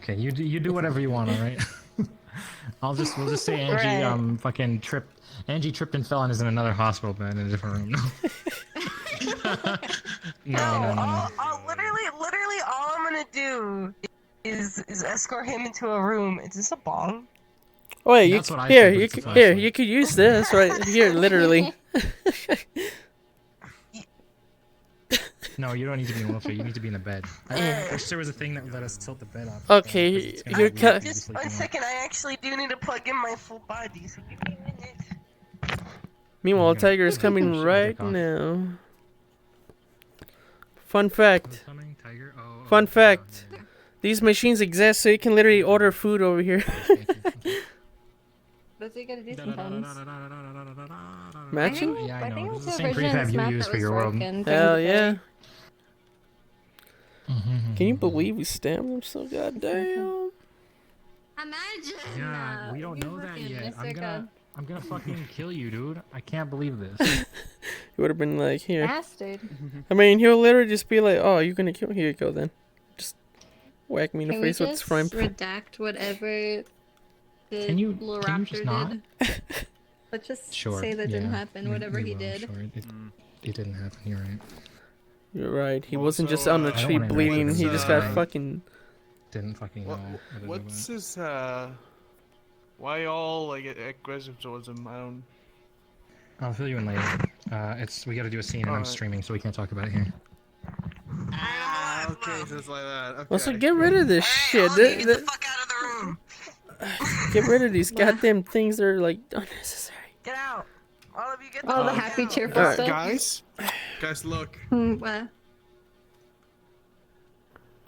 Okay, you do whatever you want, all right? We'll just say Angie fucking tripped. Angie tripped and fell and is in another hospital bed in a different room. No. Literally, all I'm gonna do is escort him into a room. Is this a bong? Wait, you could use this right here, literally. No, you don't need to be in a wheelchair. You need to be in a bed. I wish there was a thing that would let us tilt the bed up. Okay, you're cut. Just 1 second. I actually do need to plug in my full body. So give me a minute. Meanwhile, Tiger is coming right now. Fun fact. Fun fact. These machines exist so you can literally order food over here. That's what you gotta do sometimes. Matching? Yeah, I know. This is the a same version of prefab this you map use that for was your world. broken. Hell yeah. Can you believe we stabbed him so goddamn? Imagine! Yeah, we don't you know that fucking yet. Mr. I'm gonna fucking kill you, dude. I can't believe this. He would have been like, here. Bastard. I mean, he'll literally just be like, oh, you're gonna kill me. Here you go then. Just whack me in the Can face we with his just frying redact whatever the Can you little just raptor not? did? Let's just say that didn't happen, whatever he did. Sure. It didn't happen, you're right. You're right. He Also, wasn't just on the tree bleeding. He just got fucking... Didn't fucking know. What's his, why all, like, aggressive towards him? I don't... I'll fill you in later. We gotta do a scene and I'm streaming, so we can't talk about it here. Okay, so it's like that. Okay. Also, get rid of this shit. Get the fuck out of the room. Get rid of these goddamn things that are, like, unnecessary. Get out. All of you get the All the fuck happy, out. cheerful stuff. Guys, look. What? Did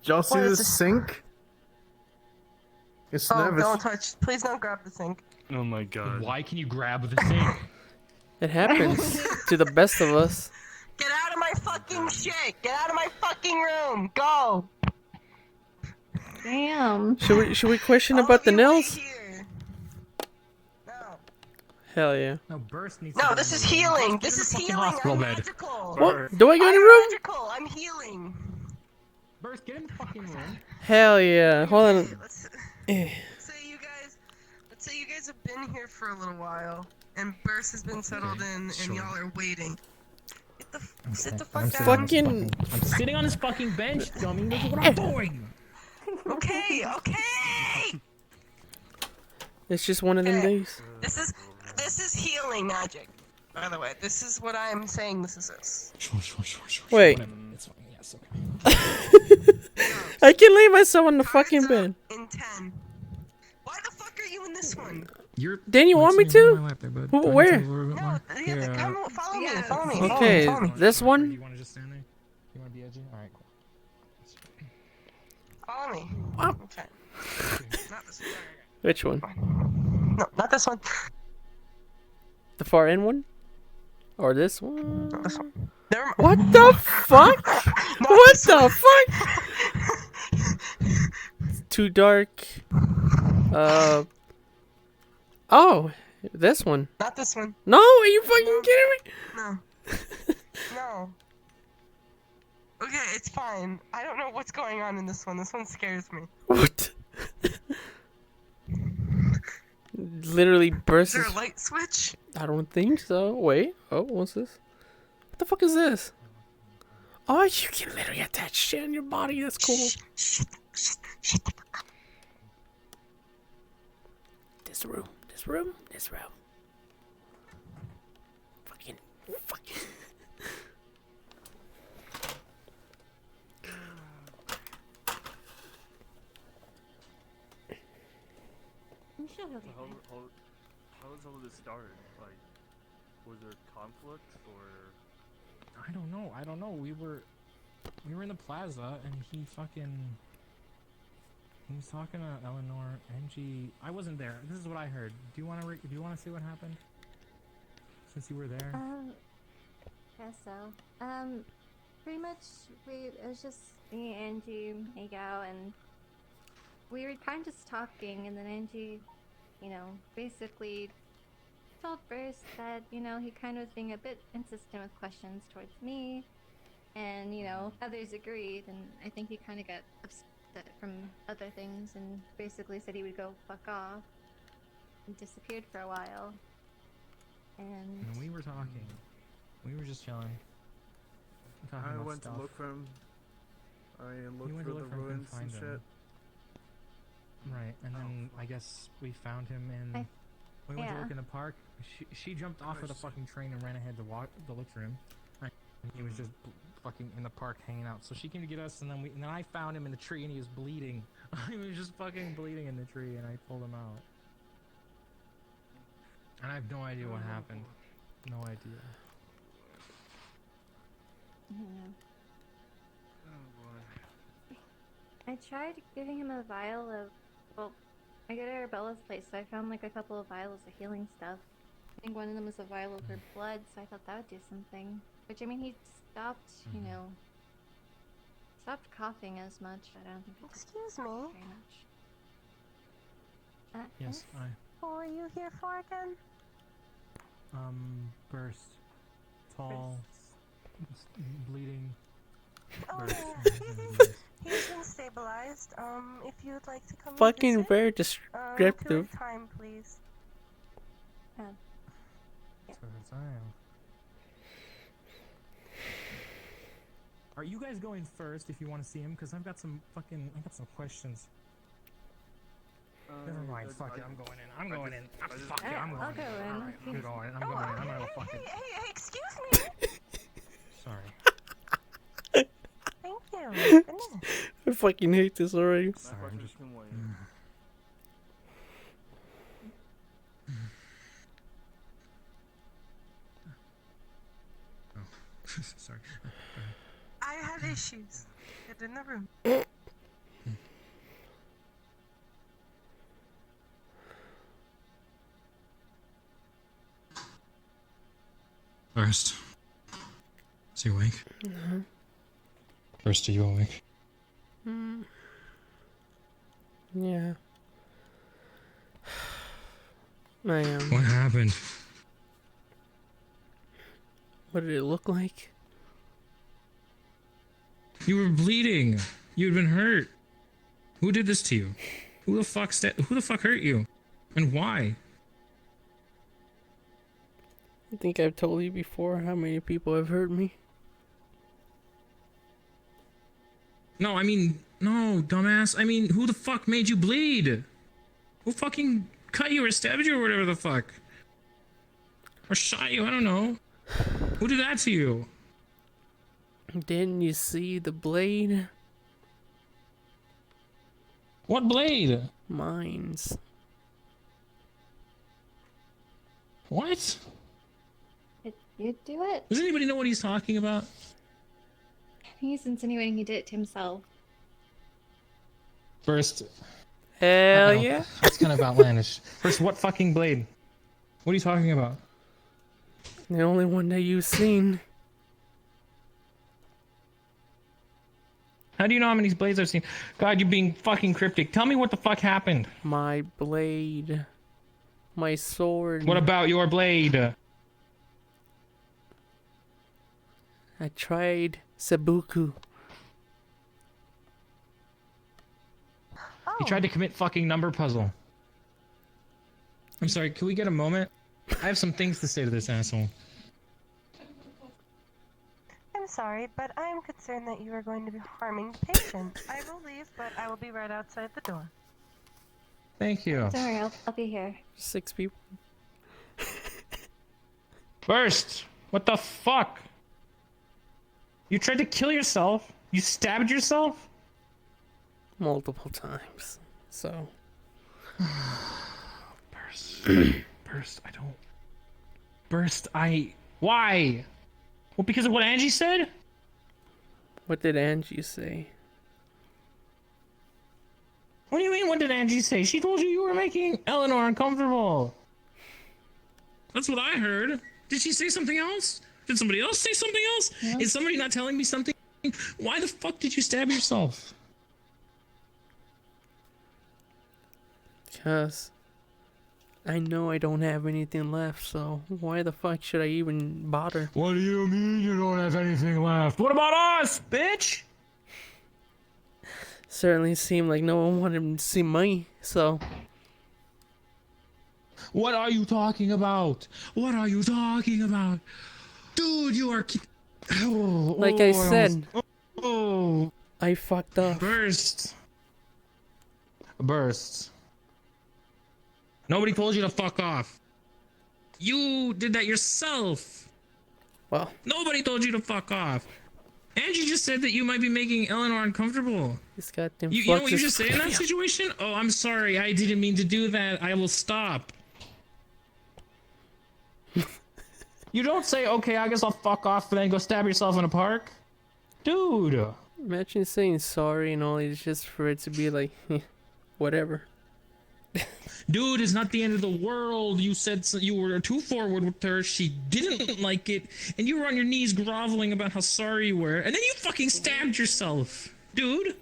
y'all see What is this this? sink? It's nervous. Don't touch. Please don't grab the sink. Oh my god. Why can you grab the sink? It happens to the best of us. Get out of my fucking shit. Get out of my fucking room. Go. Damn. Should we question All about of the you nails? wait here. No. Hell yeah. No, Burst needs No, this is healing. This is fucking healing. hospital I'm bed. magical. What? Do I get in a I'm room? magical. I'm healing. Burst, get in the fucking room. Hell yeah. Hold on. Let's say you guys have been here for a little while, and Burst has been settled in, and y'all are waiting. Sit the fuck down. Fucking... I'm sitting on this fucking bench, dummy. Look at what I'm doing. Okay. It's just one of them days. This is healing magic. By the way, this is what I'm saying. This is. Sure. Wait. It's fine. Yes, okay. I can lay myself on the fucking bed. In 10. Why the fuck are you in this one? Dan, you want me to? Where? No, come follow me. Follow me. Okay, Follow me. this one? You want to just stand there? You want to be edgy? Alright, cool. Follow me. Wow. Okay. Not this one. Which one? No, not this one. The far end one? Or this one? Not this one. Never mind. What the fuck? What the fuck? It's too dark. Oh, this one. Not this one. No, are you fucking kidding me? No. No. Okay, it's fine. I don't know what's going on in this one. This one scares me. What? Literally bursts. Is there a light switch? I don't think so. Wait. Oh, what's this? What the fuck is this? Oh, you can literally attach shit in your body. That's cool. Shut the fuck up. This room. Fucking. How does all of this start? Like, was there conflict or? I don't know. We were in the plaza and he was talking to Eleanor, Angie. I wasn't there. This is what I heard. Do you want to say what happened? Since you were there. Guess so. Pretty much it was just me, Angie, Miguel, and we were kind of just talking, and then Angie, basically told Burst that, he kind of was being a bit insistent with questions towards me, and, others agreed, and I think he kind of got from other things and basically said he would go fuck off and disappeared for a while. And we were talking. We were just chilling. Talking I about went stuff. to look for him. I looked went for to the look for him, ruins couldn't and find shit. him. Right, and then I guess we found him in. We went to look in the park. She jumped off of the fucking train and ran ahead to look for him. And he was just fucking in the park hanging out. So she came to get us, and then I found him in the tree, and he was bleeding. He was just fucking bleeding in the tree, and I pulled him out. And I have no idea what happened. No idea. I tried giving him a vial of, well, I got Arabella's place, so I found like a couple of vials of healing stuff. I think one of them was a vial of her blood, so I thought that would do something. Which, I mean, he stopped, you know, stopped coughing as much. I don't think it did Excuse me. very much. Yes, Who are you here for again? Burst. Tall. Bleeding. Oh, Burst. yeah. He's been stabilized. If you would like to come Fucking visit, very 2 descriptive. at a time, please. Are you guys going first if you want to see him? Because I got some questions. Never mind. Fuck it. I'm going in. I'm going in. Fuck it. I'm I'll going go in. in. Alright, I'm going in. I'm going in. I'm gonna go fucking. Hey, excuse me. Sorry. Thank you. Goodness. I fucking hate this already. Sorry. I'm just. Sorry. I had issues. Get in the room. First. Is he awake? No. First, are you awake? Yeah. I am. What happened? What did it look like? You were bleeding. You had been hurt. Who did this to you? Who the fuck hurt you? And why? I think I've told you before how many people have hurt me. No, I mean, no, dumbass. I mean, who the fuck made you bleed? Who fucking cut you or stabbed you or whatever the fuck? Or shot you, I don't know. Who did that to you? Didn't you see the blade? What blade? Mines. What? Did you do it? Does anybody know what he's talking about? He's insinuating he did it to himself. First, Hell yeah. that's kind of outlandish. First, what fucking blade? What are you talking about? The only one that you've seen. How do you know how many blades I've seen? God, you're being fucking cryptic. Tell me what the fuck happened. My blade. My sword. What about your blade? I tried Sabuku. He tried to commit fucking number puzzle. I'm sorry, can we get a moment? I have some things to say to this asshole. I'm sorry, but I am concerned that you are going to be harming the patient. I will leave, but I will be right outside the door. Thank you. Don't worry, I'll be here. 6 people. First, what the fuck? You tried to kill yourself? You stabbed yourself? Multiple times. So. Burst, I don't... Burst, Why? Well, because of what Angie said? What did Angie say? What do you mean, what did Angie say? She told you were making Eleanor uncomfortable. That's what I heard. Did she say something else? Did somebody else say something else? Yeah. Is somebody not telling me something? Why the fuck did you stab yourself? Because I know I don't have anything left, so why the fuck should I even bother? What do you mean you don't have anything left? What about us, bitch? certainly seemed like no one wanted him to see me, so... What are you talking about? What are you talking about? Dude, you are... Like I said, I fucked up. Burst. Nobody told you to fuck off. You did that yourself. Well, Nobody told you to fuck off. Angie just said that you might be making Eleanor uncomfortable. this goddamn You know what you just say in that situation? Oh, I'm sorry. I didn't mean to do that. I will stop. You don't say, okay, I guess I'll fuck off and then go stab yourself in a park. Dude. Imagine saying sorry and all, it's just for it to be like, whatever. Dude, it's not the end of the world. You said you were too forward with her. She didn't like it. And you were on your knees groveling about how sorry you were. And then you fucking stabbed yourself. Dude.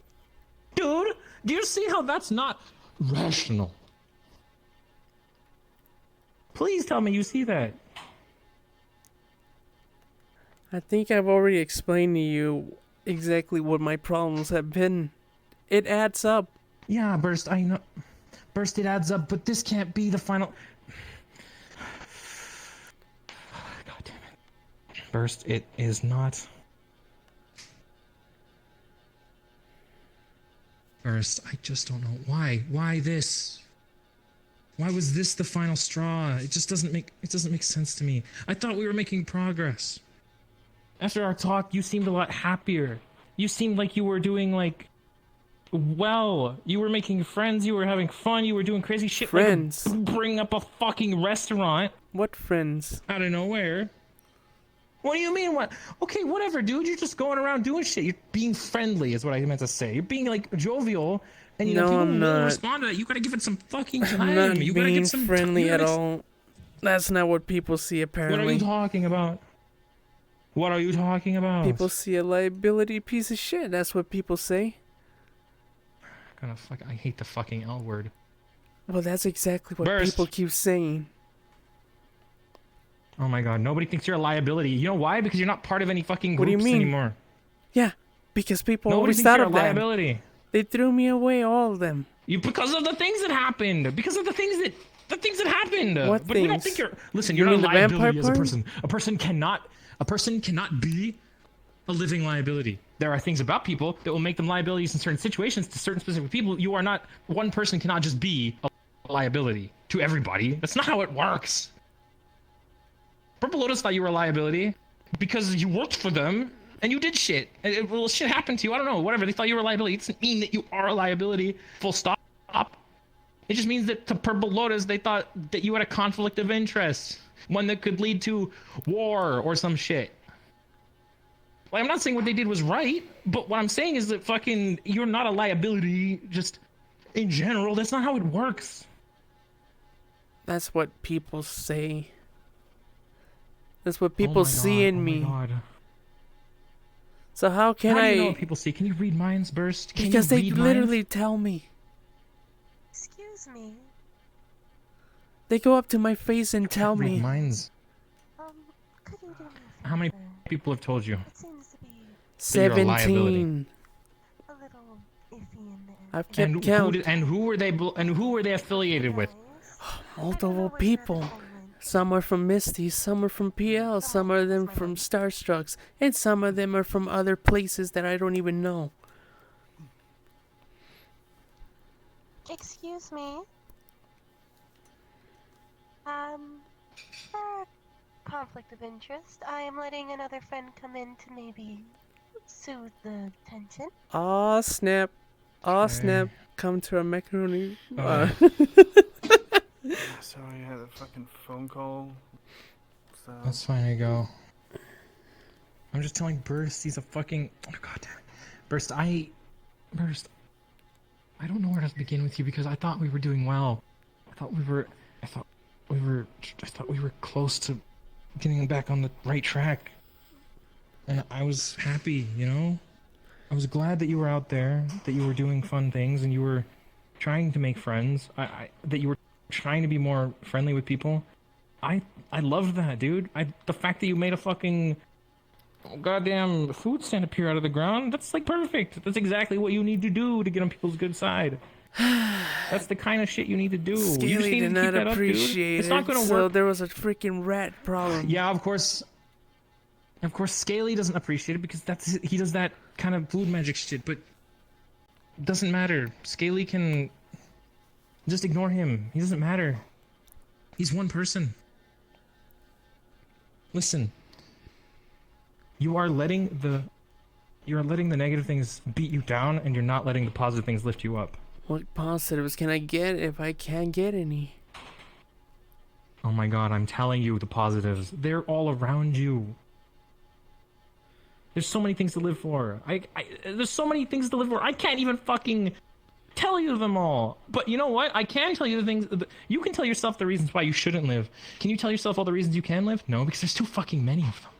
Do you see how that's not rational? Please tell me you see that. I think I've already explained to you exactly what my problems have been. It adds up. Yeah, Burst, I know. Burst, it adds up, but this can't be the final... God damn it. Burst, it is not... Burst, I just don't know. Why? Why this? Why was this the final straw? It just doesn't make sense to me. I thought we were making progress. After our talk, you seemed a lot happier. You seemed like you were doing, like... Well, you were making friends, you were having fun, you were doing crazy shit. Friends? Like bring up a fucking restaurant. What friends? Out of nowhere. What do you mean, what? Okay, whatever, dude. You're just going around doing shit. You're being friendly is what I meant to say. You're being, like, jovial. And, you know, people will respond to that. You gotta give it some fucking time. I'm not you gotta being get some friendly at all. That's not what people see, apparently. What are you talking about? What are you talking about? People see a liability piece of shit. That's what people say. I hate the fucking L word. Well, that's exactly what Burst. people keep saying. Oh my god, nobody thinks you're a liability. You know why? Because you're not part of any fucking What do you groups mean? anymore. Yeah, because people Nobody always thinks thought you're of a that. liability. They threw me away, all of them. Because of the things that happened. Because of the things that happened. What but we don't things? think you're... Listen, You you're mean not a the vampire liability as a part? person. A person cannot be a living liability. There are things about people that will make them liabilities in certain situations to certain specific people. You are not... One person cannot just be a liability to everybody. That's not how it works. Purple Lotus thought you were a liability because you worked for them and you did shit. And well, shit happened to you. I don't know. Whatever. They thought you were a liability. It doesn't mean that you are a liability. Full stop. It just means that to Purple Lotus, they thought that you had a conflict of interest. One that could lead to war or some shit. Like, I'm not saying what they did was right, but what I'm saying is that fucking you're not a liability just in general. That's not how it works. That's what people say. That's what people see in me. God. So how can How do I... you know what people see? Can you read minds, Burst? Can Because you they read literally minds? tell me. Excuse me. They go up to my face and tell Read me. minds. Could you do me a How many favor? people have told you? It seems to be that you're a liability? 17. a little iffy in there. I've kept count. Who were they affiliated with? Multiple people. Some are from Misty, some are from PL, some of them from Starstrucks, and some of them are from other places that I don't even know. Excuse me. For conflict of interest, I am letting another friend come in to maybe soothe the tension. Aw, snap. Aw, snap. Come to a macaroni. Sorry, I had a fucking phone call. So... That's fine, I go. I'm just telling Burst he's a fucking... Oh, God damn it. Burst, I don't know where to begin with you because I thought we were doing well. I thought we were close to getting back on the right track. And I was happy, you know? I was glad that you were out there, that you were doing fun things, and you were trying to make friends. That you were trying to be more friendly with people. I loved that, dude. The fact that you made a fucking goddamn food stand appear out of the ground. That's like perfect. That's exactly what you need to do to get on people's good side. That's the kind of shit you need to do. Scaly You just need did to keep not that up, dude. appreciate It's it, not gonna so work. there was a freaking rat problem. Yeah, of course. Of course, Scaly doesn't appreciate it because he does that kind of food magic shit. But it doesn't matter. Scaly can just ignore him. He doesn't matter. He's one person. Listen. You are letting the negative things beat you down, and you're not letting the positive things lift you up. What positives can I get if I can't get any? Oh my god, I'm telling you the positives. They're all around you. There's so many things to live for. There's so many things to live for. I can't even fucking tell you them all. But you know what? I can tell you the things. You can tell yourself the reasons why you shouldn't live. Can you tell yourself all the reasons you can live? No, because there's too fucking many of them.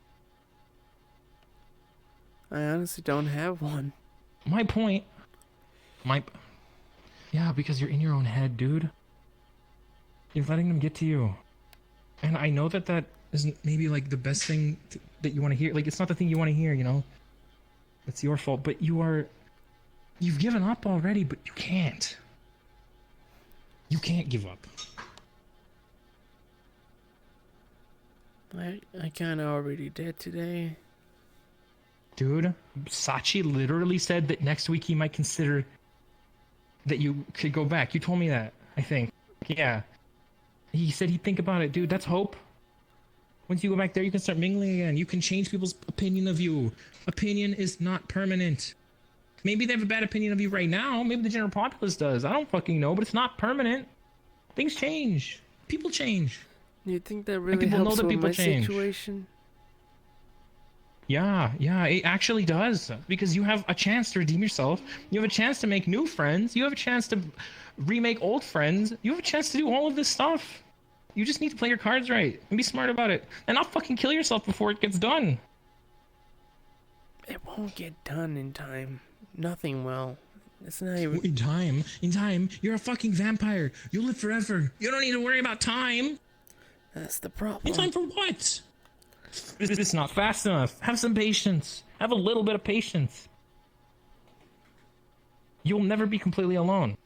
I honestly don't have one. My point. Yeah, because you're in your own head, dude. You're letting them get to you. And I know that isn't maybe like the best thing that you want to hear. Like, it's not the thing you want to hear, you know? It's your fault. But you've given up already, but you can't. You can't give up. I kinda already did today. Dude, Sachi literally said that next week he might consider that you could go back. You told me that, I think. Yeah. He said he'd think about it, dude. That's hope. Once you go back there, you can start mingling again. You can change people's opinion of you. Opinion is not permanent. Maybe they have a bad opinion of you right now. Maybe the general populace does. I don't fucking know, but it's not permanent. Things change. People change. Do you think that really people know helps that with people my change. situation? Yeah, it actually does. Because you have a chance to redeem yourself. You have a chance to make new friends. You have a chance to remake old friends. You have a chance to do all of this stuff. You just need to play your cards right and be smart about it. And not fucking kill yourself before it gets done. It won't get done in time. Nothing will. It's not even... In time, you're a fucking vampire. You'll live forever. You don't need to worry about time. That's the problem. In time for what? It's not fast enough. Have some patience. Have a little bit of patience. You'll never be completely alone.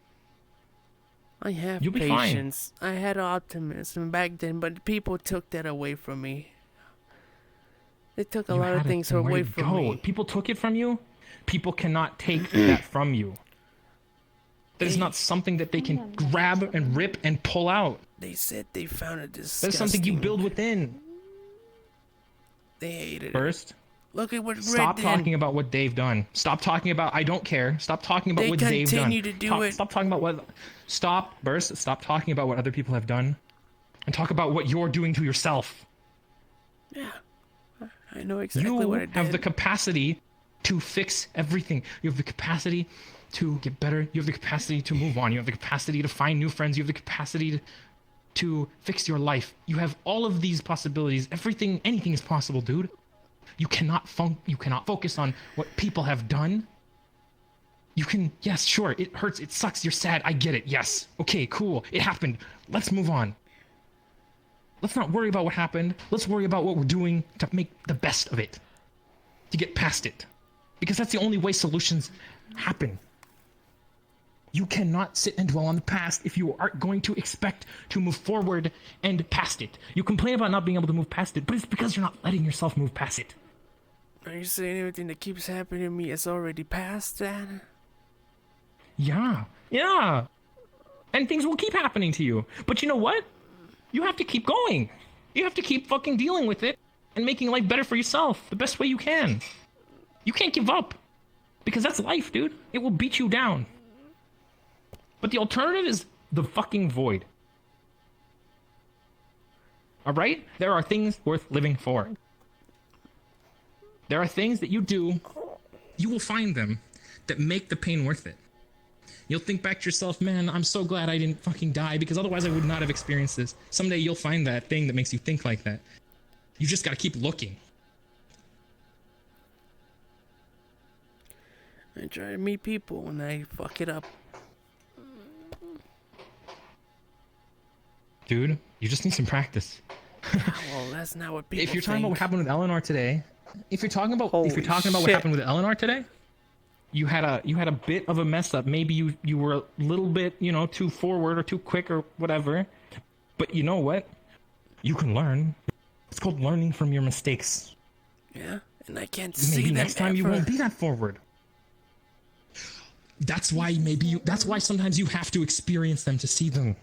I have You'll be patience. I had optimism back then, but people took that away from me. They took a lot of things away from me. People took it from you. People cannot take that from you. That is not something that they can grab and rip and pull out. They said they found it disgusting. That is something you build within. They hated it. First, look at what stop Red talking did. about what they've done. Stop talking about I don't care. Stop talking about They what they've done. continue to do it. Stop talking about what... Stop, Burst. Stop talking about what other people have done. And talk about what you're doing to yourself. Yeah. I know exactly what I did. You have the capacity to fix everything. You have the capacity to get better. You have the capacity to move on. You have the capacity to find new friends. You have the capacity to fix your life. You have all of these possibilities. Anything is possible, dude. You cannot focus on what people have done. You can, yes, sure, it hurts, it sucks, you're sad, I get it, yes. Okay, cool, it happened. Let's move on. Let's not worry about what happened. Let's worry about what we're doing to make the best of it. To get past it. Because that's the only way solutions happen. You cannot sit and dwell on the past if you are going to expect to move forward and past it. You complain about not being able to move past it, but it's because you're not letting yourself move past it. Are you saying everything that keeps happening to me is already past, Dan? Yeah. And things will keep happening to you. But you know what? You have to keep going. You have to keep fucking dealing with it and making life better for yourself the best way you can. You can't give up. Because that's life, dude. It will beat you down. But the alternative is the fucking void. Alright? There are things worth living for. There are things that you do, you will find them, that make the pain worth it. You'll think back to yourself, man, I'm so glad I didn't fucking die because otherwise I would not have experienced this. Someday you'll find that thing that makes you think like that. You just gotta keep looking. I try to meet people and I fuck it up. Dude, you just need some practice. Well, that's not what people If you're talking about what happened with Eleanor today, if you're talking about Holy what shit. happened with Eleanor today, you had a bit of a mess up. Maybe you were a little bit, too forward or too quick or whatever. But you know what? You can learn. It's called learning from your mistakes. Yeah, and I can't see Maybe them next time you ever. won't be that forward. That's why that's why sometimes you have to experience them to see them.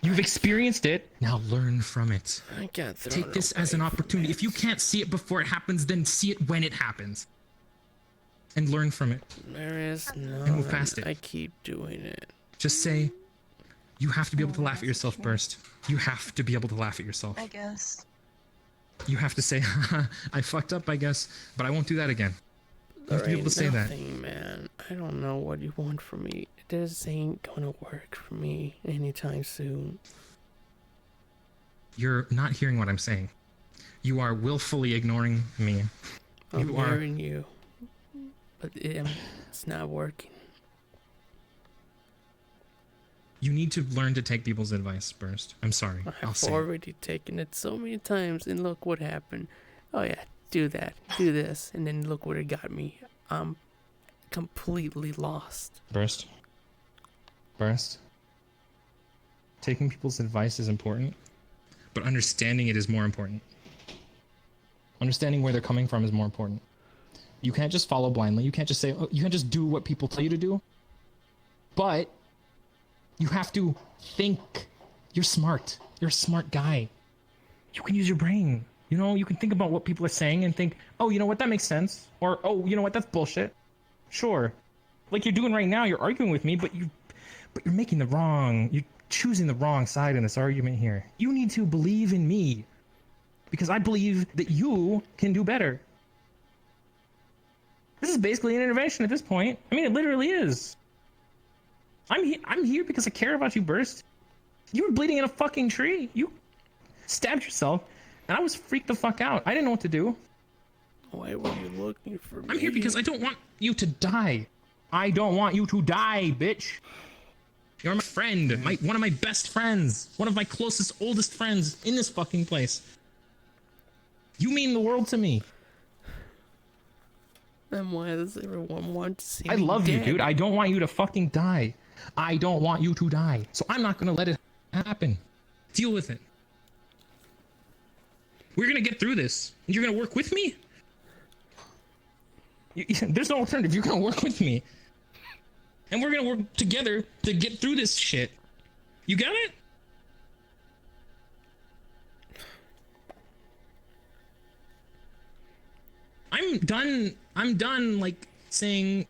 You've experienced it, now learn from it. I can't throw Take this as an opportunity. If you can't see it before it happens, then see it when it happens. And learn from it. There is no. And move past it. I keep doing it. Just say, you have to be able to laugh at yourself, Burst. You have to be able to laugh at yourself. I guess. You have to say, haha, I fucked up, I guess, but I won't do that again. You have to be able to say that. Man. I don't know what you want from me. This ain't gonna work for me anytime soon. You're not hearing what I'm saying. You are willfully ignoring me. I'm hearing you. But it's not working. You need to learn to take people's advice, Burst. I'm sorry. I've already taken it so many times, and look what happened. Oh yeah, do that, do this, and then look where it got me. I'm completely lost. Burst. Taking people's advice is important, but understanding it is more important. Understanding where they're coming from is more important. You can't just follow blindly. You can't just say, you can't just do what people tell you to do. But you have to think. You're smart. You're a smart guy. You can use your brain. You can think about what people are saying and think, oh, you know what, that makes sense. Or, oh, you know what, that's bullshit. Sure. Like you're doing right now, you're arguing with me, but you're you're choosing the wrong side in this argument here. You need to believe in me. Because I believe that you can do better. This is basically an intervention at this point. I mean, it literally is. I'm here because I care about you, Burst. You were bleeding in a fucking tree. You stabbed yourself, and I was freaked the fuck out. I didn't know what to do. Why were you looking for me? I'm here because I don't want you to die. I don't want you to die, bitch. You're my friend, one of my best friends, one of my closest, oldest friends in this fucking place. You mean the world to me. Then why does everyone want to see me I love you, dead? dude. I don't want you to fucking die. I don't want you to die. So I'm not gonna let it happen. Deal with it. We're gonna get through this. And you're gonna work with me? There's no alternative. You're gonna work with me. And we're gonna work together to get through this shit. You got it? I'm done, like, saying,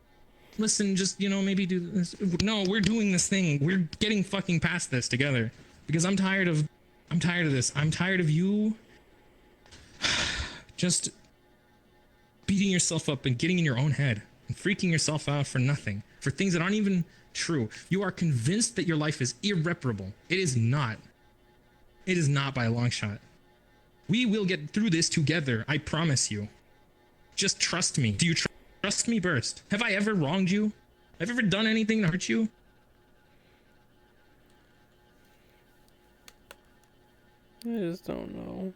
listen, just, maybe do this. No, we're doing this thing. We're getting fucking past this together. Because I'm tired of this. I'm tired of you just beating yourself up and getting in your own head and freaking yourself out for nothing, for things that aren't even true. You are convinced that your life is irreparable. It is not. It is not by a long shot. We will get through this together, I promise you. Just trust me. Do you trust me, Burst? Have I ever wronged you? Have I ever done anything to hurt you? I just don't know.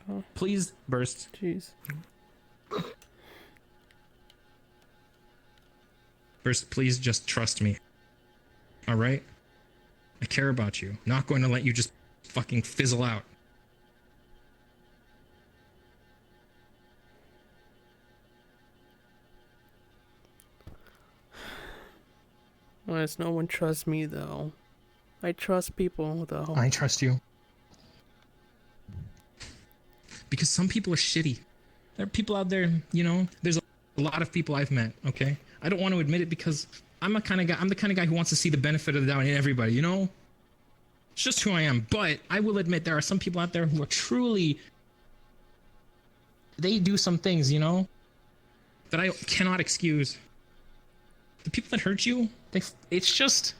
Oh, Please, Burst. jeez. Burst, please just trust me. Alright? I care about you. Not going to let you just fucking fizzle out. Well, it's no one trusts me, though. I trust people, though. I trust you. Because some people are shitty. There are people out there, there's a lot of people I've met, okay? I don't want to admit it because I'm the kind of guy who wants to see the benefit of the doubt in everybody, It's just who I am. But I will admit there are some people out there who are truly, they do some things, that I cannot excuse. The people that hurt you, it's just...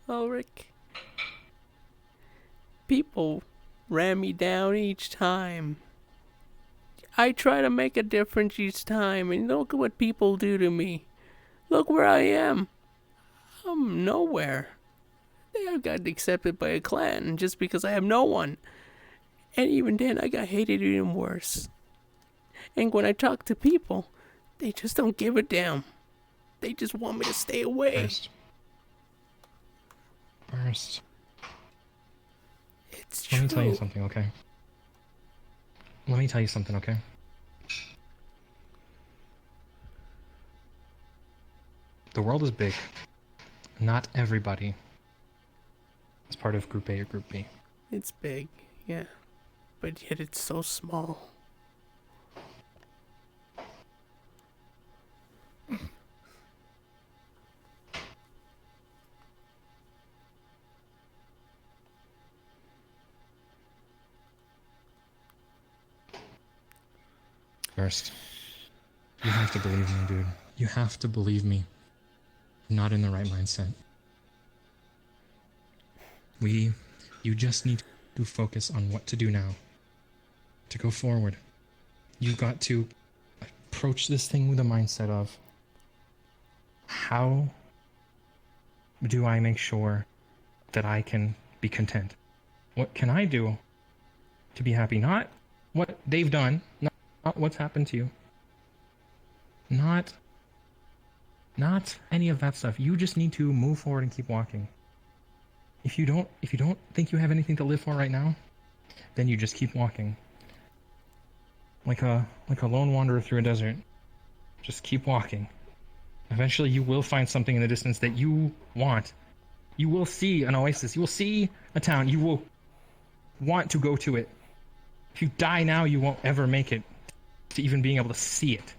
Oh, Rick. People ran me down each time. I try to make a difference each time, and look at what people do to me. Look where I am. I'm nowhere. I got accepted by a clan just because I have no one. And even then, I got hated even worse. And when I talk to people, they just don't give a damn. They just want me to stay away. Burst. It's true. Let me tell you something, okay? Let me tell you something, okay? The world is big. Not everybody is part of Group A or Group B. It's big, yeah. But yet it's so small. First, you have to believe me, dude. You have to believe me. You're not in the right mindset. You just need to focus on what to do now. To go forward. You've got to approach this thing with a mindset of, how do I make sure that I can be content? What can I do to be happy? Not what they've done, not what's happened to you. Not any of that stuff. You just need to move forward and keep walking. If you don't think you have anything to live for right now, then you just keep walking. Like a lone wanderer through a desert. Just keep walking. Eventually you will find something in the distance that you want. You will see an oasis. You will see a town. You will want to go to it. If you die now, you won't ever make it to even being able to see it.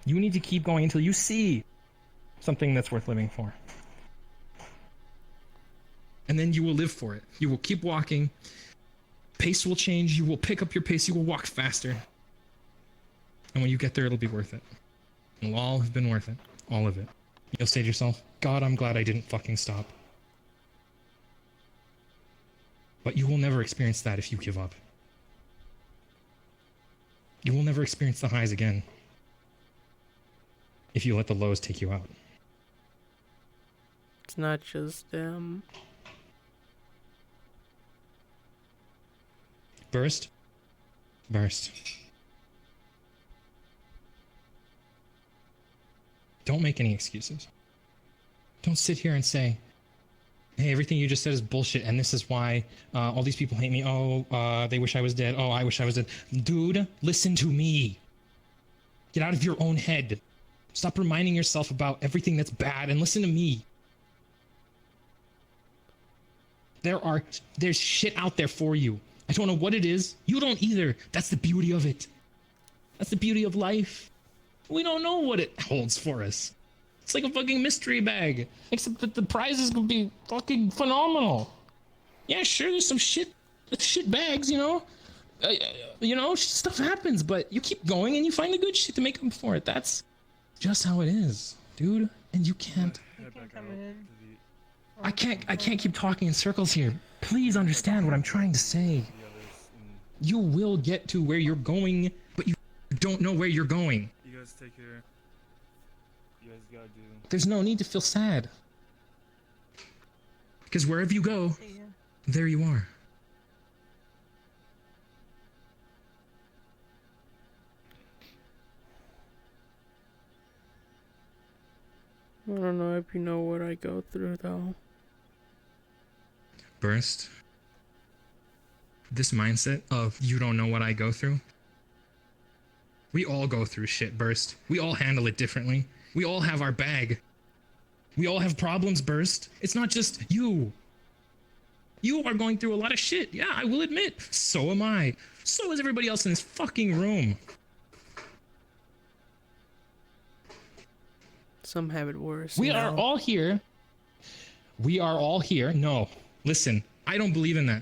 You need to keep going until you see something that's worth living for. And then you will live for it. You will keep walking. Pace will change. You will pick up your pace. You will walk faster. And when you get there, it'll be worth it. It'll all have been worth it. All of it. You'll say to yourself, God, I'm glad I didn't fucking stop. But you will never experience that if you give up. You will never experience the highs again if you let the lows take you out. It's not just them. Burst. Don't make any excuses. Don't sit here and say, hey, everything you just said is bullshit, and this is why all these people hate me. Oh, they wish I was dead. Oh, I wish I was dead. Dude, listen to me. Get out of your own head. Stop reminding yourself about everything that's bad and listen to me. There's shit out there for you. I don't know what it is. You don't either. That's the beauty of it. That's the beauty of life. We don't know what it holds for us. It's like a fucking mystery bag. Except that the prizes will be fucking phenomenal. Yeah, sure, there's some shit bags, you know? Stuff happens, but you keep going and you find the good shit to make up for it. That's just how it is, dude. And you can't... I can't keep talking in circles here. Please understand what I'm trying to say. You will get to where you're going, but you don't know where you're going. You guys take care. You guys gotta do. There's no need to feel sad. Because wherever you go, there you are. I don't know if you know what I go through, though. Burst. This mindset of you don't know what I go through. We all go through shit, Burst. We all handle it differently. We all have our bag. We all have problems, Burst. It's not just you. You are going through a lot of shit. Yeah, I will admit. So am I. So is everybody else in this fucking room. Some have it worse. We are all here. We are all here. No, listen, I don't believe in that.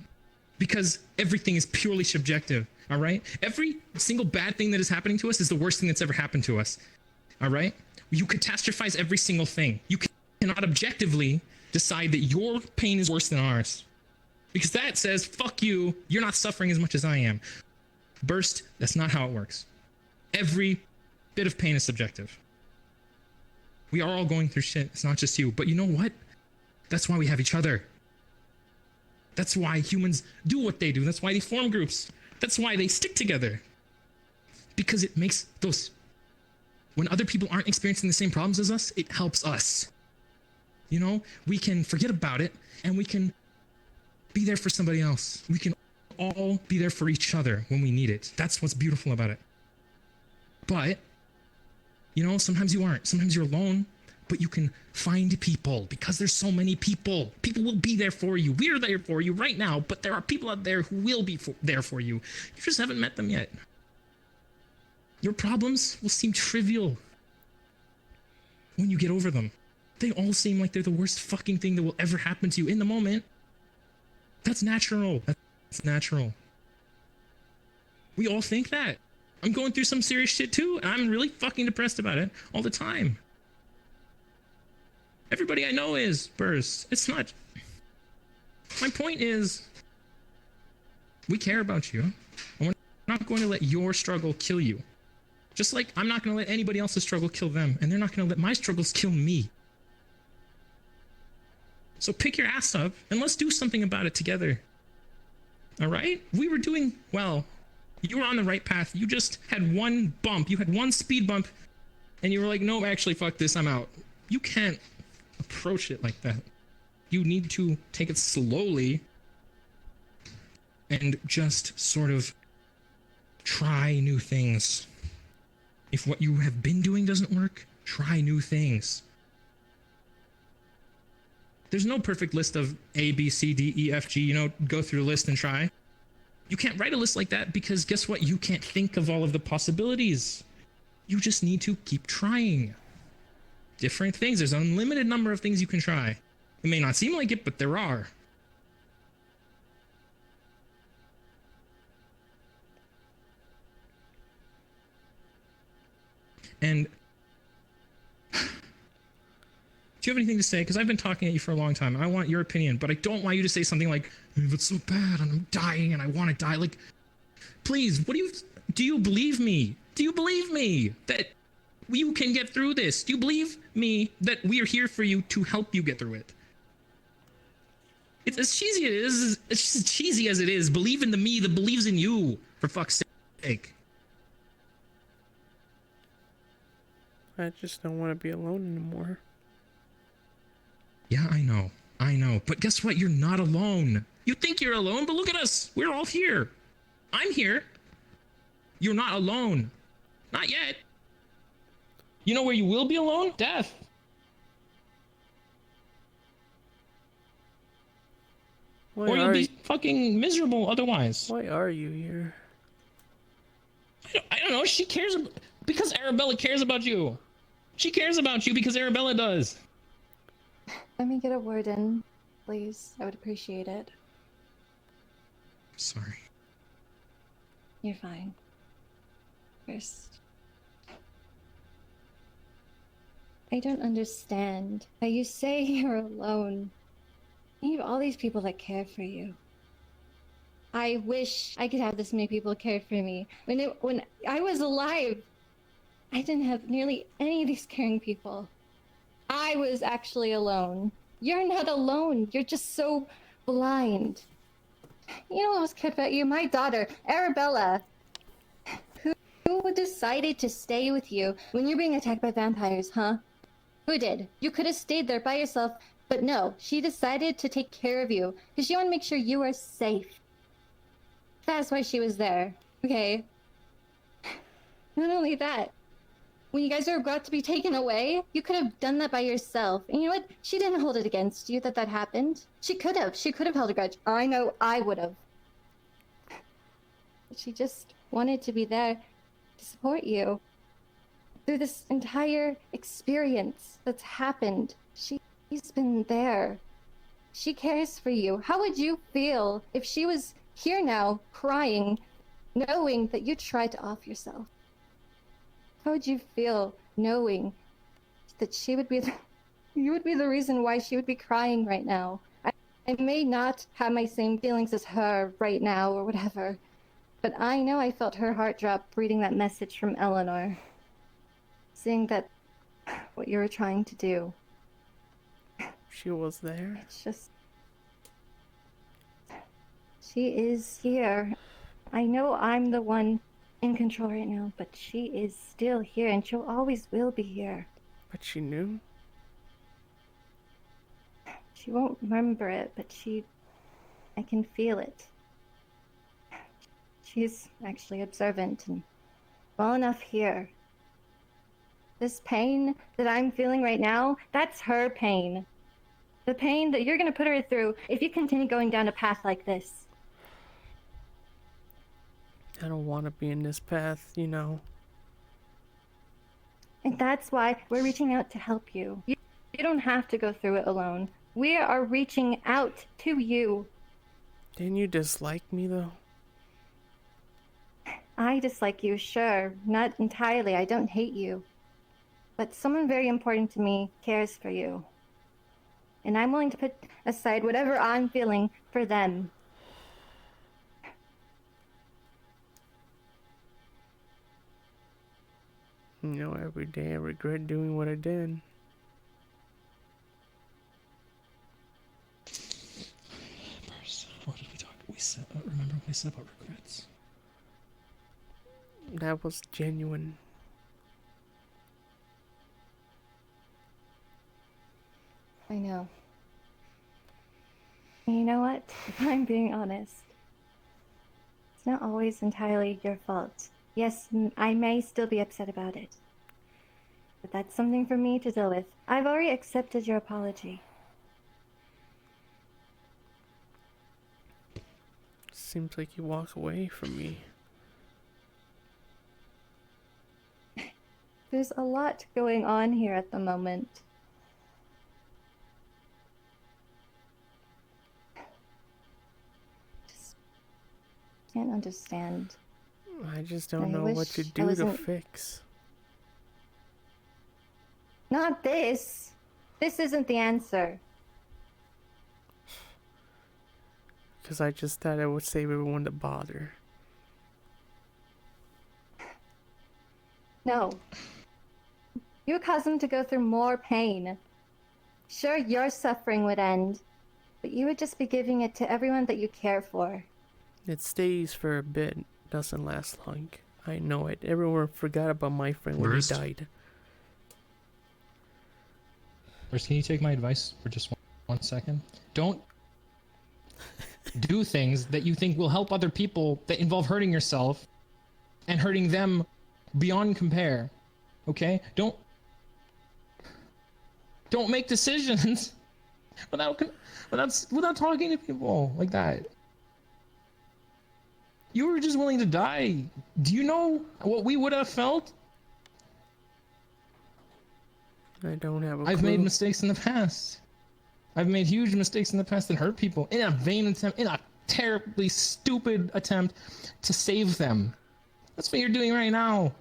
Because everything is purely subjective, all right? Every single bad thing that is happening to us is the worst thing that's ever happened to us, all right? You catastrophize every single thing. You cannot objectively decide that your pain is worse than ours. Because that says, fuck you, you're not suffering as much as I am. Burst, that's not how it works. Every bit of pain is subjective. We are all going through shit. It's not just you. But you know what? That's why we have each other. That's why humans do what they do. That's why they form groups. That's why they stick together. Because it makes those... When other people aren't experiencing the same problems as us, it helps us. You know, we can forget about it and we can be there for somebody else. We can all be there for each other when we need it. That's what's beautiful about it. But, you know, sometimes you aren't. Sometimes you're alone, but you can find people because there's so many people. People will be there for you. We're there for you right now, but there are people out there who will be there for you. You just haven't met them yet. Your problems will seem trivial when you get over them. They all seem like they're the worst fucking thing that will ever happen to you in the moment. That's natural. That's natural. We all think that. I'm going through some serious shit too, and I'm really fucking depressed about it all the time. Everybody I know is, Burst. It's not... My point is, we care about you, and we're not going to let your struggle kill you. Just like I'm not going to let anybody else's struggle kill them, and they're not going to let my struggles kill me. So pick your ass up, and let's do something about it together. Alright? We were doing well. You were on the right path. You just had one bump. You had one speed bump, and you were like, no, actually, fuck this, I'm out. You can't approach it like that. You need to take it slowly and just sort of try new things. If what you have been doing doesn't work, try new things. There's no perfect list of A, B, C, D, E, F, G, you know, go through a list and try. You can't write a list like that because guess what? You can't think of all of the possibilities. You just need to keep trying. Different things. There's an unlimited number of things you can try. It may not seem like it, but there are. And do you have anything to say? Because I've been talking at you for a long time, and I want your opinion, but I don't want you to say something like, if it's so bad, and I'm dying, and I want to die. Like, please, do you believe me? Do you believe me that you can get through this? Do you believe me that we are here for you to help you get through it? It's as cheesy as it is. Believe in the me that believes in you, for fuck's sake. I just don't want to be alone anymore. Yeah, I know. But guess what? You're not alone. You think you're alone, but look at us. We're all here. I'm here. You're not alone. Not yet. You know where you will be alone? Death. Or you'll be fucking miserable otherwise. Why are you here? I don't know. She cares because Arabella cares about you. She cares about you because Arabella does. Let me get a word in, please. I would appreciate it. Sorry. You're fine. First, I don't understand how you say you're alone. You have all these people that care for you. I wish I could have this many people care for me. When I was alive, I didn't have nearly any of these caring people. I was actually alone. You're not alone. You're just so blind. You know what was good about you? My daughter, Arabella, who decided to stay with you when you're being attacked by vampires, huh? Who did? You could have stayed there by yourself, but no, she decided to take care of you because she wanted to make sure you were safe. That's why she was there, okay? Not only that, when you guys were about to be taken away, you could have done that by yourself. And you know what? She didn't hold it against you that happened. She could have held a grudge. I know I would have. But she just wanted to be there to support you. Through this entire experience that's happened, she's been there. She cares for you. How would you feel if she was here now, crying, knowing that you tried to off yourself? How would you feel knowing that she would be you would be the reason why she would be crying right now? I may not have my same feelings as her right now or whatever, but I know I felt her heart drop reading that message from Eleanor. Seeing that what you were trying to do. She was there? It's just... She is here. I know I'm the one in control right now, but she is still here and she'll always will be here. But she knew? She won't remember it, but I can feel it. She's actually observant and well enough here. This pain that I'm feeling right now, that's her pain. The pain that you're gonna put her through if you continue going down a path like this. I don't want to be in this path, you know. And that's why we're reaching out to help you. You don't have to go through it alone. We are reaching out to you. Didn't you dislike me, though? I dislike you, sure. Not entirely. I don't hate you. But someone very important to me cares for you. And I'm willing to put aside whatever I'm feeling for them. You know, every day I regret doing what I did. What did we talk? Remember what we said about regrets? That was genuine. I know. And you know what? If I'm being honest, it's not always entirely your fault. Yes, I may still be upset about it. But that's something for me to deal with. I've already accepted your apology. Seems like you walk away from me. There's a lot going on here at the moment. Just can't understand. I just don't I know what to wish I do to wasn't- fix. Not this! This isn't the answer. Because I just thought I would save everyone the bother. No. You cause them to go through more pain. Sure, your suffering would end, but you would just be giving it to everyone that you care for. It stays for a bit, doesn't last long. I know it. Everyone forgot about my friend when he Worst. died. First, can you take my advice for just one second? Don't do things that you think will help other people that involve hurting yourself and hurting them beyond compare. Okay? Don't make decisions without talking to people like that. You were just willing to die. Do you know what we would have felt? I don't have a clue. I've made mistakes in the past. I've made huge mistakes in the past and hurt people in a terribly stupid attempt to save them. That's what you're doing right now.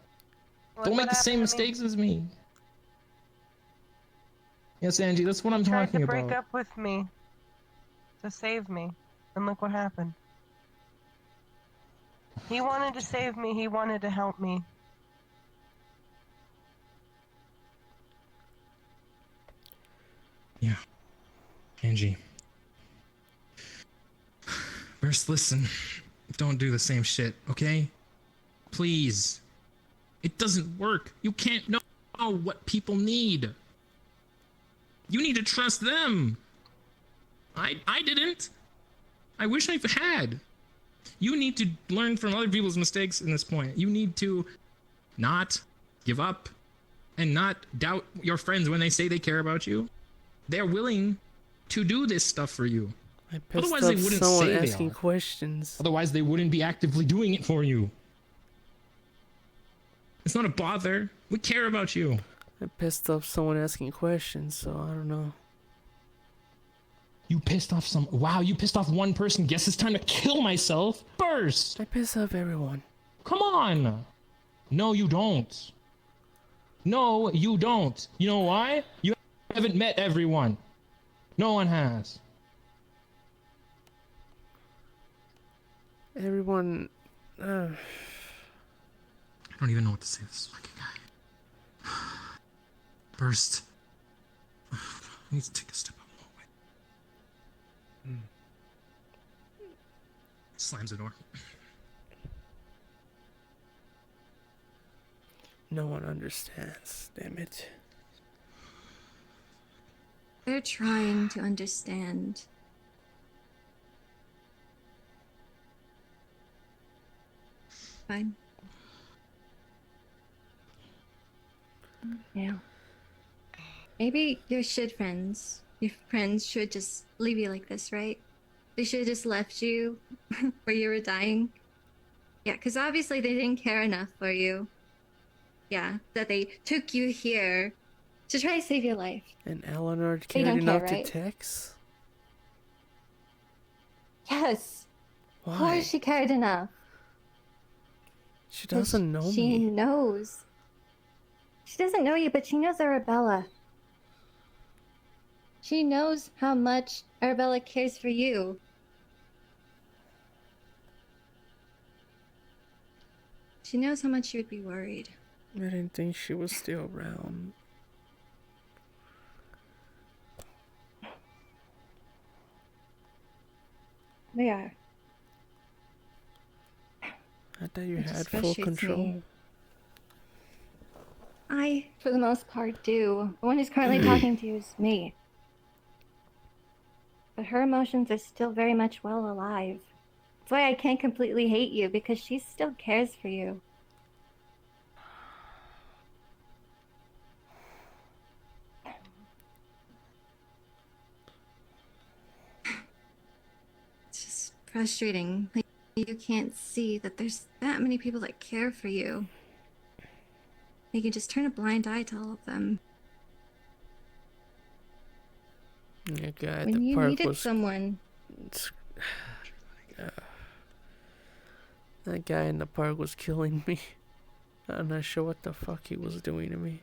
Don't make the same mistakes as me. Yes, Angie, that's what I'm talking about. Tried to break up with me to save me, and look what happened. He wanted to save me. He wanted to help me. Yeah. Angie. First, listen. Don't do the same shit, okay? Please. It doesn't work. You can't know what people need. You need to trust them. I didn't. I wish I had. You need to learn from other people's mistakes in this point. You need to not give up and not doubt your friends when they say they care about you. They're willing to do this stuff for you. I pissed Otherwise, off they wouldn't someone say they asking are. questions. Otherwise, they wouldn't be actively doing it for you. It's not a bother. We care about you. I pissed off someone asking questions, so I don't know. You pissed off you pissed off one person. Guess it's time to kill myself. Burst. I pissed off everyone. Come on. No, you don't. No, you don't. You know why? You haven't met everyone. No one has. Everyone... I don't even know what to say to this fucking guy. Burst. I need to take a step out of the way. Slams the door. No one understands, damn it. They're trying to understand. Fine. Yeah. Maybe your shit friends. Your friends should just leave you like this, right? They should have just left you where you were dying. Yeah, because obviously they didn't care enough for you. Yeah, that they took you here to try to save your life. And Eleanor They cared don't care, enough right? to text? Yes. Why? Of course she cared enough. She doesn't know she me. She knows. She doesn't know you, but she knows Arabella. She knows how much Arabella cares for you. She knows how much you would be worried. I didn't think she was still around. They are. I thought you It had just full frustrates control. me. I, for the most part, do. The one who's currently talking to you is me. But her emotions are still very much well alive. That's why I can't completely hate you, because she still cares for you. It's just frustrating. Like, you can't see that there's that many people that care for you. You can just turn a blind eye to all of them. Yeah, guy at When the you park needed was. someone. That guy in the park was killing me. I'm not sure what the fuck he was doing to me.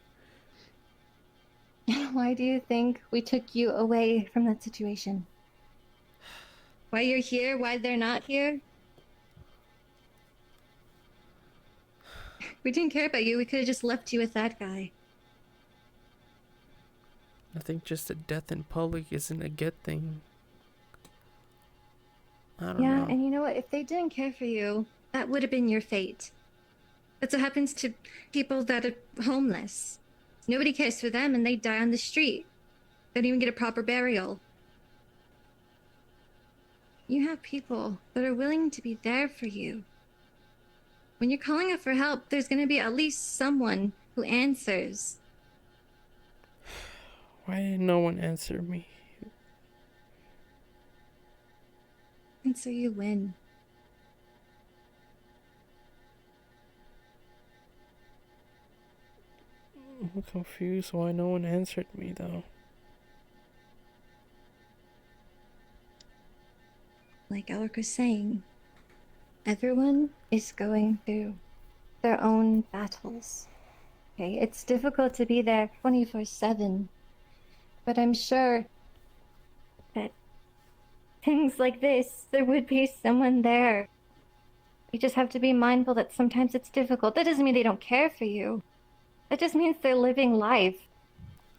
Why do you think we took you away from that situation? Why you're here? Why they're not here? We didn't care about you. We could have just left you with that guy. I think just a death in public isn't a good thing. I don't know. Yeah, and you know what? If they didn't care for you, that would have been your fate. That's what happens to people that are homeless. Nobody cares for them and they die on the street. They don't even get a proper burial. You have people that are willing to be there for you. When you're calling out for help, there's going to be at least someone who answers. Why didn't no one answer me? And so you win. I'm confused why no one answered me though. Like Alec was saying, everyone is going through their own battles. Okay, it's difficult to be there 24/7, but I'm sure that things like this, there would be someone there. You just have to be mindful that sometimes it's difficult. That doesn't mean they don't care for you. That just means they're living life.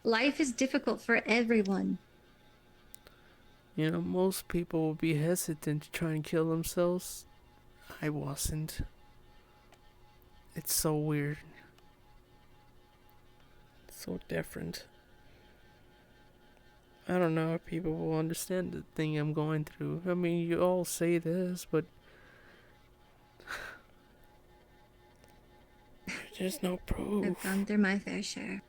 Life is difficult for everyone. You know, most people would be hesitant to try and kill themselves. I wasn't. It's so weird. So different. I don't know if people will understand the thing I'm going through. I mean, you all say this, but there's no proof. I've gone through my fair share.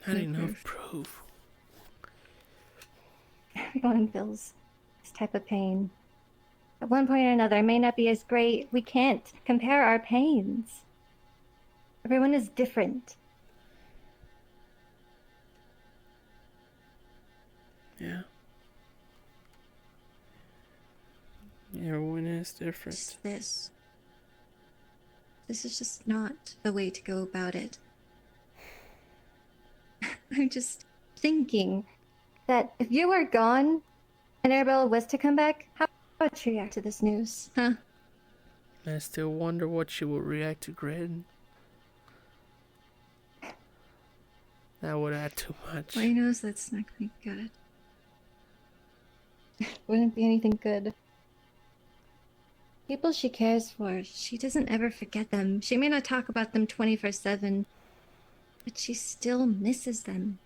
Not enough proof. Everyone feels this type of pain. At one point or another, it may not be as great. We can't compare our pains. Everyone is different. Yeah. Everyone is different. Just this. This is just not the way to go about it. I'm just thinking that if you were gone and Arabella was to come back, how would she react to this news, huh? I still wonder what she would react to Grid. That would add too much. Well, he knows that's not going to be good. Wouldn't be anything good. People she cares for, she doesn't ever forget them. She may not talk about them 24/7, but she still misses them.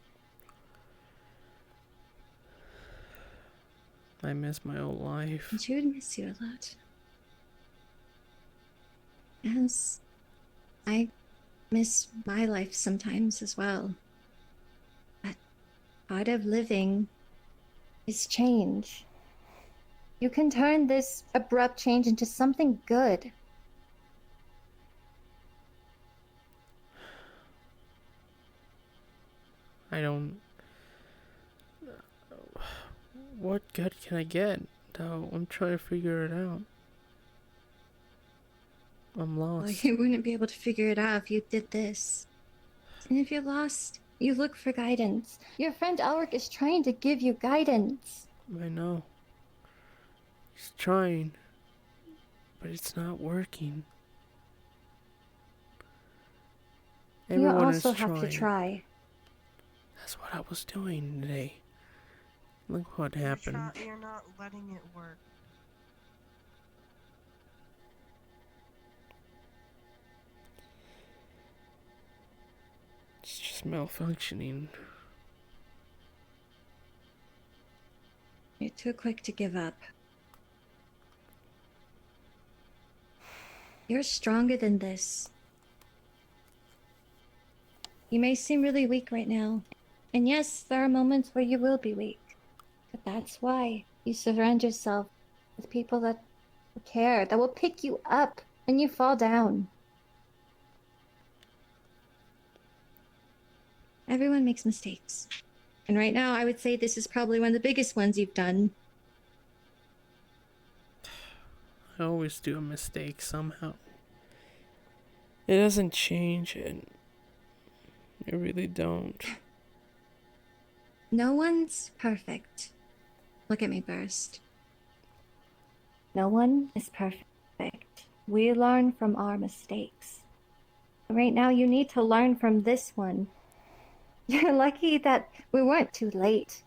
I miss my old life. And she would miss you a lot. Yes, I miss my life sometimes as well. But part of living is change. You can turn this abrupt change into something good. I don't... What good can I get, though? I'm trying to figure it out. I'm lost. Well, you wouldn't be able to figure it out if you did this. And if you're lost, you look for guidance. Your friend Alric is trying to give you guidance. I know. He's trying, but it's not working. Everyone you also is have to try. That's what I was doing today. Look what happened. You're not letting it work. It's just malfunctioning. You're too quick to give up. You're stronger than this. You may seem really weak right now. And yes, there are moments where you will be weak. But that's why you surround yourself with people that care, that will pick you up when you fall down. Everyone makes mistakes. And right now, I would say this is probably one of the biggest ones you've done. I always do a mistake somehow. It doesn't change it. I really don't. No one's perfect. Look at me burst. No one is perfect. We learn from our mistakes. Right now, you need to learn from this one. You're lucky that we weren't too late.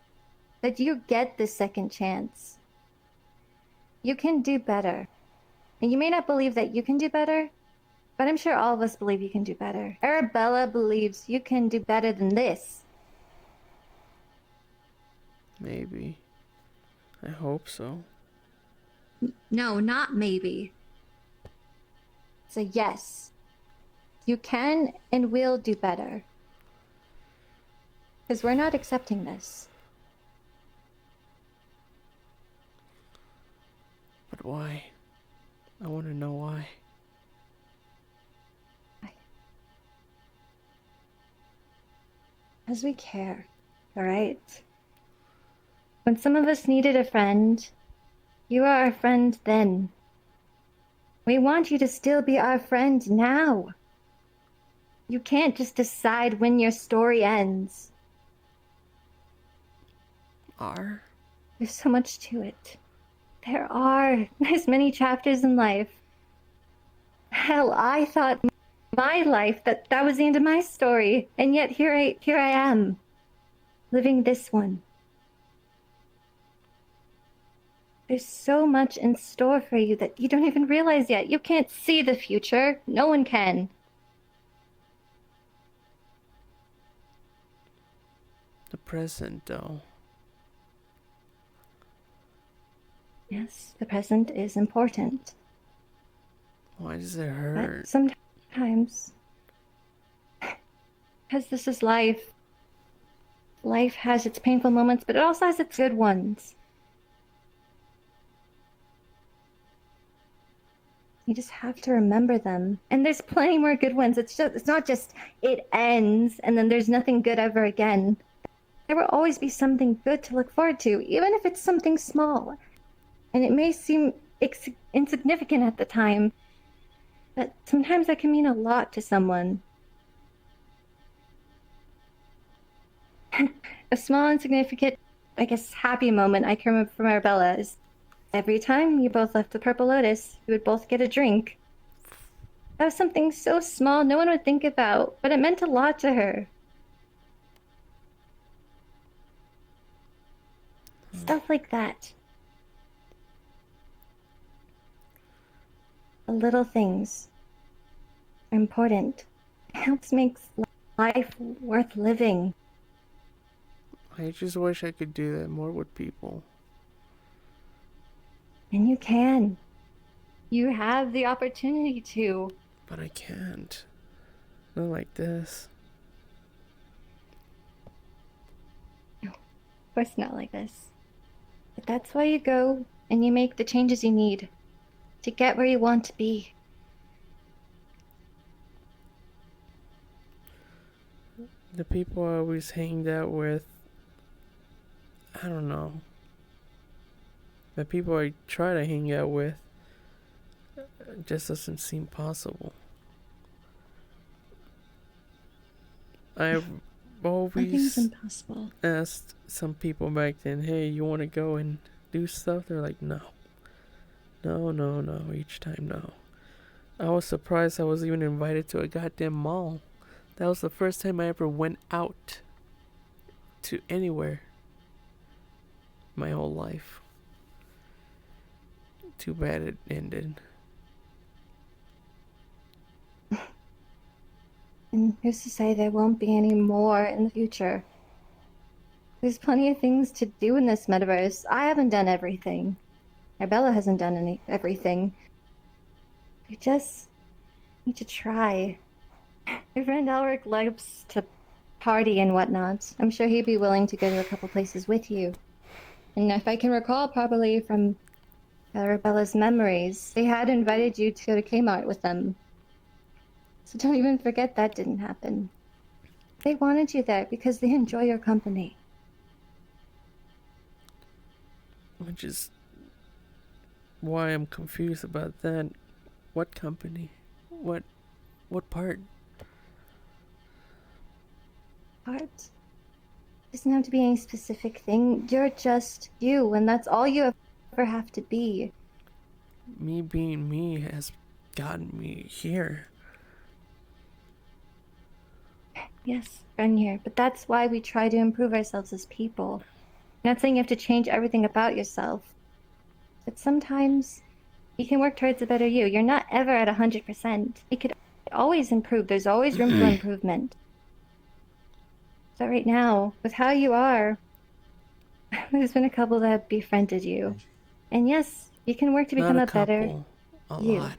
That you get the second chance. You can do better. And you may not believe that you can do better, but I'm sure all of us believe you can do better. Arabella believes you can do better than this. Maybe. I hope so. No, not maybe. It's a yes. You can and will do better. Because we're not accepting this. But why? I want to know why. Because we care, alright? When some of us needed a friend, you were our friend then. We want you to still be our friend now. You can't just decide when your story ends. There's so much to it. There's many chapters in life. Hell, I thought my life that was the end of my story, and yet here I am, living this one. There's so much in store for you that you don't even realize yet. You can't see the future. No one can. The present, though. Yes, the present is important. Why does it hurt? But sometimes, because this is life. Life has its painful moments, but it also has its good ones. You just have to remember them. And there's plenty more good ones. It's not just it ends and then there's nothing good ever again. There will always be something good to look forward to, even if it's something small. And it may seem insignificant at the time, but sometimes that can mean a lot to someone. A small, insignificant, I guess, happy moment I can remember from Arabella is every time you both left the Purple Lotus, you would both get a drink. That was something so small no one would think about, but it meant a lot to her. Stuff like that. The little things are important. It helps make life worth living. I just wish I could do that more with people. And you can. You have the opportunity to. But I can't. Not like this. No, of course not like this. But that's why you go and you make the changes you need to get where you want to be. The people I always hanged out with, I don't know. The people I try to hang out with, it just doesn't seem possible. I've Nothing's always impossible. asked some people back then, hey, you want to go and do stuff? They're like, no. No. Each time, no. I was surprised I was even invited to a goddamn mall. That was the first time I ever went out to anywhere. My whole life. Too bad it ended. And who's to say there won't be any more in the future? There's plenty of things to do in this metaverse. I haven't done everything. Bella hasn't done everything. You just need to try. Your friend Alric loves to party and whatnot. I'm sure he'd be willing to go to a couple places with you. And if I can recall properly from Arabella's memories, they had invited you to go to Kmart with them. So don't even forget that didn't happen. They wanted you there because they enjoy your company. Which is why I'm confused about that. What company? What part? Part? Doesn't have to be any specific thing. You're just you, and that's all you ever have to be. Me being me has gotten me here. Yes, been here, but that's why we try to improve ourselves as people. I'm not saying you have to change everything about yourself, but sometimes you can work towards a better you. You're not ever at 100%. You could always improve. There's always room for improvement. But right now, with how you are, there's been a couple that have befriended you. And yes, you can work to become Not a better couple, a you. lot.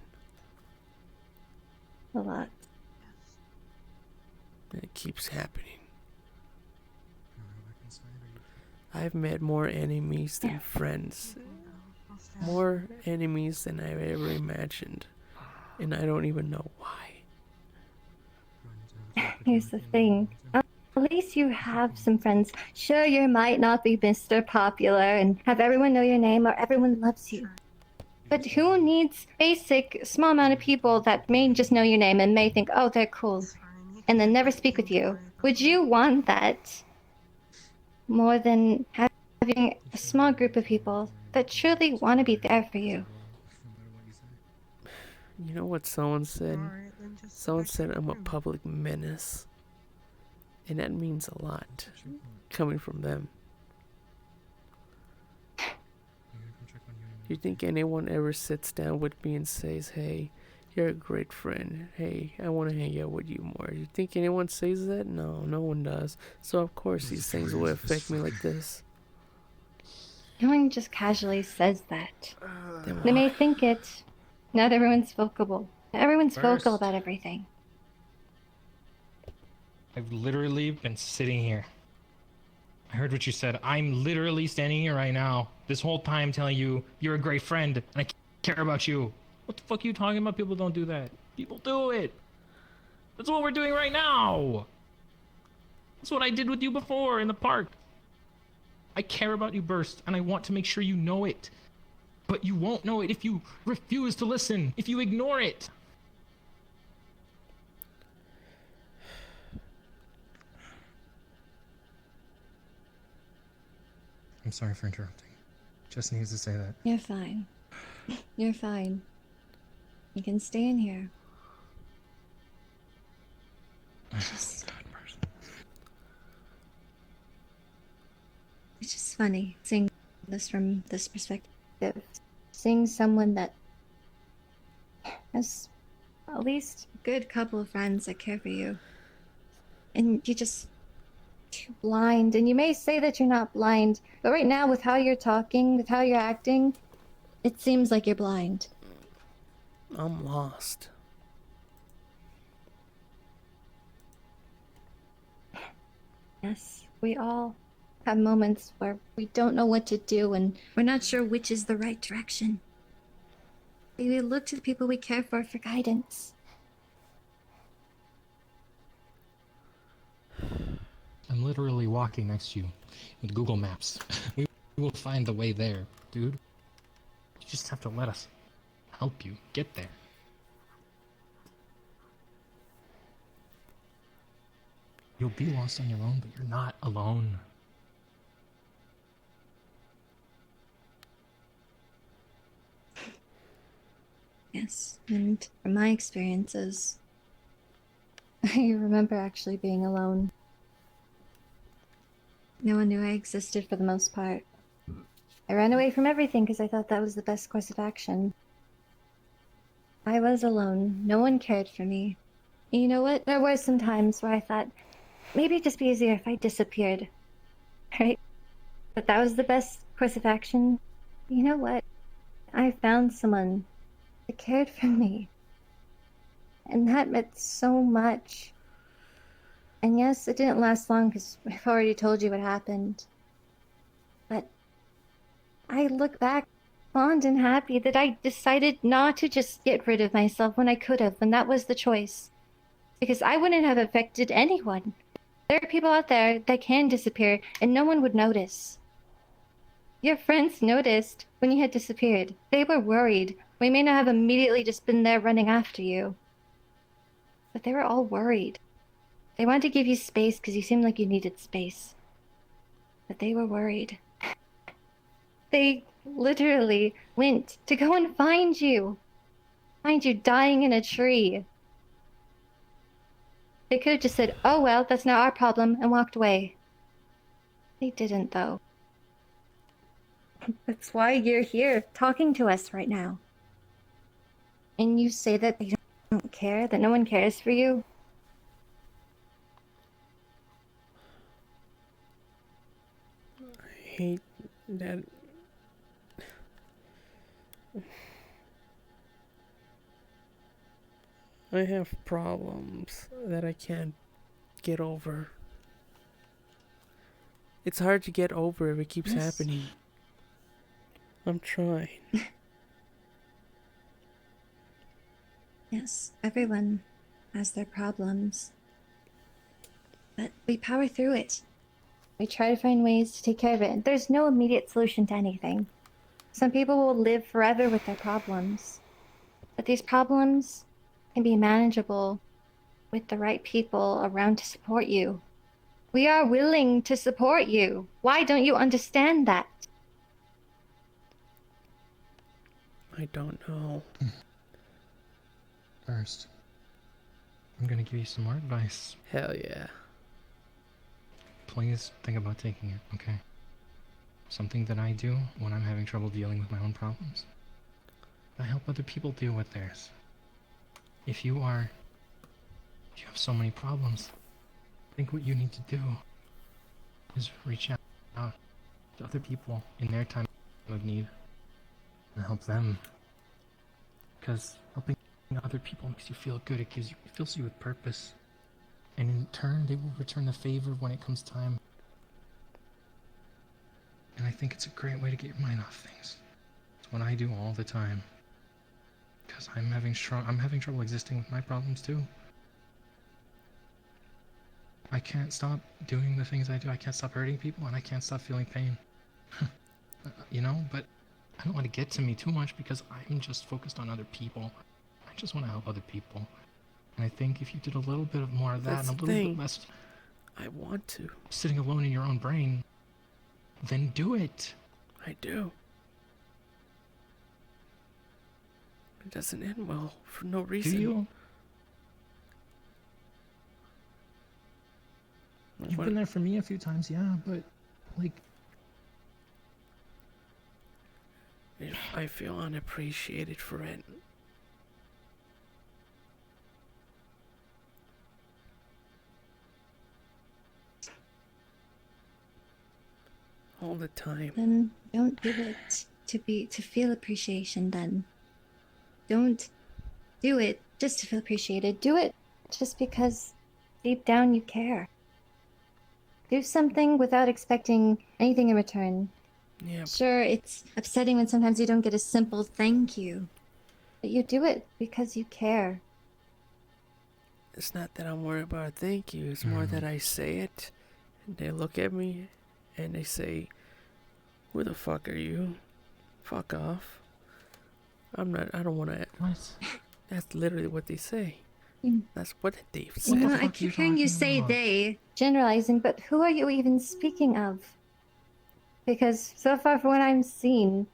A lot. And it keeps happening. I've met more enemies than friends. More enemies than I've ever imagined. And I don't even know why. Here's the thing. At least you have some friends. Sure, you might not be Mr. Popular and have everyone know your name or everyone loves you. But who needs basic, small amount of people that may just know your name and may think, oh, they're cool, and then never speak with you? Would you want that more than having a small group of people that truly want to be there for you? You know what someone said? Someone said I'm a public menace. And that means a lot. Coming from them. You think anyone ever sits down with me and says, hey, you're a great friend. Hey, I want to hang out with you more. You think anyone says that? No, no one does. So of course these things will affect me like this. No one just casually says that. Then They may why? think it. Not everyone's vocable. Everyone's vocal First. about everything. I've literally been sitting here. I heard what you said. I'm literally standing here right now, this whole time telling you you're a great friend and I care about you. What the fuck are you talking about? People don't do that. People do it. That's what we're doing right now. That's what I did with you before in the park. I care about you, Burst, and I want to make sure you know it. But you won't know it if you refuse to listen, if you ignore it. I'm sorry for interrupting. Just needs to say that. You're fine. You're fine. You can stay in here. It's just funny seeing this from this perspective. Seeing someone that has at least a good couple of friends that care for you. And you're just too blind. And you may say that you're not blind, but right now, with how you're talking, with how you're acting, it seems like you're blind. I'm lost. Yes, we all have moments where we don't know what to do and we're not sure which is the right direction. We look to the people we care for guidance. I'm literally walking next to you with Google Maps. We will find the way there, dude. You just have to let us help you get there. You'll be lost on your own, but you're not alone. Yes, and from my experiences, I remember actually being alone. No one knew I existed for the most part. I ran away from everything because I thought that was the best course of action. I was alone. No one cared for me. And you know what? There were some times where I thought, maybe it'd just be easier if I disappeared. Right? But that was the best course of action. You know what? I found someone that cared for me. And that meant so much. And yes, it didn't last long because I've already told you what happened. But I look back fond and happy that I decided not to just get rid of myself when I could have, when that was the choice. Because I wouldn't have affected anyone. There are people out there that can disappear and no one would notice. Your friends noticed when you had disappeared. They were worried. We may not have immediately just been there running after you. But they were all worried. They wanted to give you space because you seemed like you needed space. But they were worried. They literally went to go and find you. Find you dying in a tree. They could have just said, oh well, that's not our problem, and walked away. They didn't, though. That's why you're here, talking to us right now. And you say that they don't care, that no one cares for you? I hate that. I have problems that I can't get over. It's hard to get over if it keeps happening. I'm trying. Yes, everyone has their problems. But we power through it. We try to find ways to take care of it. There's no immediate solution to anything. Some people will live forever with their problems. But these problems can be manageable with the right people around to support you. We are willing to support you. Why don't you understand that? I don't know. First, I'm gonna give you some more advice. Hell yeah. Please think about taking it, okay? Something that I do when I'm having trouble dealing with my own problems. I help other people deal with theirs. If you have so many problems, I think what you need to do is reach out to other people in their time of need and help them. Because helping other people makes you feel good. It fills you with purpose. And in turn, they will return the favor when it comes time. And I think it's a great way to get your mind off things. It's what I do all the time. Because I'm having trouble existing with my problems too. I can't stop doing the things I do. I can't stop hurting people, and I can't stop feeling pain. You know, but I don't want to get to me too much because I'm just focused on other people. I just want to help other people. And I think if you did a little bit of more of that and a little bit less I want to. sitting alone in your own brain, then do it. I do. It doesn't end well for no reason. Do you? You've been there for me a few times, yeah, but like, I feel unappreciated for it. All the time. Then don't do it to feel appreciation then. Don't do it just to feel appreciated. Do it just because deep down you care. Do something without expecting anything in return. Yeah. Sure, it's upsetting when sometimes you don't get a simple thank you. But you do it because you care. It's not that I'm worried about a thank you. It's more that I say it, and they look at me, and they say, "Who the fuck are you? Fuck off." I don't want to. What? That's literally what they say. That's what they've You said. know, the I fuck keep you hearing you talking say about? they, generalizing, but who are you even speaking of? Because so far from what I'm seeing,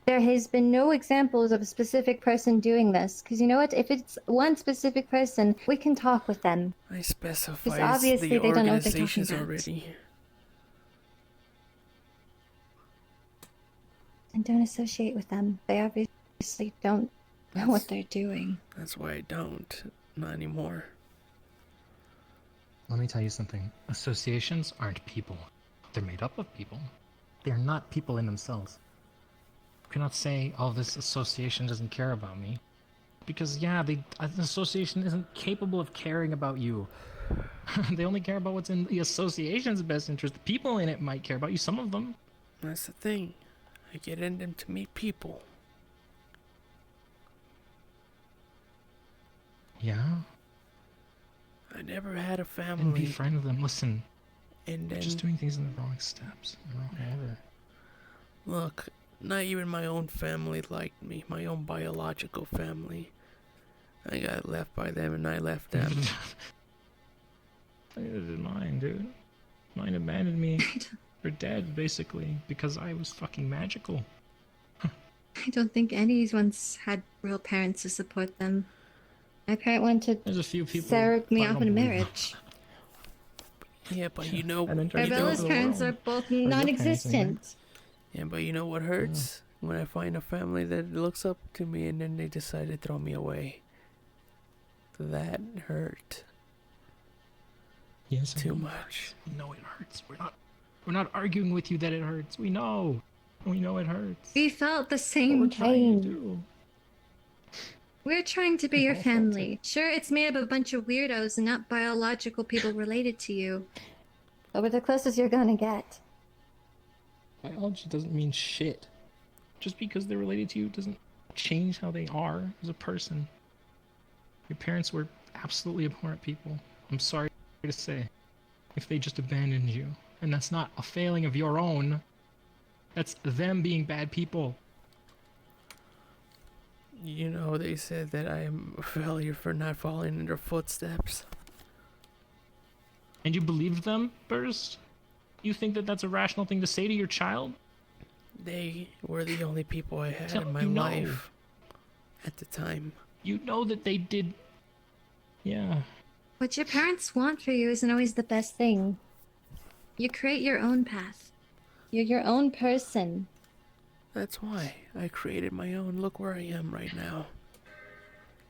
there has been no examples of a specific person doing this. Because you know what? If it's one specific person, we can talk with them. I specify Because obviously the they don't know what they're talking organizations about. already. And don't associate with them. They obviously don't know what they're doing. That's why I don't. Not anymore. Let me tell you something. Associations aren't people. They're made up of people. They're not people in themselves. You cannot say, oh, this association doesn't care about me. Because, yeah, an association isn't capable of caring about you. They only care about what's in the association's best interest. The people in it might care about you, some of them. That's the thing. I get in them to meet people. Yeah? I never had a And family. be friend with them. Listen, And you're then, just doing things in the wrong steps. In the wrong order. look, not even my own family liked me. My own biological family. I got left by them and I left them. Neither did mine, dude. Mine abandoned me. They're dead, basically, because I was fucking magical. I don't think anyone's had real parents to support them. My parent wanted There's a few people. Sarah me but I off don't in believe them. marriage. Yeah, but you know, And then tried to take Arbella's over the parents are world. both your parents, non-existent. yeah, but you know what hurts? When I find a family that looks up to me and then they decide to throw me away. That hurt Yes, I too know it much. hurts. We know it hurts. We're not arguing with you that it hurts. We know. We know it hurts. We felt the What same we're trying to pain. do. We're trying to be We your all felt family. Sure, it's made up of a bunch of weirdos and not biological people related to you. But we're the closest you're gonna get. Biology doesn't mean shit. Just because they're related to you doesn't change how they are as a person. Your parents were absolutely abhorrent people. I'm sorry to say. If they just abandoned you. And that's not a failing of your own. That's them being bad people. You know, they said that I am a failure for not following in their footsteps. And you believed them, Burst? You think that that's a rational thing to say to your child? They were the only people I had Tell- in my you know. life at the time. You know that they did. Yeah. What your parents want for you isn't always the best thing. You create your own path. You're your own person. That's why I created my own. Look where I am right now.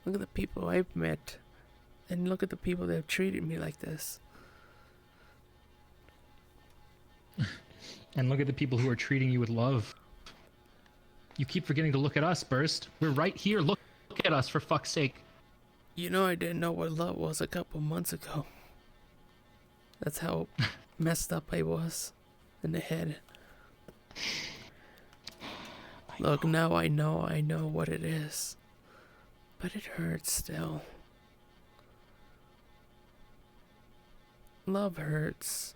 Look at the people I've met. And look at the people that have treated me like this. And look at the people who are treating you with love. You keep forgetting to look at us, Burst. We're right here. Look at us, for fuck's sake. You know, I didn't know what love was a couple months ago. That's how messed up I was in the head. Look, now I know what it is. But it hurts still. Love hurts.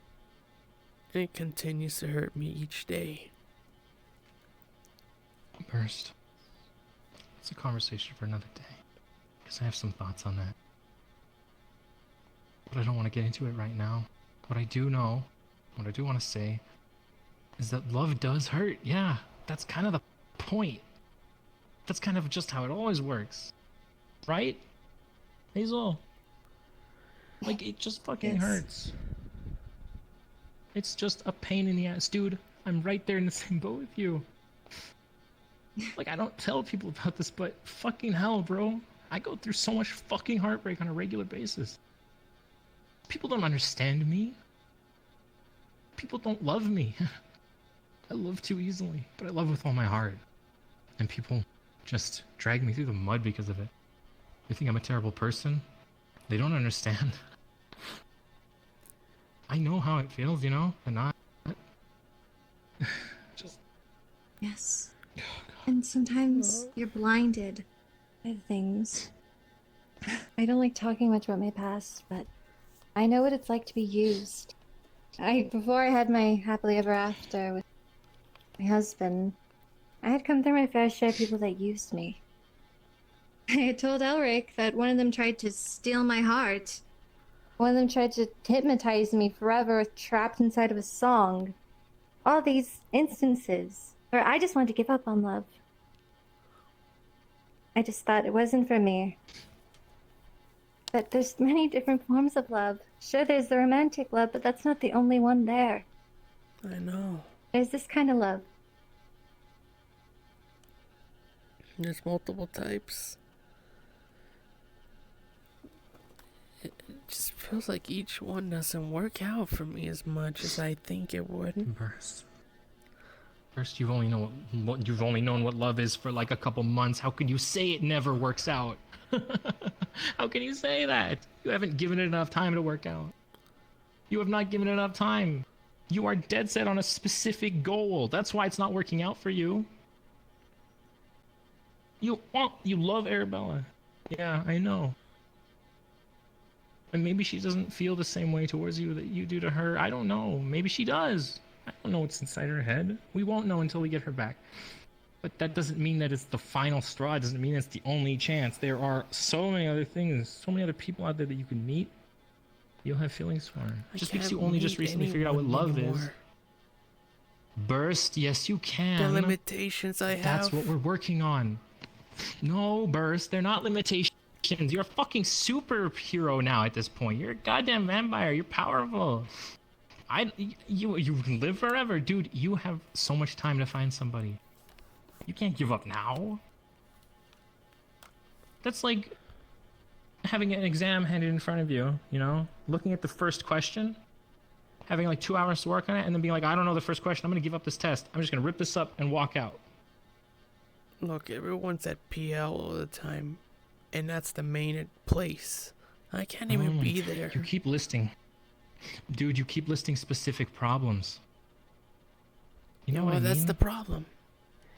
And it continues to hurt me each day. Burst. It's a conversation for another day. Because I have some thoughts on that. But I don't want to get into it right now. What I do know, what I do want to say, is that love does hurt. Yeah, that's kind of the point. That's kind of just how it always works. Right? Hazel? Like, it just fucking Yes. hurts. It's just a pain in the ass. Dude, I'm right there in the same boat with you. Like, I don't tell people about this, but fucking hell, bro. I go through so much fucking heartbreak on a regular basis. People don't understand me. People don't love me. I love too easily, but I love with all my heart. And people just drag me through the mud because of it. They think I'm a terrible person. They don't understand. I know how it feels, and not. Just. Yes. And sometimes you're blinded by things. I don't like talking much about my past, but I know what it's like to be used. Before I had my happily ever after with my husband, I had come through my fair share of people that used me. I had told Elric that one of them tried to steal my heart. One of them tried to hypnotize me forever, trapped inside of a song. All these instances where I just wanted to give up on love. I just thought it wasn't for me. But there's many different forms of love. Sure, there's the romantic love, but that's not the only one there. I know. There's this kind of love. There's multiple types. It just feels like each one doesn't work out for me as much as I think it would. First, you've only known what love is for like a couple months. How could you say it never works out? How can you say that? You haven't given it enough time to work out. You have not given it enough time. You are dead set on a specific goal. That's why it's not working out for you. You love Arabella. Yeah, I know. And maybe she doesn't feel the same way towards you that you do to her. I don't know. Maybe she does. I don't know what's inside her head. We won't know until we get her back. But that doesn't mean that it's the final straw. It doesn't mean it's the only chance. There are so many other things, so many other people out there that you can meet. You'll have feelings for. Just because you only just recently figured out what love is. Burst, yes you can. The limitations I have. That's what we're working on. No, Burst, they're not limitations. You're a fucking superhero now at this point. You're a goddamn vampire. You're powerful. You can live forever, dude. You have so much time to find somebody. You can't give up now. That's like having an exam handed in front of you, looking at the first question, having like 2 hours to work on it, and then being like, I don't know the first question. I'm going to give up this test. I'm just going to rip this up and walk out. Look, everyone's at PL all the time, and that's the main place. I can't even be there. You keep listing. Dude, you keep listing specific problems. You know what I mean? That's the problem.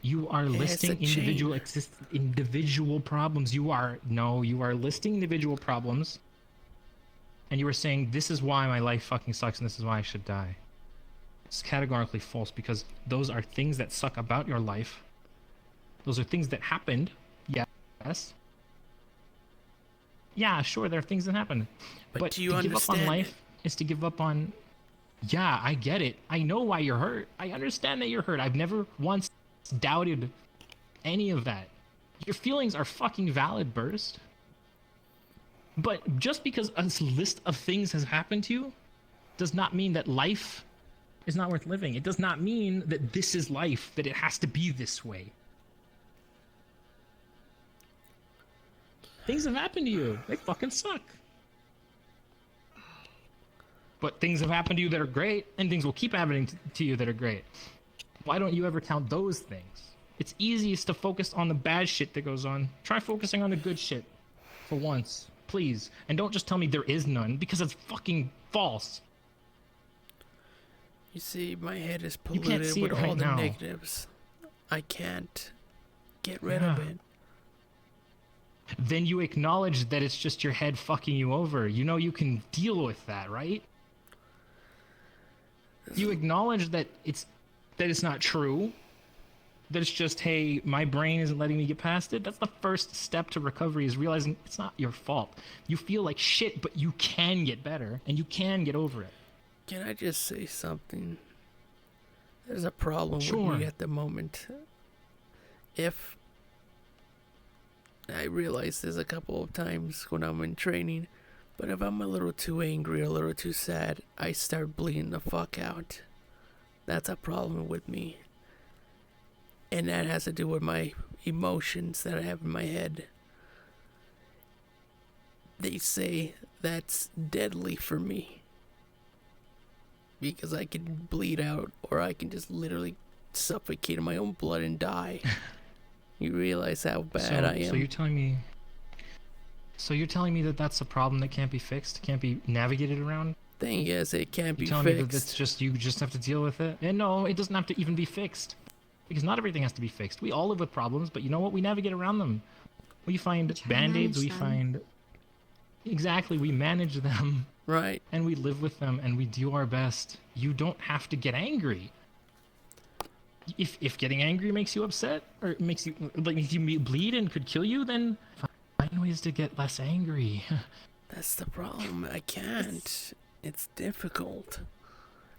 You are listing individual problems. You are listing individual problems. And you are saying, this is why my life fucking sucks and this is why I should die. It's categorically false because those are things that suck about your life. Those are things that happened. Yes. Yeah, sure, there are things that happened. But do you to understand? Give up on life is to give up on... Yeah, I get it. I know why you're hurt. I understand that you're hurt. I've never once doubted any of that. Your feelings are fucking valid, Burst. But just because a list of things has happened to you does not mean that life is not worth living. It does not mean that this is life, that it has to be this way. Things have happened to you. They fucking suck. But things have happened to you that are great, and things will keep happening to you that are great. Why don't you ever count those things? It's easiest to focus on the bad shit that goes on. Try focusing on the good shit for once, please. And don't just tell me there is none, because it's fucking false. You see, my head is polluted with all the negatives. I can't get rid of it. Then you acknowledge that it's just your head fucking you over. You know you can deal with that, right? You acknowledge that it's not true. That it's just, hey, my brain isn't letting me get past it. That's the first step to recovery, is realizing it's not your fault. You feel like shit, but you can get better and you can get over it. Can I just say something? There's a problem with me at the moment. If I realize this a couple of times when I'm in training, but if I'm a little too angry, a little too sad, I start bleeding the fuck out. That's a problem with me. And that has to do with my emotions that I have in my head. They say that's deadly for me. Because I can bleed out, or I can just literally suffocate in my own blood and die. You realize how bad I am. So you're telling me... So you're telling me that that's a problem that can't be fixed, can't be navigated around? Then yes, it can't be You're telling me that fixed. that's just, you just have to deal with it? And no, it doesn't have to even be fixed. Because not everything has to be fixed. We all live with problems, but you know what? We navigate around them. We find band-aids, we find... Exactly, we manage them. Right. And we live with them, and we do our best. You don't have to get angry. If getting angry makes you upset, or it makes you, like, if you bleed and could kill you, then find ways to get less angry. That's the problem. I can't. It's difficult.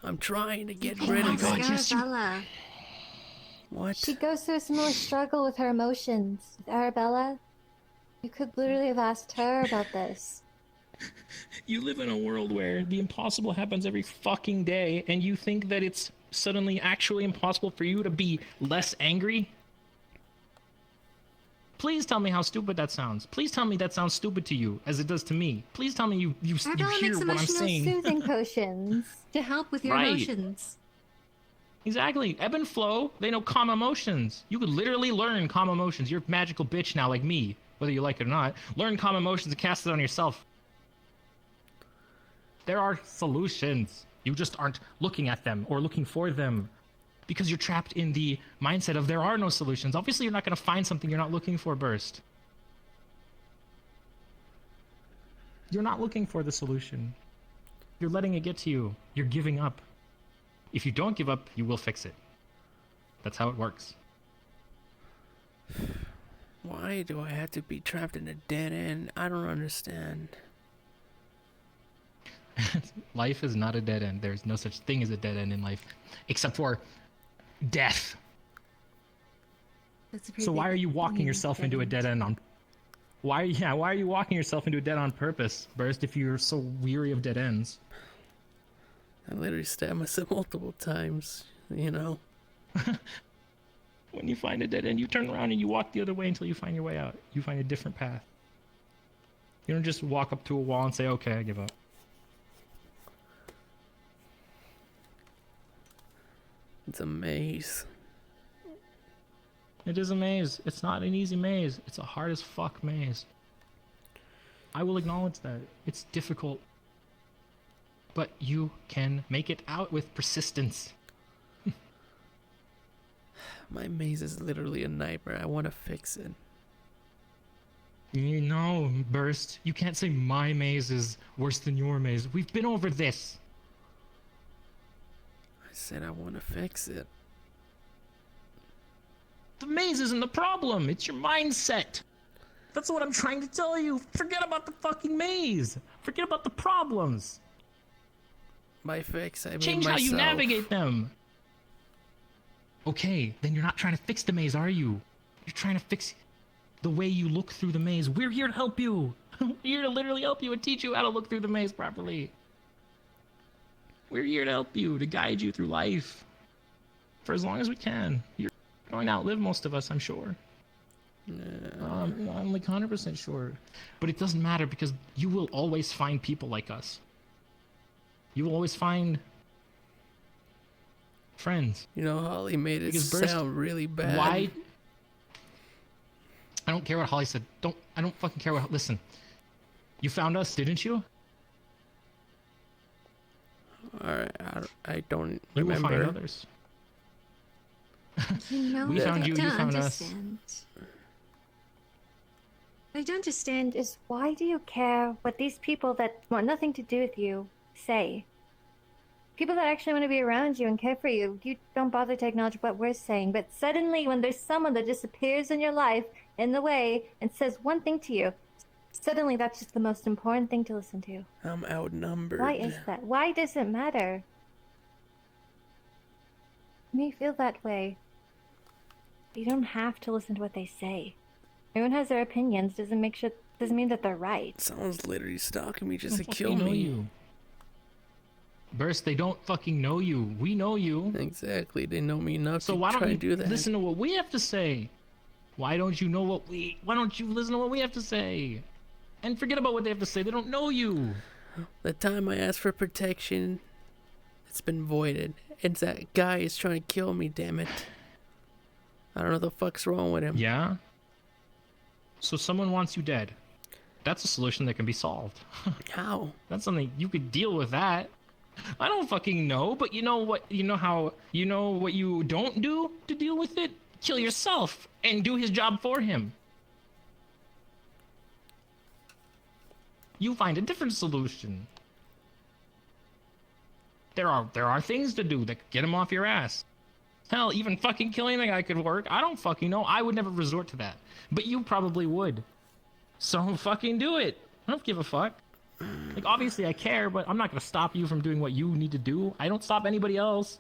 I'm trying to get rid of it. Arabella. What? She goes through a similar struggle with her emotions. Arabella, you could literally have asked her about this. You live in a world where the impossible happens every fucking day, and you think that it's suddenly actually impossible for you to be less angry? Please tell me how stupid that sounds. Please tell me that sounds stupid to you, as it does to me. Please tell me you hear what I'm saying. Soothing potions to help with your Right. emotions. Exactly. Ebb and flow, they know calm emotions. You could literally learn calm emotions. You're a magical bitch now, like me, whether you like it or not. Learn calm emotions and cast it on yourself. There are solutions. You just aren't looking at them or looking for them because you're trapped in the mindset of there are no solutions. Obviously, you're not going to find something you're not looking for, Burst. You're not looking for the solution. You're letting it get to you. You're giving up. If you don't give up, you will fix it. That's how it works. Why do I have to be trapped in a dead end? I don't understand. Life is not a dead end. There's no such thing as a dead end in life, except for death. So why are you walking yourself into a dead end on? Why are you walking yourself into a dead end on purpose, Burst? If you're so weary of dead ends. I literally stabbed myself multiple times. You know. When you find a dead end, you turn around and you walk the other way until you find your way out. You find a different path. You don't just walk up to a wall and say, "Okay, I give up." It's a maze. It is a maze. It's not an easy maze. It's a hard as fuck maze. I will acknowledge that. It's difficult. But you can make it out with persistence. My maze is literally a nightmare. I want to fix it. You know, Burst, you can't say my maze is worse than your maze. We've been over this. I said I want to fix it. The maze isn't the problem. It's your mindset. That's what I'm trying to tell you. Forget about the fucking maze. Forget about the problems. By fix, I mean Change myself. how you navigate them. Okay, then you're not trying to fix the maze, are you? You're trying to fix the way you look through the maze. We're here to help you. We're here to literally help you and teach you how to look through the maze properly. We're here to help you, to guide you through life. For as long as we can. You're going to outlive most of us, I'm sure. I'm like 100% sure. But it doesn't matter because you will always find people like us. You will always find friends. You know, Holly made it Because Burst, sound really bad. Why? I don't care what Holly said. I don't fucking care what. Listen. You found us, didn't you? Alright, I don't You will remember. find others. You know, We found you, you found us. I don't understand. is why do you care what these people that want nothing to do with you say? People that actually want to be around you and care for you, you don't bother to acknowledge what we're saying. But suddenly, when there's someone that just appears in your life in the way and says one thing to you, suddenly that's just the most important thing to listen to. I'm outnumbered. Why is that? Why does it matter? You may feel that way. You don't have to listen to what they say. Everyone has their opinions. Doesn't mean that they're right. Someone's literally stalking me just to They kill know me. you. Burst, they don't fucking know you. We know you. Exactly, they know me enough So to why try don't and do you that. listen to what we have to say? Why don't you listen to what we have to say? And forget about what they have to say. They don't know you. The time I asked for protection, it's been voided. It's that guy is trying to kill me, damn it. I don't know what the fuck's wrong with him. Yeah? So someone wants you dead. That's a solution that can be solved. How? That's something you could deal with that. I don't fucking know, but you know what? You know what you don't do to deal with it? Kill yourself and do his job for him. You find a different solution. There are things to do that get him off your ass. Hell, even fucking killing the guy could work. I don't fucking know. I would never resort to that. But you probably would. So fucking do it. I don't give a fuck. Like, obviously I care, but I'm not gonna stop you from doing what you need to do. I don't stop anybody else.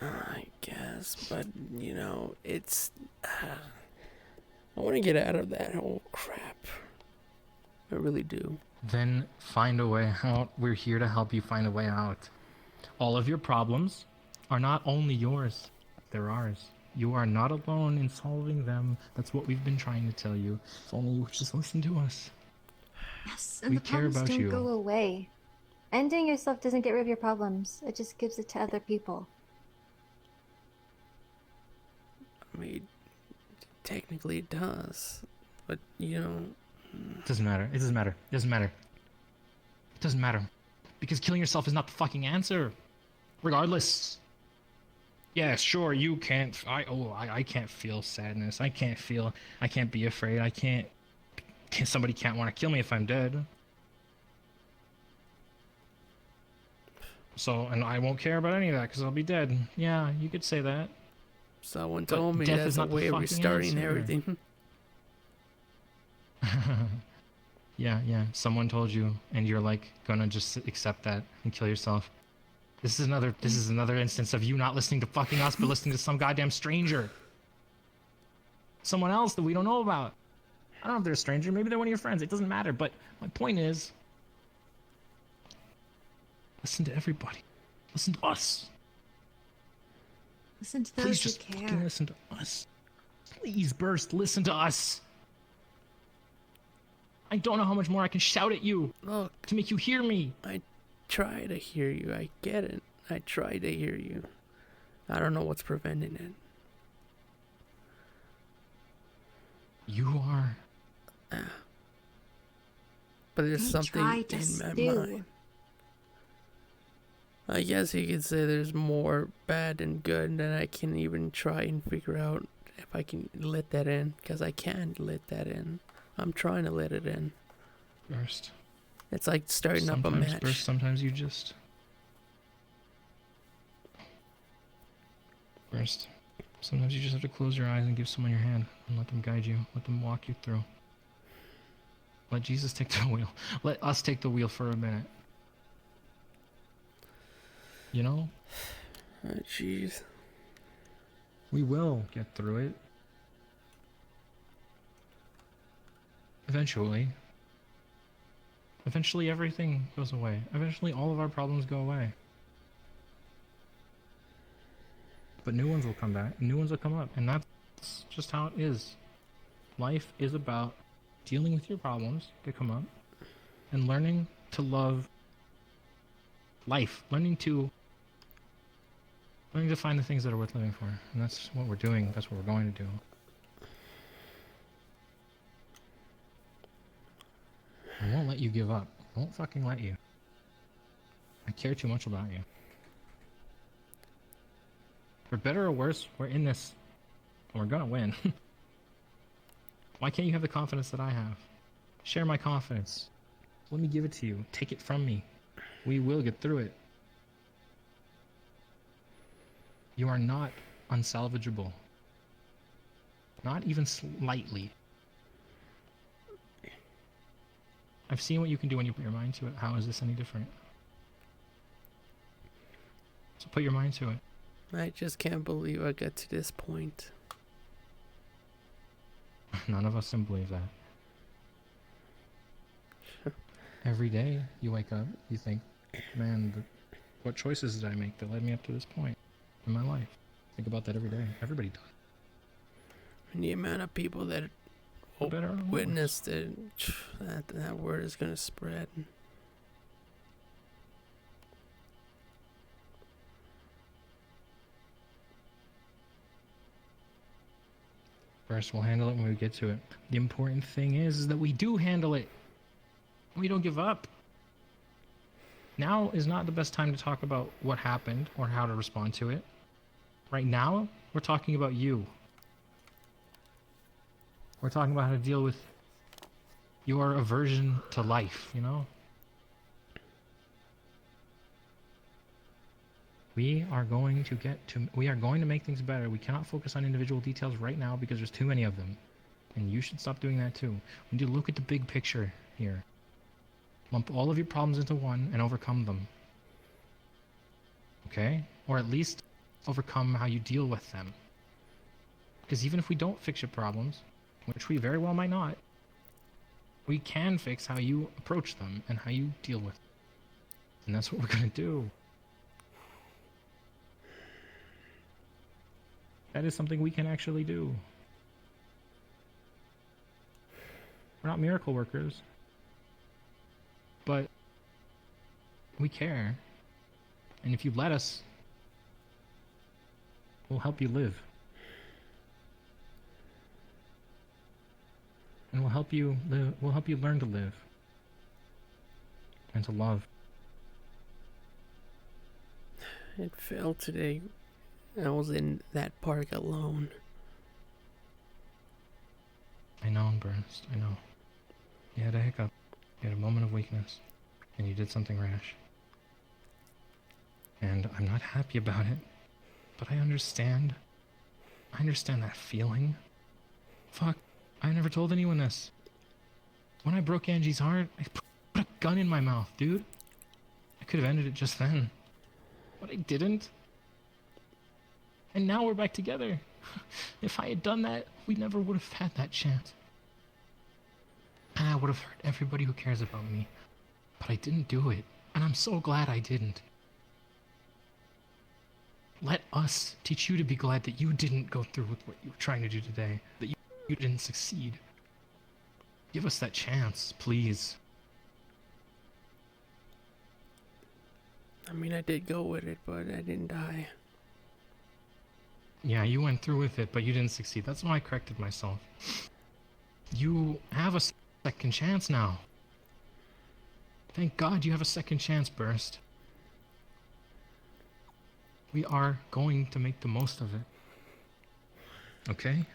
I guess, but, you know, it's... I want to get out of that whole crap. I really do. Then find a way out. We're here to help you find a way out. All of your problems are not only yours, they're ours. You are not alone in solving them. That's what we've been trying to tell you. If only you would just listen to us. Yes, and We the care problems about don't you. go away. Ending yourself doesn't get rid of your problems. It just gives it to other people. I mean, technically it does. But, you know... It doesn't matter. It doesn't matter. It doesn't matter. It doesn't matter. Because killing yourself is not the fucking answer. Regardless. Yeah, sure, you can't... I can't feel sadness. I can't be afraid. Somebody can't want to kill me if I'm dead. So, and I won't care about any of that because I'll be dead. Yeah, you could say that. Someone But told me death that's is a not the way of fucking restarting answer. everything. Yeah. Someone told you, and you're like gonna just accept that and kill yourself. This is another instance of you not listening to fucking us, but listening to some goddamn stranger. Someone else that we don't know about. I don't know if they're a stranger. Maybe they're one of your friends. It doesn't matter. But my point is, listen to everybody. Listen to us. Listen to Please those who just fucking care. listen to us. Please, Burst, listen to us. I don't know how much more I can shout at you Look, to make you hear me. I try to hear you. I get it. I try to hear you. I don't know what's preventing it. You are. But there's Don't something try to in my stew. mind. I guess you could say there's more bad than good, and I can even try and figure out if I can let that in, because I can't let that in. I'm trying to let it in. Burst. It's like starting up a Sometimes, match. Burst, sometimes you just... Burst. Sometimes you just have to close your eyes and give someone your hand and let them guide you. Let them walk you through. Let Jesus take the wheel. Let us take the wheel for a minute. You know? Oh, jeez. We will get through it. Eventually. Eventually everything goes away. Eventually all of our problems go away. But new ones will come back. New ones will come up. And that's just how it is. Life is about dealing with your problems that come up and learning to love life. Learning to find the things that are worth living for. And that's what we're doing. That's what we're going to do. I won't let you give up. I won't fucking let you. I care too much about you. For better or worse, we're in this. And we're gonna win. Why can't you have the confidence that I have? Share my confidence. Let me give it to you. Take it from me. We will get through it. You are not unsalvageable. Not even slightly. I've seen what you can do when you put your mind to it. How is this any different? So put your mind to it. I just can't believe I got to this point. None of us can believe that. Every day you wake up, you think, man, what choices did I make that led me up to this point in my life? Think about that every day. Everybody does. And the amount of people that For better or worse. witnessed it, that word is gonna spread. First, we'll handle it when we get to it. The important thing is that we do handle it. We don't give up. Now is not the best time to talk about what happened or how to respond to it. Right now, we're talking about you. We're talking about how to deal with your aversion to life, you know? We are going to make things better. We cannot focus on individual details right now because there's too many of them. And you should stop doing that too. We need to look at the big picture here. Lump all of your problems into one and overcome them. Okay? Or at least overcome how you deal with them. Because even if we don't fix your problems, which we very well might not, we can fix how you approach them and how you deal with them. And that's what we're going to do. That is something we can actually do. We're not miracle workers, but we care. And if you let us, we'll help you live. And we'll help you learn to live and to love. It fell today. I was in that park alone. I know, Ernest, I know. You had a hiccup. You had a moment of weakness. And you did something rash. And I'm not happy about it. But I understand. I understand that feeling. Fuck. I never told anyone this. When I broke Angie's heart, I put a gun in my mouth, dude. I could have ended it just then. But I didn't. And now we're back together. If I had done that, we never would have had that chance. And I would have hurt everybody who cares about me. But I didn't do it. And I'm so glad I didn't. Let us teach you to be glad that you didn't go through with what you were trying to do today. That you didn't succeed. Give us that chance, please. I mean, I did go with it, but I didn't die. Yeah, you went through with it, but you didn't succeed. That's why I corrected myself. You have a second chance now. Thank God you have a second chance, Burst. We are going to make the most of it. Okay?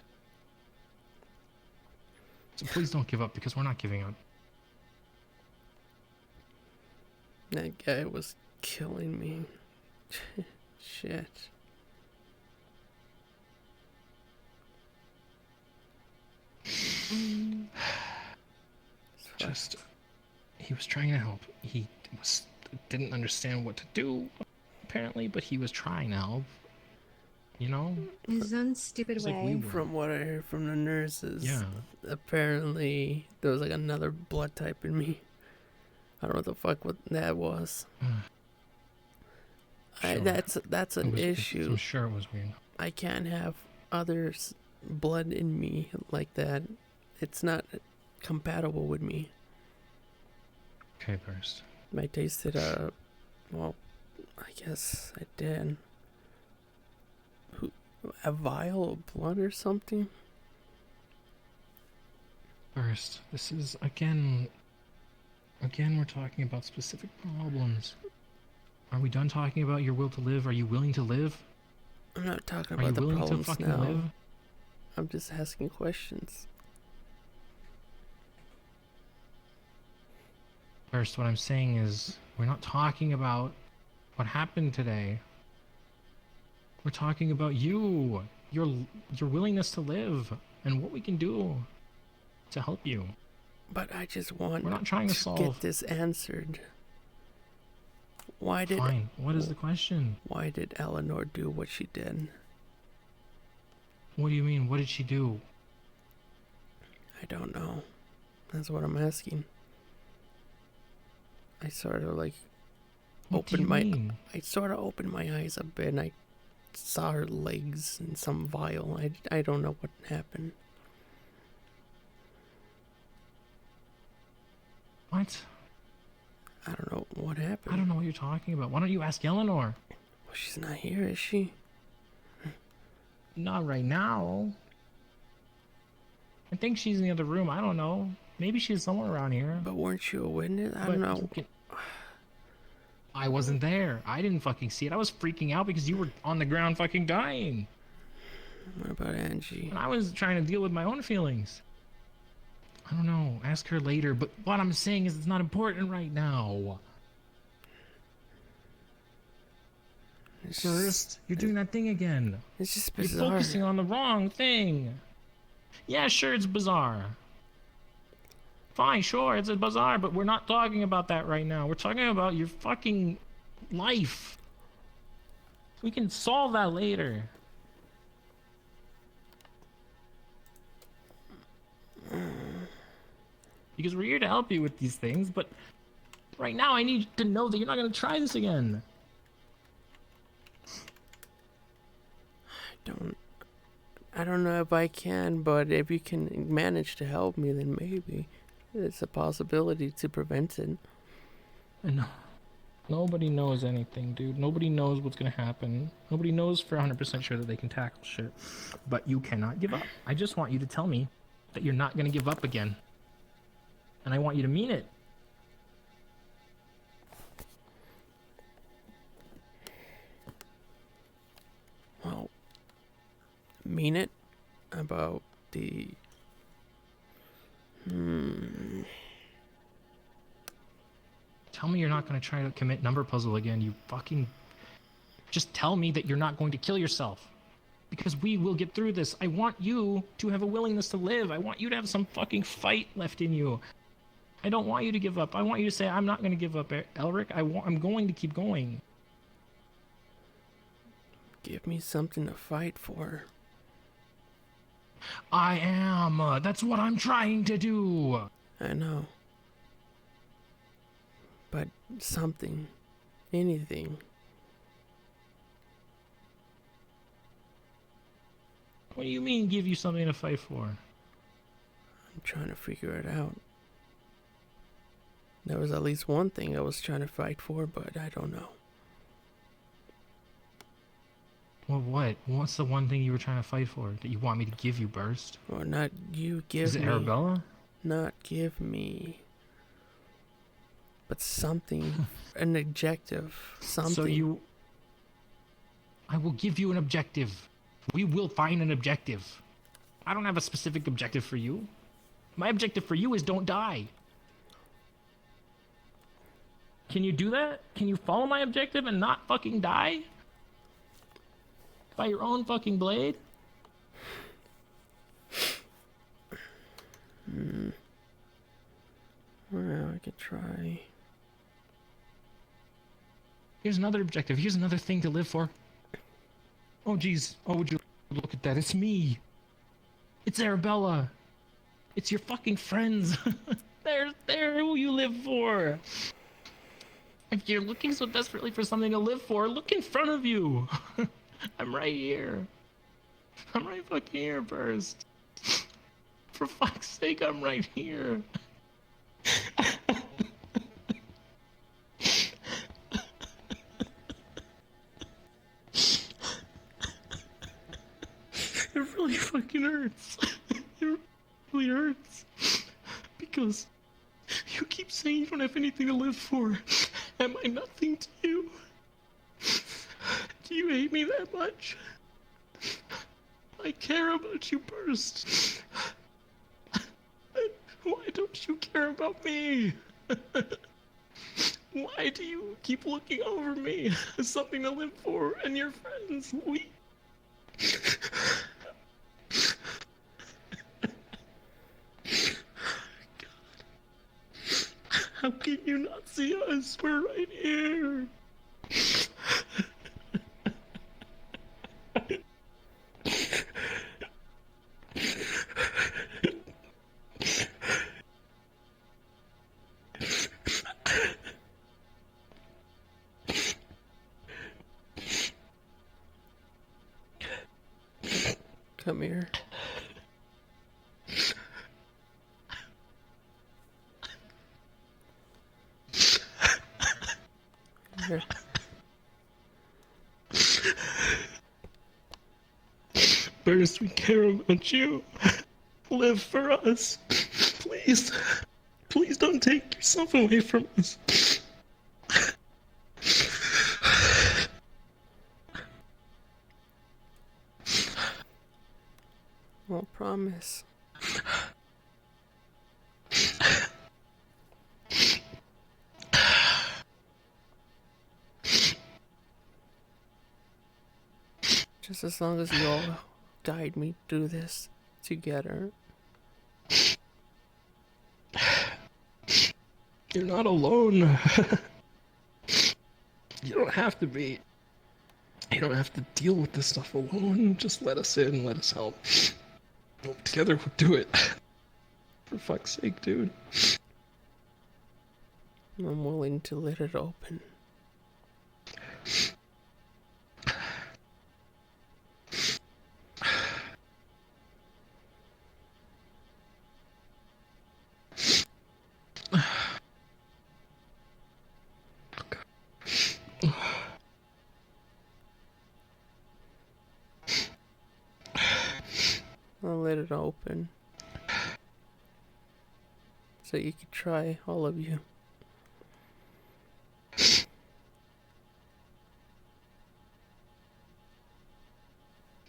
So please don't give up, because we're not giving up. That guy was killing me. Shit. Just, he was trying to help. He didn't understand what to do, apparently, but he was trying to help. You know? In his own stupid Just way. like we were. From what I heard from the nurses, Yeah. apparently there was like another blood type in me. I don't know what the fuck what that was. Sure. That's an issue. I'm sure it was weird. I can't have others' blood in me like that. It's not compatible with me. Okay, Burst. I tasted well, I guess I did. A vial of blood or something? Burst, this is, again, we're talking about specific problems. Are we done talking about your will to live? Are you willing to live? I'm not talking Are you about the willing to problems fucking now. live? I'm just asking questions. First, what I'm saying is, we're not talking about what happened today. We're talking about you, your willingness to live, and what we can do to help you. But I just want We're not trying to solve. get this answered. Why did Fine. What is the question? Why did Eleanor do what she did? What do you mean? What did she do? I don't know. That's what I'm asking. I sort of like What do you mean? I sort of opened my eyes a bit and I saw her legs in some vial. I don't know what happened. What? I don't know what happened. I don't know what you're talking about. Why don't you ask Eleanor? Well, she's not here, is she? Not right now. I think she's in the other room. I don't know. Maybe she's somewhere around here. But weren't you a witness? I But don't know. I wasn't there. I didn't fucking see it. I was freaking out because you were on the ground fucking dying. What about Angie? And I was trying to deal with my own feelings. I don't know. Ask her later. But what I'm saying is it's not important right now. First, you're doing that thing again. It's just You're bizarre. focusing on the wrong thing. Yeah, sure, it's bizarre. Fine, sure, it's bizarre, but we're not talking about that right now. We're talking about your fucking life. We can solve that later. Because we're here to help you with these things, but right now I need to know that you're not going to try this again. I don't know if I can, but if you can manage to help me, then maybe it's a possibility to prevent it. No. Nobody knows anything, dude. Nobody knows what's gonna happen. Nobody knows for 100% sure that they can tackle shit. But you cannot give up. I just want you to tell me that you're not gonna give up again. And I want you to mean it. Well, mean it about the... Tell me you're not gonna try to commit number puzzle again, you fucking... Just tell me that you're not going to kill yourself. Because we will get through this. I want you to have a willingness to live. I want you to have some fucking fight left in you. I don't want you to give up. I want you to say, I'm not going to give up, Elric. I'm going to keep going. Give me something to fight for. I am. That's what I'm trying to do. I know. But something. Anything. What do you mean, give you something to fight for? I'm trying to figure it out. There was at least one thing I was trying to fight for, but I don't know. Well, what? What's the one thing you were trying to fight for that you want me to give you, Burst? Or not you give Is me. it Arabella? Not give me. But something. An objective. Something. So I will give you an objective. We will find an objective. I don't have a specific objective for you. My objective for you is don't die. Can you do that? Can you follow my objective and not fucking die? By your own fucking blade? Well, I could try. Here's another objective. Here's another thing to live for. Oh, jeez. Oh, would you look at that? It's me. It's Arabella. It's your fucking friends. They're who you live for. If you're looking so desperately for something to live for, look in front of you. I'm right here. I'm right fucking here, Burst. For fuck's sake, I'm right here. It really fucking hurts. It really hurts. Because you keep saying you don't have anything to live for. Am I nothing to you? Do you hate me that much? I care about you, Burst. Why don't you care about me? Why do you keep looking over me as something to live for and your friends? How can you not see us? We're right here. Come here. Here. Burst, we care about you. live for us. Please. Please don't take yourself away from us. I'll promise. Just as long as you all guide me through this together. You're not alone. You don't have to be. You don't have to deal with this stuff alone. Just let us in, let us help. Together we'll do it. For fuck's sake, dude. I'm willing to let it open. I'll let it open. So you could try, all of you.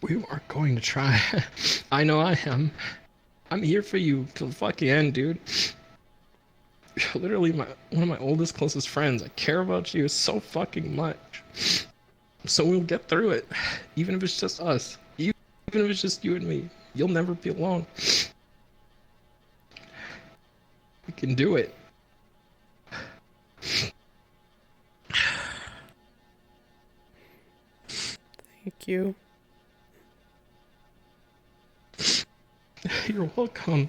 We are going to try. I know I am. I'm here for you till the fucking end, dude. You're literally one of my oldest, closest friends. I care about you so fucking much. So we'll get through it. Even if it's just us. Even if it's just you and me. You'll never be alone. We can do it. Thank you. You're welcome.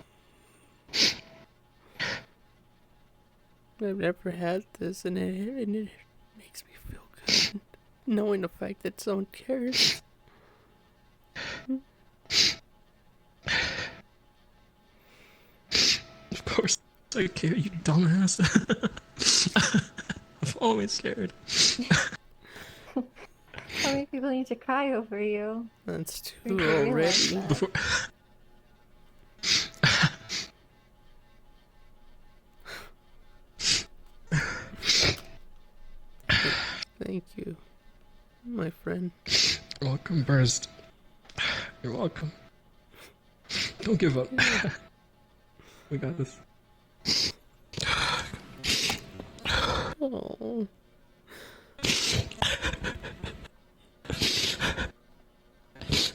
I've never had this, and it makes me feel good. Knowing the fact that someone cares. Of course I care, you dumbass. I've always cared. How many people need to cry over you? That's two You realize already. that. Before... Thank you, my friend. You're welcome, Burst. You're welcome. Don't give up. We got this. Oh.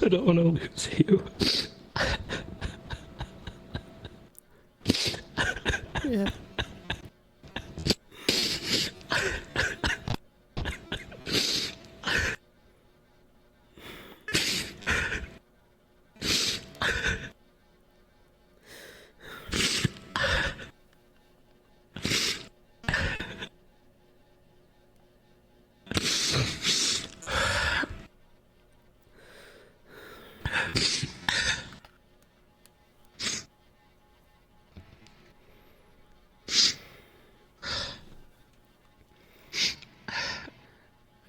I don't want to lose you. Yeah.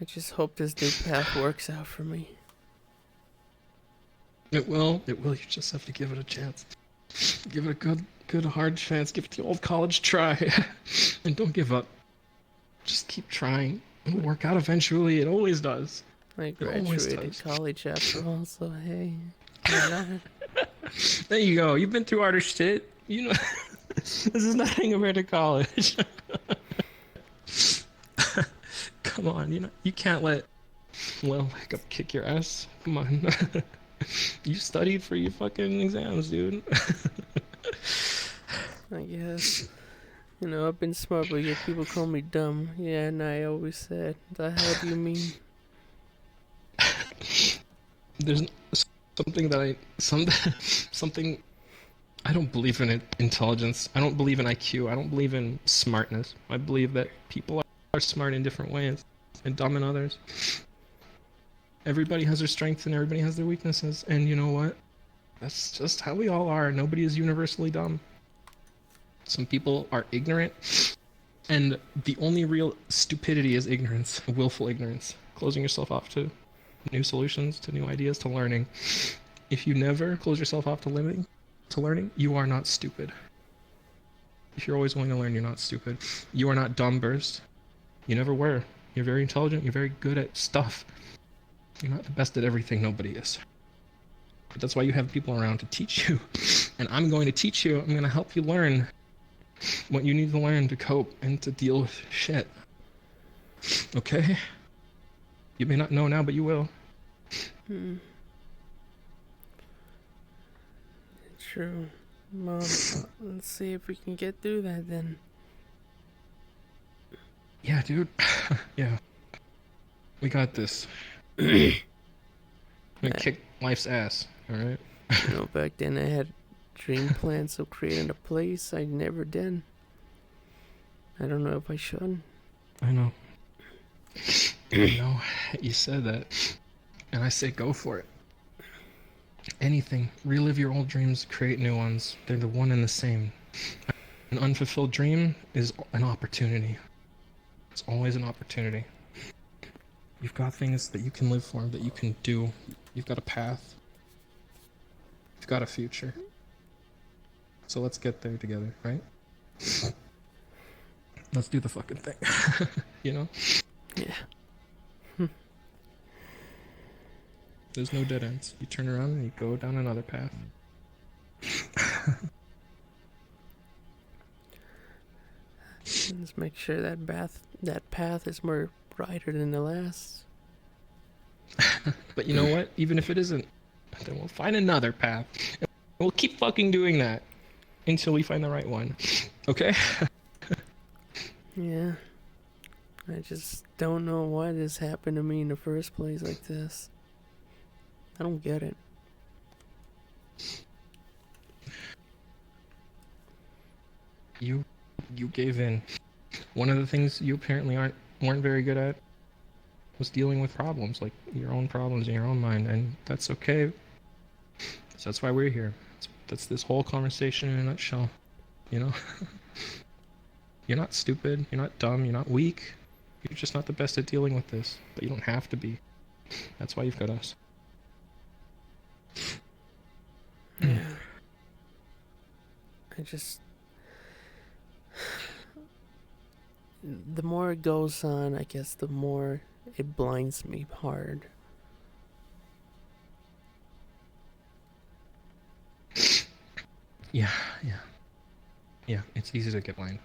I just hope this new path works out for me. It will. It will. You just have to give it a chance. Give it a good hard chance. Give it the old college try. And don't give up. Just keep trying. It'll work out eventually. It always does. I always graduated does. college after all, so hey. Why not? There you go. You've been through harder shit. You know, this is nothing compared to college. Come on, you can't let hiccup kick your ass. Come on. You studied for your fucking exams, dude. I guess. You know, I've been smart, but yet people call me dumb. Yeah, and I always said, the hell do you mean? There's something that something I don't believe in intelligence. I don't believe in IQ. I don't believe in smartness. I believe that people are smart in different ways and dumb in others. Everybody has their strengths and everybody has their weaknesses. And you know what? That's just how we all are. Nobody is universally dumb. Some people are ignorant. And the only real stupidity is ignorance, willful ignorance. Closing yourself off to new solutions, to new ideas, to learning. If you never close yourself off to to learning, you are not stupid. If you're always willing to learn, you're not stupid. You are not dumb, Burst. You never were. You're very intelligent. You're very good at stuff. You're not the best at everything. Nobody is. But that's why you have people around to teach you. And I'm going to teach you. I'm going to help you learn what you need to learn to cope and to deal with shit. Okay? You may not know now, but you will. True. Well, let's see if we can get through that then. Yeah, dude. Yeah. We got this. We kick life's ass, alright? You know, back then I had dream plans of creating a place I never did. I don't know if I should. I know. I know. You said that. And I say go for it. Anything. Relive your old dreams, create new ones. They're the one and the same. An unfulfilled dream is an opportunity. It's always an opportunity. You've got things that you can live for, that you can do. You've got a path. You've got a future. So let's get there together, right? Let's do the fucking thing. You know? Yeah. There's no dead ends. You turn around and you go down another path. Let's make sure that path is more brighter than the last. But you know what? Even if it isn't, then we'll find another path. And we'll keep fucking doing that until we find the right one. Okay? Yeah. I just don't know why this happened to me in the first place like this. I don't get it. You gave in. One of the things you apparently weren't very good at was dealing with problems, like your own problems in your own mind, and that's okay. So that's why we're here. That's this whole conversation in a nutshell. You know? You're not stupid, you're not dumb, you're not weak. You're just not the best at dealing with this, but you don't have to be. That's why you've got us. Yeah. I just... The more it goes on, I guess the more it blinds me hard. Yeah. Yeah, it's easy to get blind.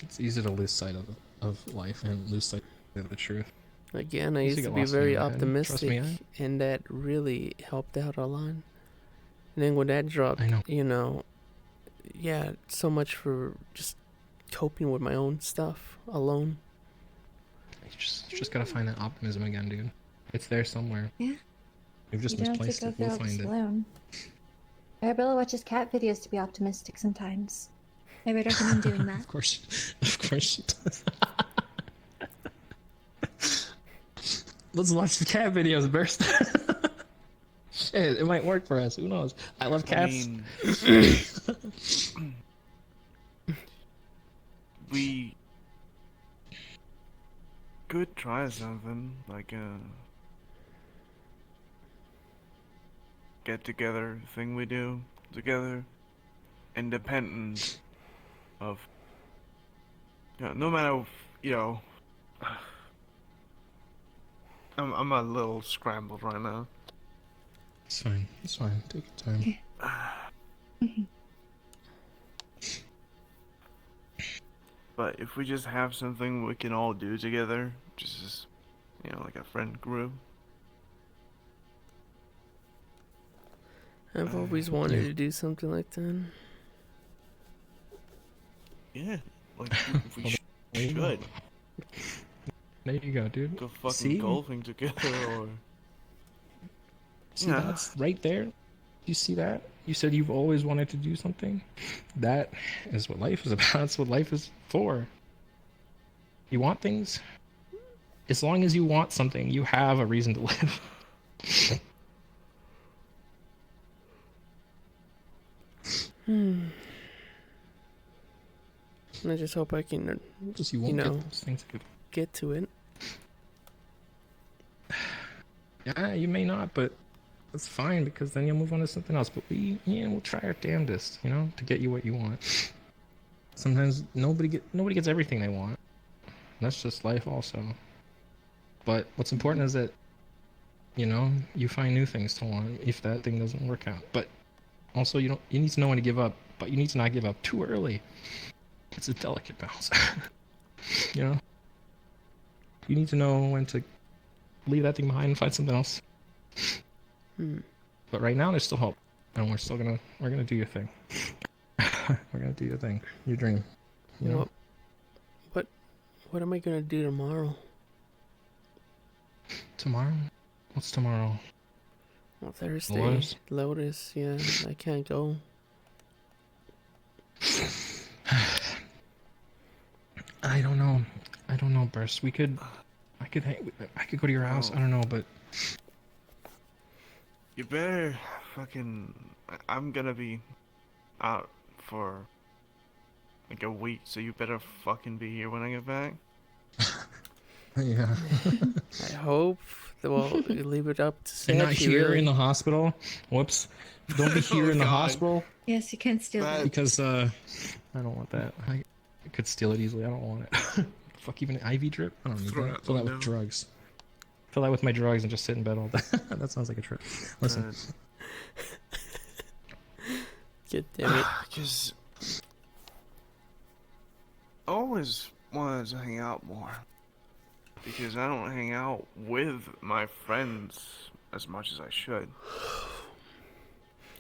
It's easy to lose sight of life and lose sight of the truth. Again, I Easy used to to get be lost in very your head. Trust optimistic, me, and that really helped out a lot. And then when that dropped, I know. you know, yeah, so much for just coping with my own stuff alone. You just gotta find that optimism again, dude. It's there somewhere. Yeah. You've just You don't have to misplaced go it. through We'll all this find it. alone. Arabella watches cat videos to be optimistic sometimes. I would recommend doing that. Of course she does. Let's watch the cat videos, Burst. Shit, it might work for us. Who knows? I love cats. I mean, we could try something like a get-together thing we do together, independent of, no matter, I'm a little scrambled right now. It's fine. Take your time. But if we just have something we can all do together, just as, like a friend group. I've always wanted to do something like that. Yeah, like we should There you go, dude. go fucking See? golfing together, or See, that's right there. You see that? You said you've always wanted to do something. That is what life is about. That's what life is for. You want things? As long as you want something, you have a reason to live. I just hope I can, Just you won't get those things. get to it. Yeah, you may not, but that's fine because then you'll move on to something else. But we'll try our damnedest, to get you what you want. Sometimes nobody gets everything they want. That's just life also. But what's important is that, you find new things to want if that thing doesn't work out. But also you need to know when to give up, but you need to not give up too early. It's a delicate balance. You need to know when to leave that thing behind and find something else. But right now there's still hope. And we're gonna do your thing. We're gonna do your thing. Your dream. What am I gonna do tomorrow? Tomorrow? What's tomorrow? Well, Thursday. Lotus? Lotus, yeah. I can't go. I don't know, Burst. I could go to your house. I don't know, but You better fucking. I'm gonna be out for like a week, so you better fucking be here when I get back. yeah. I hope. Well, you leave it up to And not Sachi, here really. in the hospital. Whoops. Don't be here in the God. hospital Yes, you can steal that. because I don't want that. I could steal it easily. I don't want it. Fuck, even an IV drip? I don't need Throw it that. out Fill the that with window. drugs. Fill that with my drugs and just sit in bed all day. That sounds like a trip. Listen. God damn it. Because I always wanted to hang out more. Because I don't hang out with my friends as much as I should.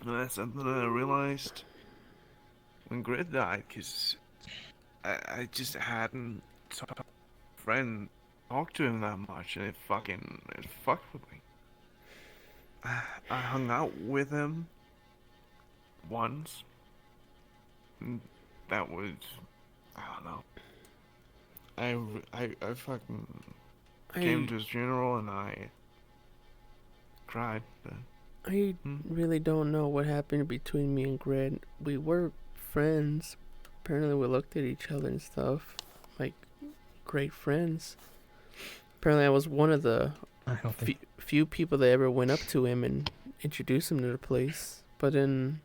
And that's something that I realized when Grid died, because I just hadn't talked to him that much, and it fucked with me. I hung out with him once. And that was, I don't know. I fucking came to his funeral and I cried. But, I really don't know what happened between me and Gred. We were friends. Apparently we looked at each other and stuff. Like, great friends. Apparently I was one of the I don't think. few people that ever went up to him and introduced him to the place. But then,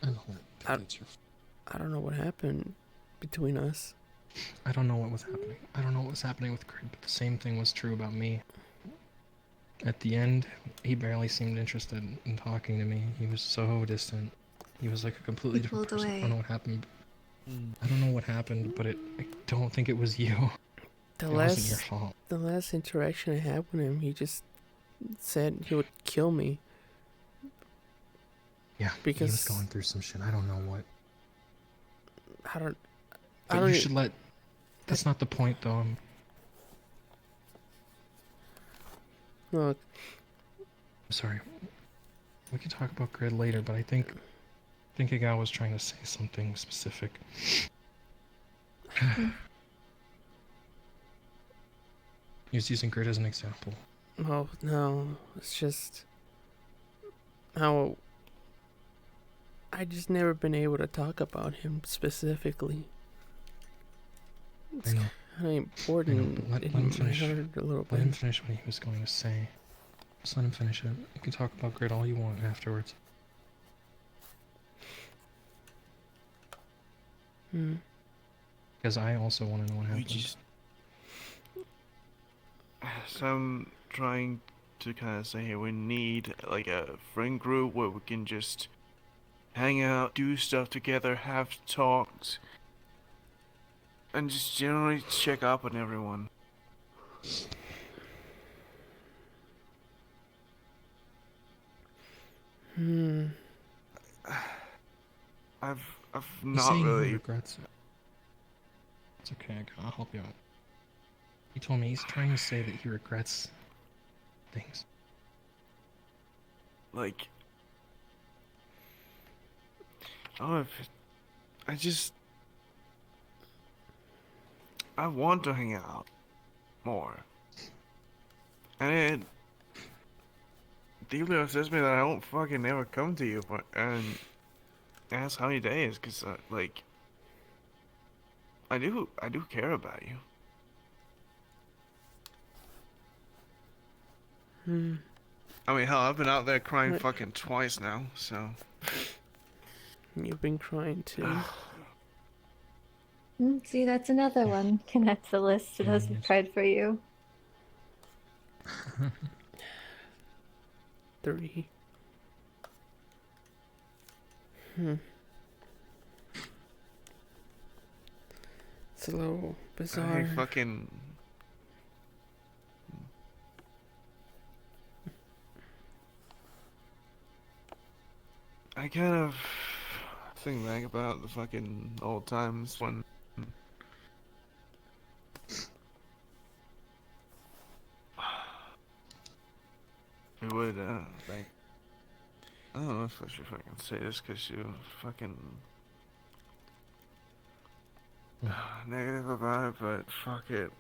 I don't think that's your. I don't know what happened between us. I don't know what was happening. I don't know what was happening with Grid, but the same thing was true about me. At the end, he barely seemed interested in talking to me. He was so distant. He was like a completely He different pulled person. I away. don't know what happened. I don't know what happened, but I don't think it was you. The It wasn't your fault. The last interaction I had with him, he just said he would kill me. Yeah, Because he was going through some shit. I don't know what. I But don't you e- should let. That's not the point, though. Look, I'm sorry. We could talk about Grid later, but I think a guy was trying to say something specific. He was using Grid as an example. oh no, it's just how I just never been able to talk about him specifically. It's I know. kind of important but let in him my finish. heart a little Let him bit. finish what he was going to say. Just let him finish it. You can talk about Grid all you want afterwards. Because I also want to know what happened. So I'm trying to kind of say here, we need like a friend group where we can just hang out, do stuff together, have talks, and just generally check up on everyone. I've He's not saying he really. regrets it. It's okay, I'll help you out. He told me he's trying to say that he regrets things. Like, I don't know if I want to hang out more, and it deeply upsets me that I don't fucking ever come to you and ask how your day is, cause like I do care about you. I mean, hell, I've been out there crying fucking twice now, so. You've been crying too. See, that's another one. Can add to the list to those who've cried for you. 3. It's a little bizarre. I fucking. I kind of think back about the fucking old times when we would, like, I don't know if I should fucking say this because you fucking negative about it, but fuck it.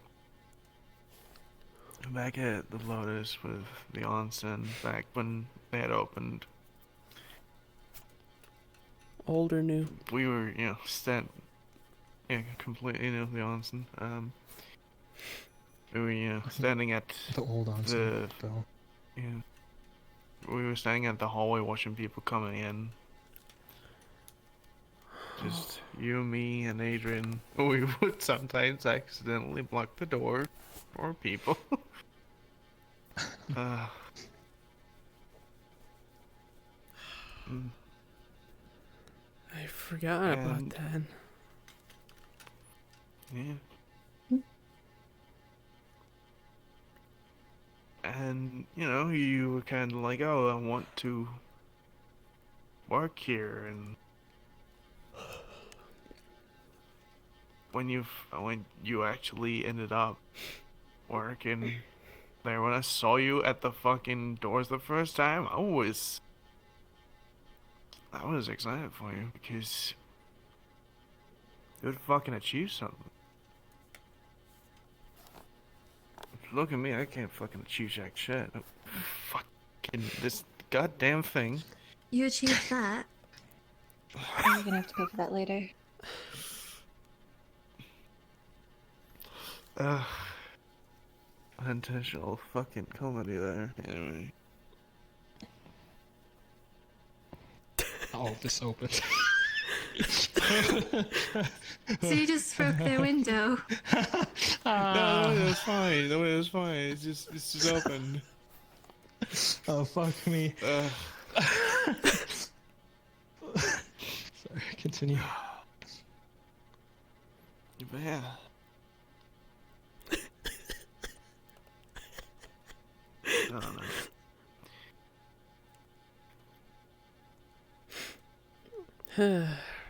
Back at the Lotus with the onsen, back when they had opened. Old or new? We were, you know, completely new, the onsen. We were, you know, standing at the old onsen, though. Yeah. We were standing at the hallway watching people coming in. Just you, me, and Adrian. We would sometimes accidentally block the door for people. I forgot about that. Yeah. And, you know, you were kind of like, oh, I want to work here, and when you actually ended up working there, when I saw you at the fucking doors the first time, I was excited for you because you would fucking achieve something. Look at me, I can't fucking achieve jack shit. Fucking this goddamn thing. You achieved that. You're gonna have to pay for that later. Unintentional fucking comedy there. Anyway. Oh, this opens. So you just broke their window. No, it was fine. No, it was fine. It's just open. Oh, fuck me. Sorry, continue. Yeah. I don't know.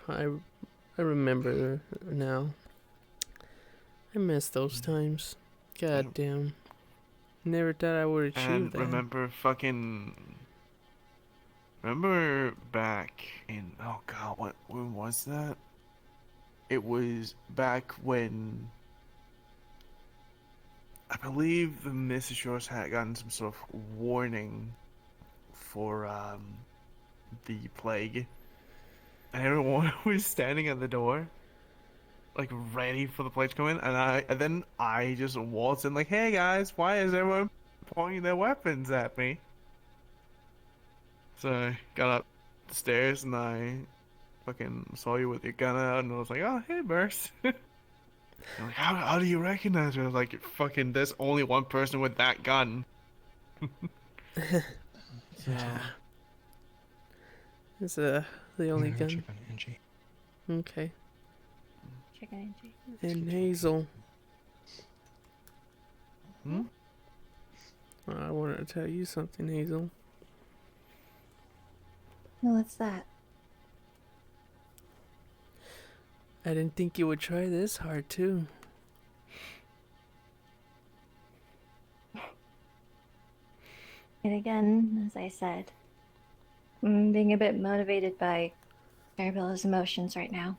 I remember now. I miss those times. God damn. Never thought I would achieve that. Remember back in, oh god, when was that? It was back when I believe the Mrs. Shores had gotten some sort of warning for the plague. And everyone was standing at the door, like ready for the plague to come in, and then I just waltzed in like, hey guys, why is everyone pointing their weapons at me? So I got up the stairs and I fucking saw you with your gun out, and I was like, oh hey Burst. Like, how do you recognize her? I was like, fucking, there's only one person with that gun. Yeah. It's the only gun. Check on Angie. Okay. Check on Angie. And Hazel. Hmm? I wanted to tell you something, Hazel. No, what's that? I didn't think you would try this hard, too. And again, as I said, I'm being a bit motivated by Arabella's emotions right now.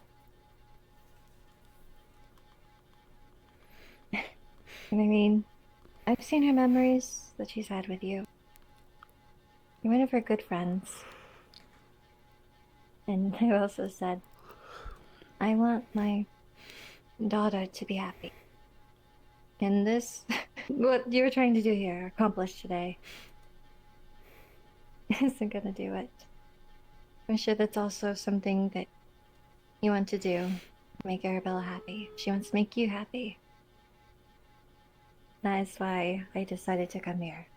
And I mean, I've seen her memories that she's had with you. You're one of her good friends. And I also said, I want my daughter to be happy. And this, what you're trying to do here, accomplished today. isn't gonna do it. I'm sure that's also something that you want to do. Make Arabella happy. She wants to make you happy. That is why I decided to come here.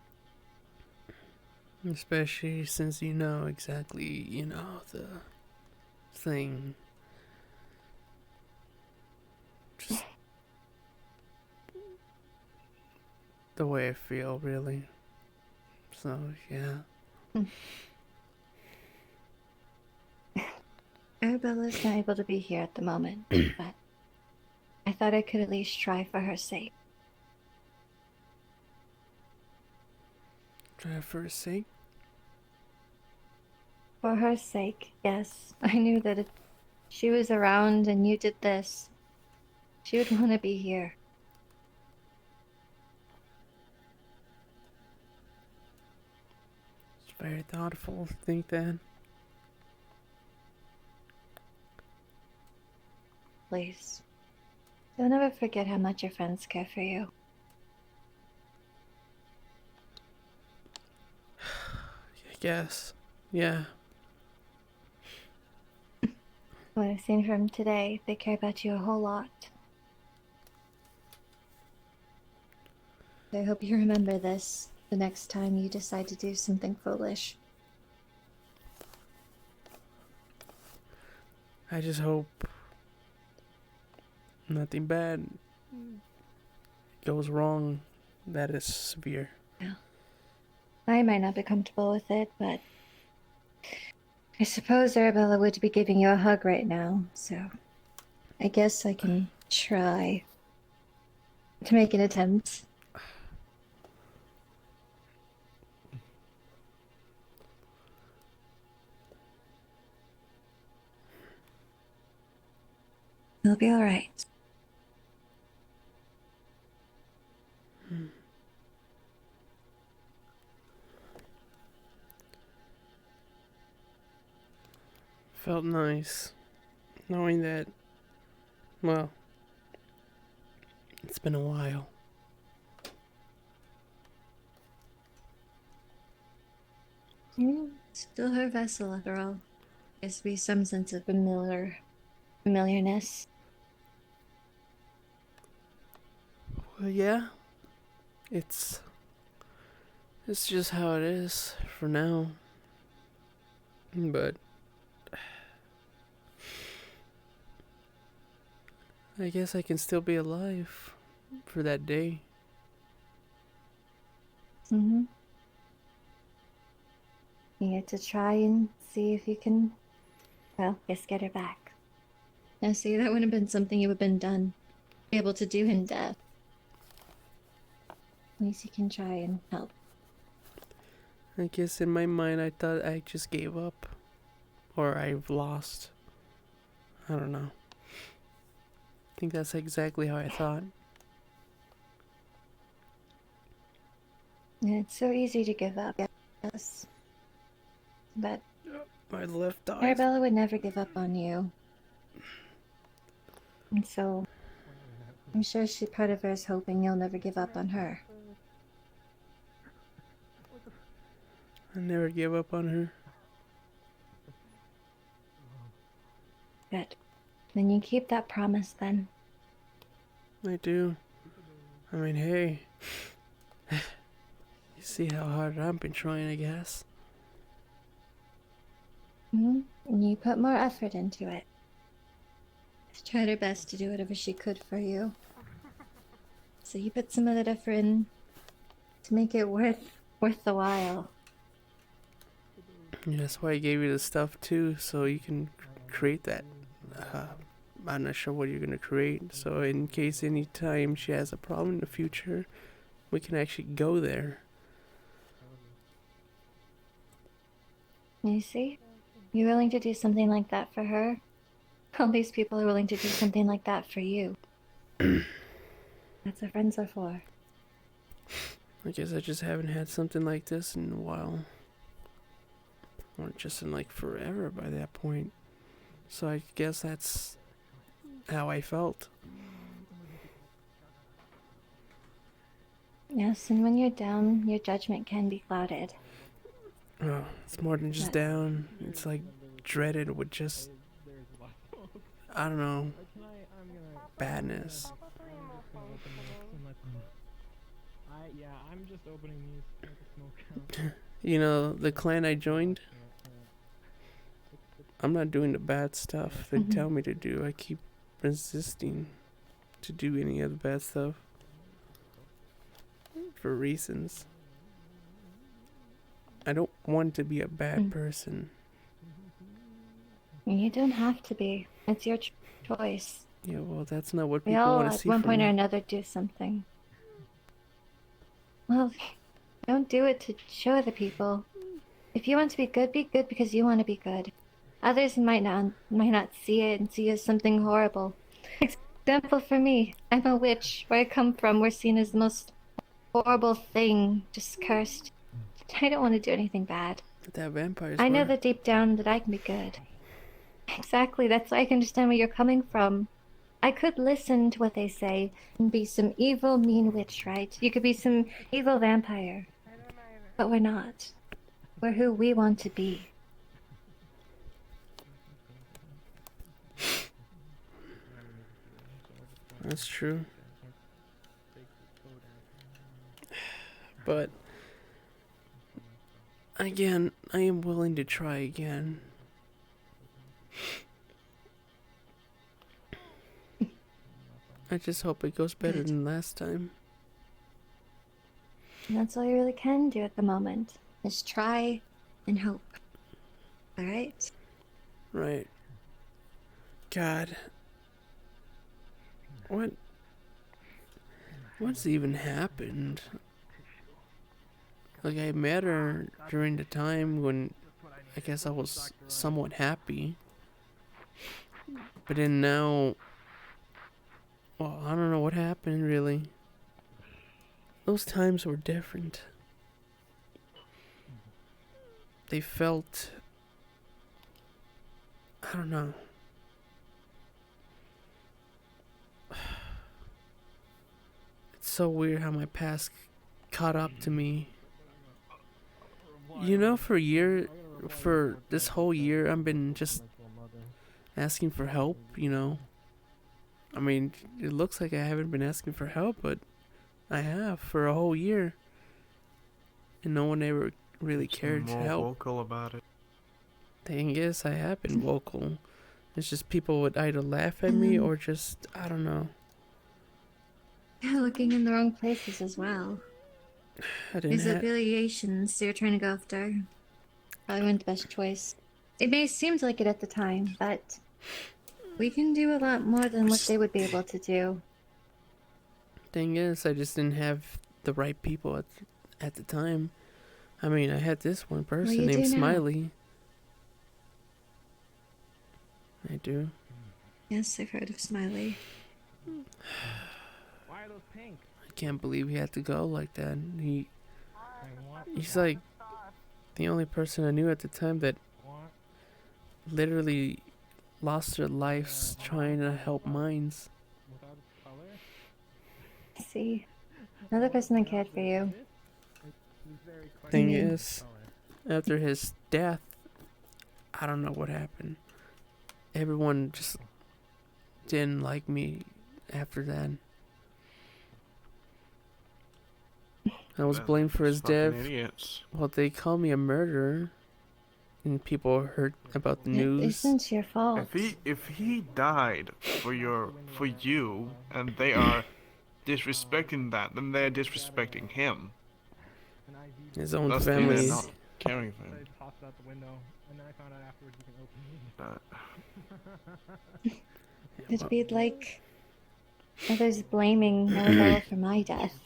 Especially since you know exactly, the thing. Just the way I feel, really. So, yeah. Arabella's not able to be here at the moment, but I thought I could at least try for her sake. Try for her sake? For her sake, yes. I knew that if she was around and you did this, she would want to be here. It's very thoughtful to think that. Please. Don't ever forget how much your friends care for you. I guess. Yeah. What I've seen from today, they care about you a whole lot. I hope you remember this the next time you decide to do something foolish. I just hope nothing bad goes wrong that is severe. Yeah. I might not be comfortable with it, but I suppose Arabella would be giving you a hug right now, so I guess I can try to make an attempt. It'll be alright. Felt nice knowing that, well, it's been a while. Still her vessel after all. There's be some sense of familiarness. Well, yeah. It's just how it is for now. But I guess I can still be alive for that day. Mm-hmm. You get to try and see if you can, well, just get her back. Now see, that would have been something you would have been able to do in death. At least you can try and help. I guess in my mind I thought I just gave up. Or I've lost. I don't know. I think that's exactly how I thought. It's so easy to give up, yes. But My left eye. Arabella would never give up on you. And so, I'm sure part of her is hoping you'll never give up on her. I never gave up on her. Good. Then you keep that promise then. I do. I mean, hey. You see how hard I've been trying, I guess. Mm-hmm. And you put more effort into it. She tried her best to do whatever she could for you. So you put some of that effort in to make it worth the while. Yeah, that's why I gave you the stuff too, so you can create that. I'm not sure what you're gonna create, so in case any time she has a problem in the future, we can actually go there. You see? You're willing to do something like that for her? All these people are willing to do something like that for you. That's what friends are for. I guess I just haven't had something like this in a while. Or just in like forever by that point. So I guess that's how I felt. Yes, and when you're down, your judgment can be clouded. Oh, it's more than just down. It's like dreaded with just, I don't know, badness. Yeah, I'm just opening these to smoke out. You know, the clan I joined, I'm not doing the bad stuff they tell me to do. I keep resisting to do any of the bad stuff for reasons. I don't want to be a bad person. You don't have to be. It's your choice. Yeah, well, that's not what We people all, want to at see one from point or me. another, do something. Well, don't do it to show other people. If you want to be good because you want to be good. Others might not see it and see it as something horrible. Example for me, I'm a witch. Where I come from, we're seen as the most horrible thing, just cursed. I don't want to do anything bad. That vampires I know were. that deep down that I can be good. Exactly, that's why I can understand where you're coming from. I could listen to what they say and be some evil, mean witch, right? You could be some evil vampire. But we're not. We're who we want to be. That's true. But again, I am willing to try again. I just hope it goes better than last time. And that's all you really can do at the moment, is try and hope. Alright? Right. God. What's even happened? Like, I met her during the time when I guess I was somewhat happy. But then now, well, I don't know what happened really. Those times were different. They felt, I don't know. It's so weird how my past caught up to me. You know, for this whole year, I've been just asking for help, you know. I mean, it looks like I haven't been asking for help, but I have for a whole year. And no one ever really cared to More help. vocal about it. Thing is, I have been vocal. It's just people would either laugh at me or just, I don't know. You're looking in the wrong places as well. I didn't These affiliations you're trying to go after probably weren't the best choice. It may have seemed like it at the time, but we can do a lot more than what they would be able to do. Thing is, I just didn't have the right people at the time. I mean, I had this one person you named do now. Smiley. I do. Yes, I've heard of Smiley. Why are those pink? I can't believe he had to go like that. He's like the only person I knew at the time that literally lost their lives trying to help mines. See, another person that cared for you. Thing is, after his death, I don't know what happened. Everyone just didn't like me after that. I was blamed for his death. Idiots. Well, they call me a murderer, and people heard about the news. It isn't your fault. If he died for you, and they are disrespecting that, then they're disrespecting him. His own Thus, family. they're not caring for him. I tossed it out the window, and then I found out afterwards you can open it. It'd be like others blaming Maribel for my death.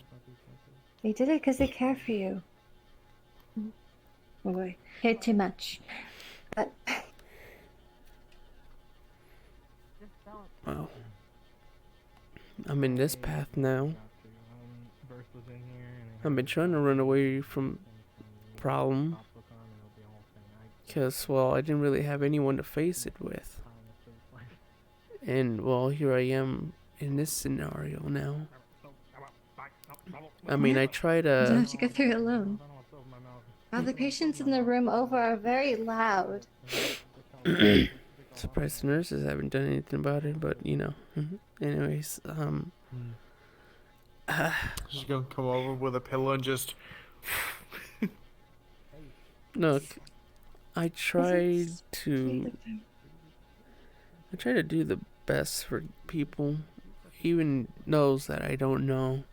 They did it because they care for you. Oh boy, cared too much. But Wow. I'm in this path now. I've been trying to run away from problem. Because, well, I didn't really have anyone to face it with. And, well, here I am in this scenario now. I mean, I try You don't to... have to go through it alone. All the patients in the room over are very loud. Surprised the nurses haven't done anything about it, but you know. Anyways, She's gonna come over with a pillow and just. look, I tried to do the best for people, even those that I don't know.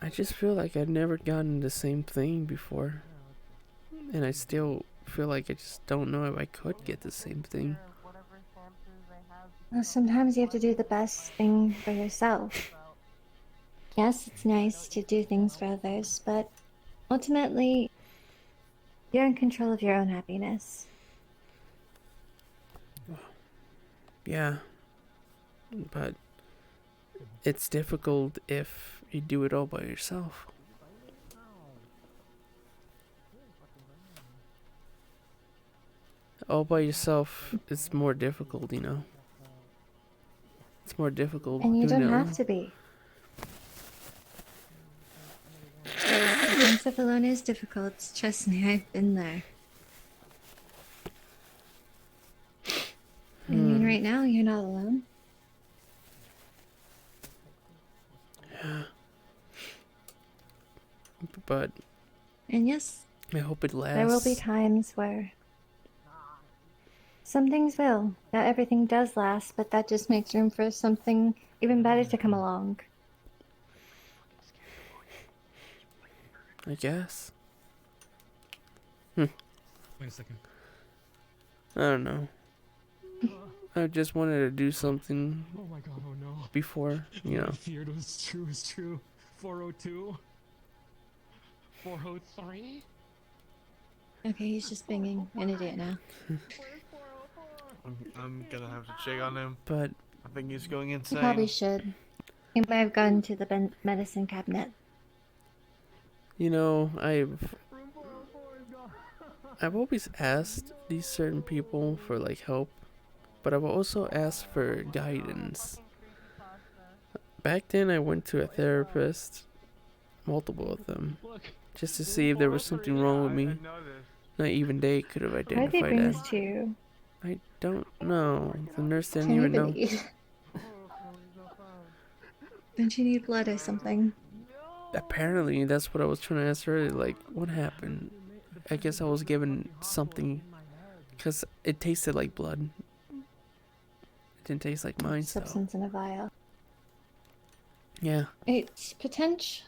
I just feel like I've never gotten the same thing before, and I still feel like I just don't know if I could get the same thing. Well, sometimes you have to do the best thing for yourself. Yes, it's nice to do things for others, but ultimately, you're in control of your own happiness. Yeah, but it's difficult if you do it all by yourself. All by yourself is more difficult, you know. It's more difficult. And you doing don't it have alone. to be. Doing stuff alone is difficult. Trust me, I've been there. I mean, right now, you're not alone. Yeah. But And yes, I hope it lasts. there will be times where some things will. Not everything does last, but that just makes room for something even better to come along. I guess. Wait a second. I don't know. I just wanted to do something Oh my god, oh no. before, you know. I feared was true. 402? 403? Okay, he's just being an idiot now. I'm gonna have to check on him. But I think he's going You insane. probably should. You might have gone to the medicine cabinet. you know, I've always asked these certain people for like help, but I've also asked for guidance. Back then I went to a therapist, multiple of them, just to see if there was something wrong with me. Not even they could have Why did they identified bring that. this to you? I don't know. The nurse didn't Can you even know. believe? Don't you need blood or something? Apparently, that's what I was trying to ask her. Like, what happened? I guess I was given something because it tasted like blood. It didn't taste like mine, so Substance in a vial. yeah. It's potential.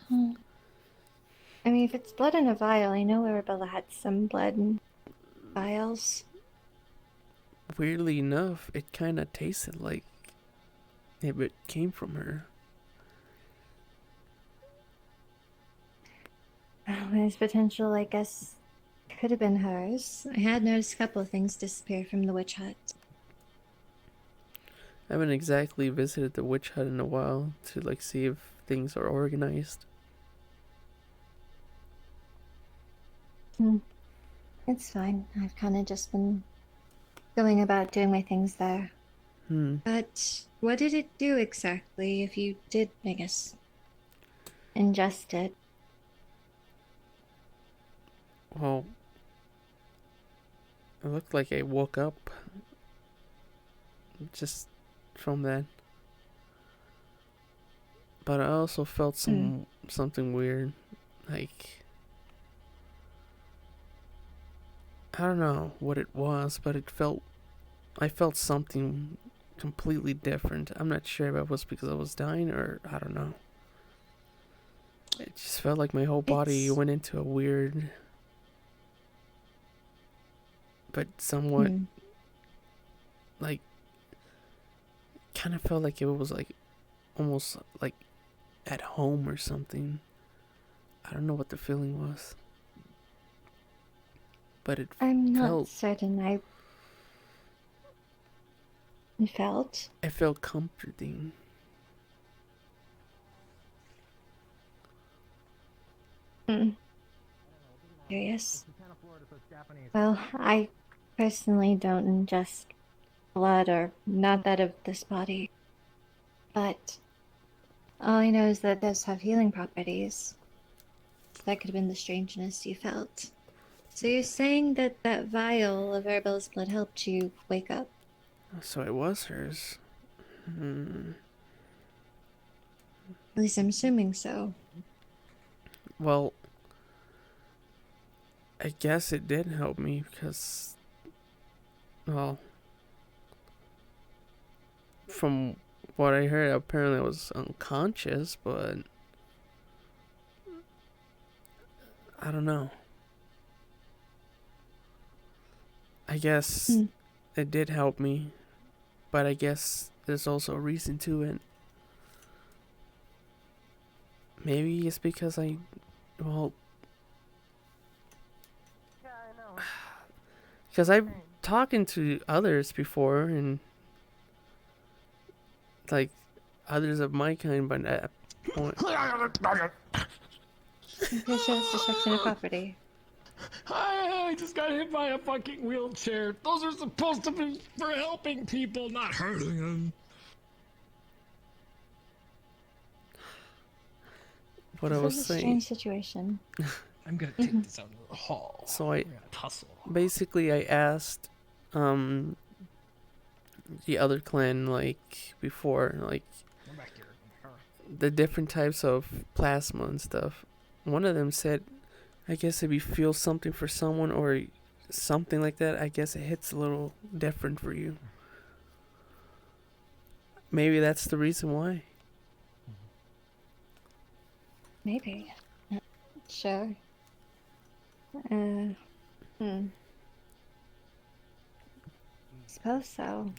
I mean, if it's blood in a vial, I know Arabella had some blood in vials. Weirdly enough, it kind of tasted like it came from her. There's potential, I guess, could have been hers. I had noticed a couple of things disappear from the witch hut. I haven't exactly visited the witch hut in a while to like see if things are organized. It's fine. I've kind of just been going about doing my things there. But what did it do exactly if you did, I guess? Ingest it. Well, it looked like I woke up just from that. But I also felt something weird. Like, I don't know what it was, but I felt something completely different. I'm not sure if it was because I was dying or I don't know. It just felt like my whole body went into a weird, but somewhat like, kind of felt like it was like almost like at home or something. I don't know what the feeling was, but I'm not certain I felt. It felt comforting. Curious. Well, I personally don't ingest blood, or not that of this body. But all I know is that it does have healing properties. So that could have been the strangeness you felt. So you're saying that that vial of Arabella's blood helped you wake up? So it was hers. At least I'm assuming so. Well, I guess it did help me because, well, from what I heard, apparently I was unconscious, but I don't know. I guess it did help me, but I guess there's also a reason to it. Maybe it's because well, Yeah, I know. because I've talking to others before, and like others of my kind, but at that point, I'm pretty sure it's destruction of property. I just got hit by a fucking wheelchair. Those are supposed to be for helping people, not hurting them. what I This was is a saying. strange situation. I'm gonna take this out into the hall. So We're gonna tussle. basically I asked the other clan, like before, like Come back here. the different types of plasma and stuff. One of them said, I guess if you feel something for someone or something like that, I guess it hits a little different for you. Maybe that's the reason why. Maybe. Not sure. Suppose so.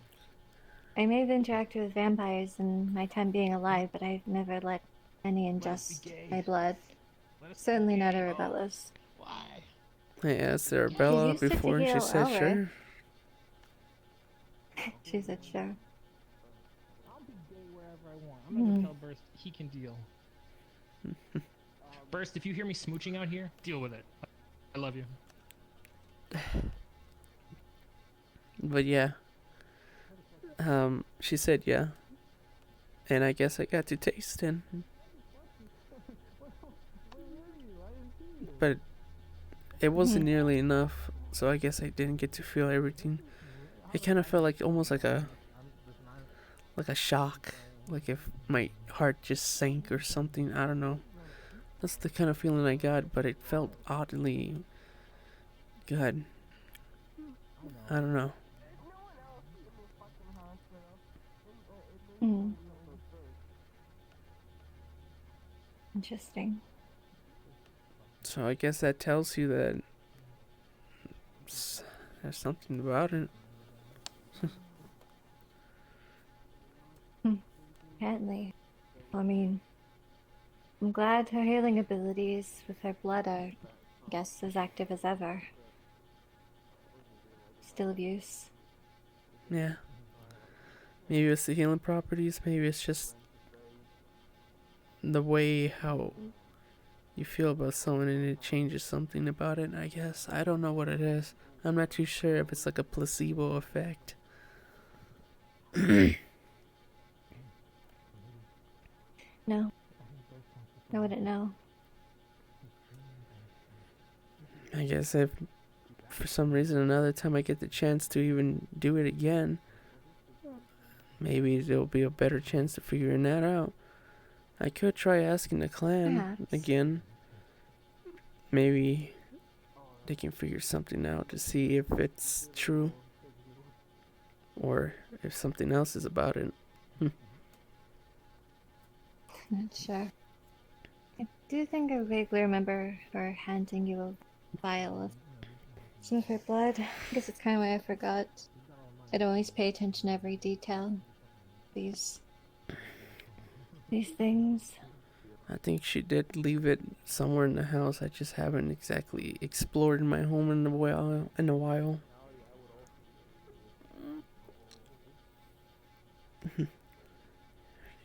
I may have interacted with vampires in my time being alive, but I've never let any ingest my blood. Certainly not Arabella's. Why? I asked Arabella used it to before and she heal said Elric. sure. She said sure. I'll be gay wherever I want. I'm gonna tell Burst he can deal. Burst, if you hear me smooching out here, deal with it. I love you. But yeah. She said yeah. And I guess I got to taste it. But it wasn't nearly enough, so I guess I didn't get to feel everything. It kind of felt like almost like a shock, like if my heart just sank or something. I don't know. That's the kind of feeling I got, but it felt oddly good. I don't know. Interesting. So I guess that tells you that there's something about it. Apparently. I mean, I'm glad her healing abilities with her blood are, I guess, as active as ever. Still of use. Yeah. Maybe it's the healing properties. Maybe it's just the way how you feel about someone and it changes something about it, I guess. I don't know what it is. I'm not too sure if it's like a placebo effect. No. I wouldn't know. I guess if for some reason another time I get the chance to even do it again, maybe there'll be a better chance of figuring that out. I could try asking the clan Perhaps. again. Maybe they can figure something out to see if it's true or if something else is about it. Not sure. I do think I vaguely remember her handing you a vial of some of her blood. I guess it's kind of why I forgot. I'd always pay attention to every detail. These things. I think she did leave it somewhere in the house. I just haven't exactly explored my home in a while.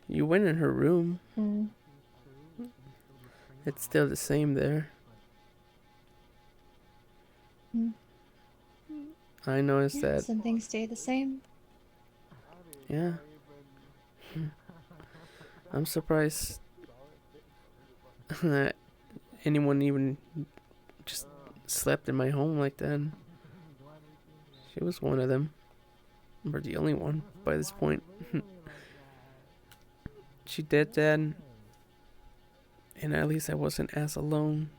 You went in her room. It's still the same there. I noticed that. Some things stay the same. Yeah. I'm surprised that anyone even just slept in my home like that. She was one of them. Or the only one by this point. She did that, and at least I wasn't as alone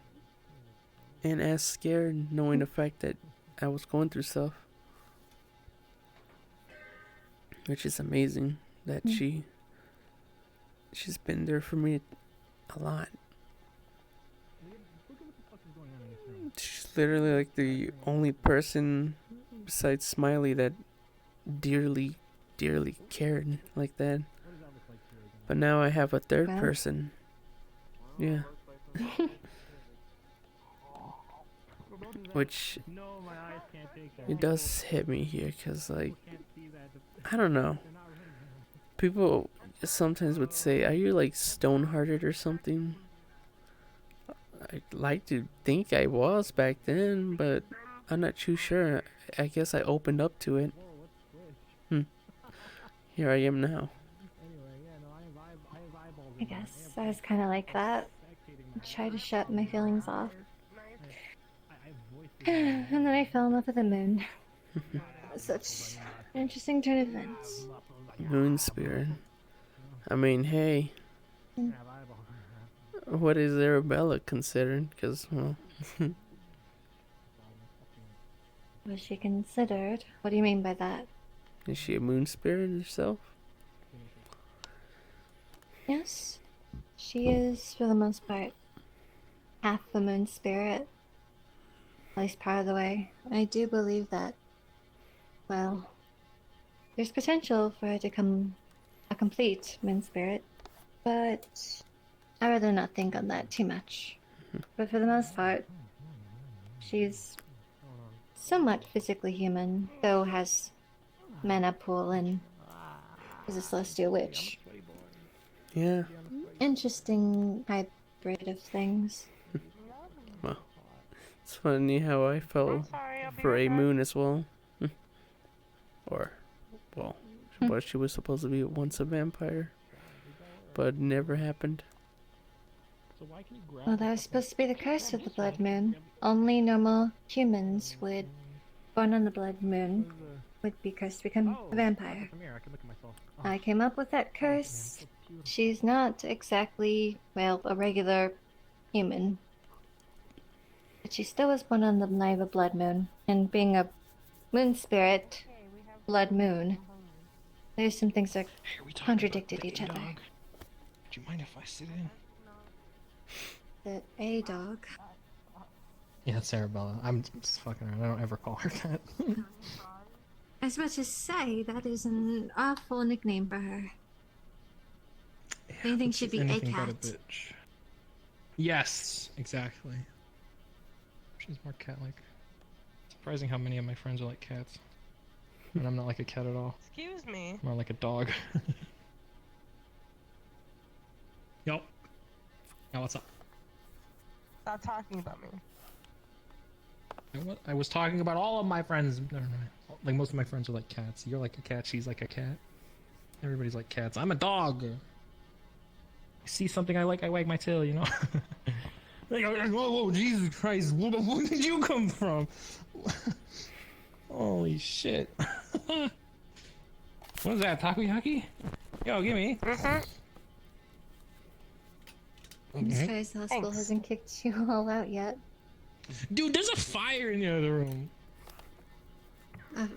and as scared, knowing the fact that I was going through stuff. Which is amazing that she's been there for me a lot. She's literally like the only person besides Smiley that dearly cared like that. But now I have a third person. Yeah. Which it does hit me here, cause like, I don't know. People sometimes would say, "Are you like stone-hearted or something?" I'd like to think I was back then, but I'm not too sure. I guess I opened up to it. Here I am now. I guess I was kind of like that. I tried to shut my feelings off. And then I fell in love with the moon. Such an interesting turn of events. Moon spirit. I mean, hey. What is Arabella considered? Because, well... Was she considered? What do you mean by that? Is she a moon spirit herself? Yes. She is, for the most part, half the moon spirit. At least part of the way. I do believe that, well, there's potential for her to become a complete moon spirit, but I'd rather not think on that too much. But for the most part, she's somewhat physically human, though has mana pool and is a celestial witch. Yeah. Interesting hybrid of things. Well, it's funny how I fell for a moon as well. Or, well, what she was supposed to be once a vampire, but it never happened. Well, that was supposed to be the curse of the blood moon. Only normal humans would, born on the blood moon, would be cursed to become a vampire. I came up with that curse. She's not exactly, well, a regular human. But she still was born on the night of a blood moon. And being a moon spirit, blood moon, there's some things that contradicted each other. Would you mind if I sit in? The A dog. Yeah, it's Arabella. I'm just fucking around. I don't ever call her that. I was about to say, that is an awful nickname for her. Anything should be a cat. Bitch. Yes, exactly. She's more cat-like. Surprising how many of my friends are like cats. And I'm not like a cat at all. Excuse me. More like a dog. Yo. Yeah, what's up? Stop talking about me. I was talking about all of my friends. Never mind. Like, most of my friends are like cats. You're like a cat, she's like a cat. Everybody's like cats. I'm a dog. I see something I like, I wag my tail, you know? Like, whoa, Jesus Christ, where did you come from? Holy shit. What is that, takoyaki? Yo, gimme. I'm surprised the hospital hasn't kicked you all out yet. Dude, there's a fire in the other room. A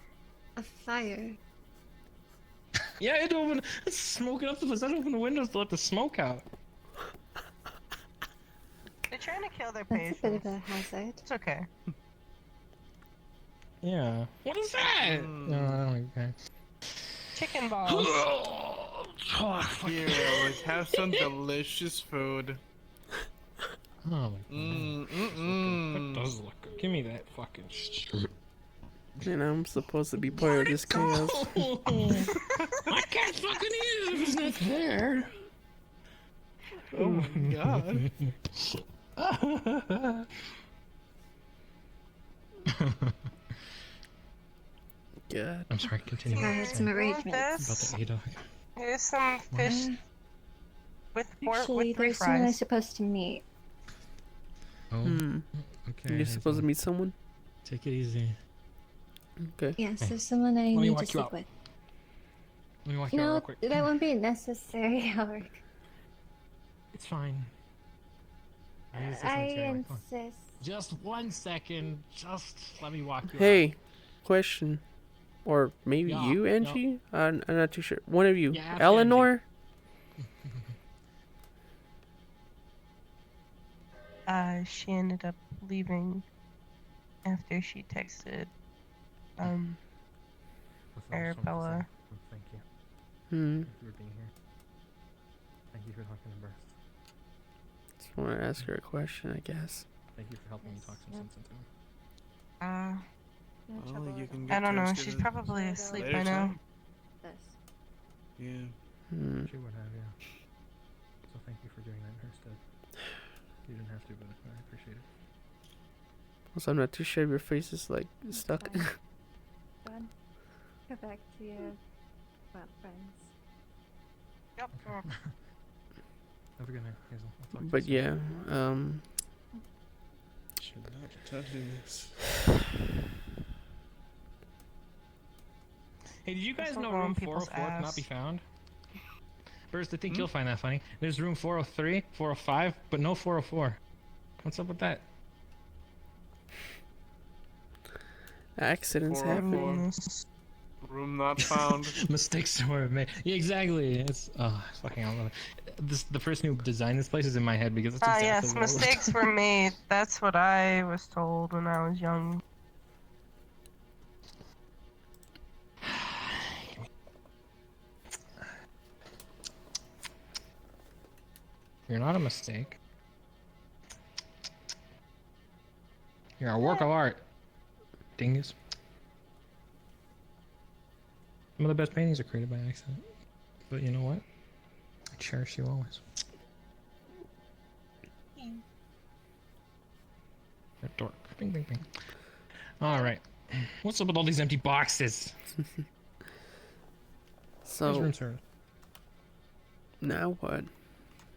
fire? Yeah, it's smoking up the place. I open the windows to let the smoke out. They're trying to kill their That's patients. a bit of a hazard. It's okay. Yeah. What is that? No, I don't care. Chicken balls. Here, let's have some delicious food. Oh my god. That does look good. Give me that fucking shit. And I'm supposed to be part of this chaos. I can't fucking eat it if it's not there. Oh my god. God. I'm sorry, continue. I had some Want arrangements. About this? the A-dog. Here's some fish with Actually, three there's someone I'm fries. supposed to meet. Oh. Okay. You're supposed to meet someone? Take it easy. Okay. Yes, Hey. there's someone I me need to walk you speak out. with. Let me walk you out real No, quick. that won't be necessary, Alric. It's fine. I insist. Just 1 second. Just let me walk you out. Hey, question. Or maybe Yeah, you, yeah. Angie? I'm not too sure. One of you. Yeah, ask Eleanor? She ended up leaving after she texted, Arabella. Thank you. Hmm. Thank you for being here. Thank you for talking to Burst. Just want to ask her a question, I guess. Thank you for helping me talk some sense into him. Well, you can I get don't know. toasted She's at probably asleep later by now. time. Yeah. Hmm. She would have, yeah. So thank you for doing that in her stead. You didn't have to, but I appreciate it. Also, I'm not too sure if your face is like stuck. Fine. Go on. Go back to your friends. Yep. Have a good night, Hazel. I'll talk But to you yeah, Should not be touching this. Hey, did you guys Don't know go on room people's 404 cannot be ass. found? Burst, I think you'll find that funny. There's room 403, 405, but no 404. What's up with that? accidents 404. happen. Room not found. Mistakes were made. Yeah, exactly. It's fucking I love it. The person who designed this place is in my head because it's exactly Yes, what it was. mistakes were made. That's what I was told when I was young. You're not a mistake. You're a work of art. Dingus. Some of the best paintings are created by accident. But you know what? I cherish you always. You're a dork. Bing, bing, bing. Alright. What's up with all these empty boxes? Where's So room service? now what?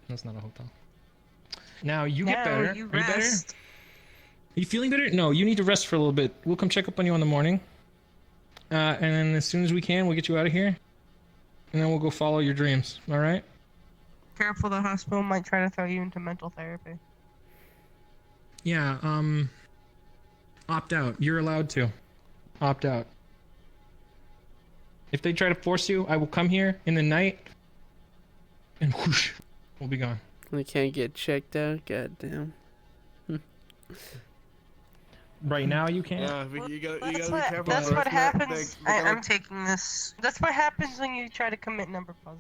That's not a hotel. Now you get Now better. you Are you better? rest. Are you feeling better? No, you need to rest for a little bit. We'll come check up on you in the morning. And then as soon as we can, we'll get you out of here. And then we'll go follow your dreams. All right? Careful, the hospital might try to throw you into mental therapy. Yeah, opt out. You're allowed to. Opt out. If they try to force you, I will come here in the night. And whoosh, we'll be gone. We can't get checked out. Goddamn. Right now you can't. Yeah, you gotta be That's careful. that's Burst. what They- happens. they gotta- I'm taking this. That's what happens when you try to commit number puzzle.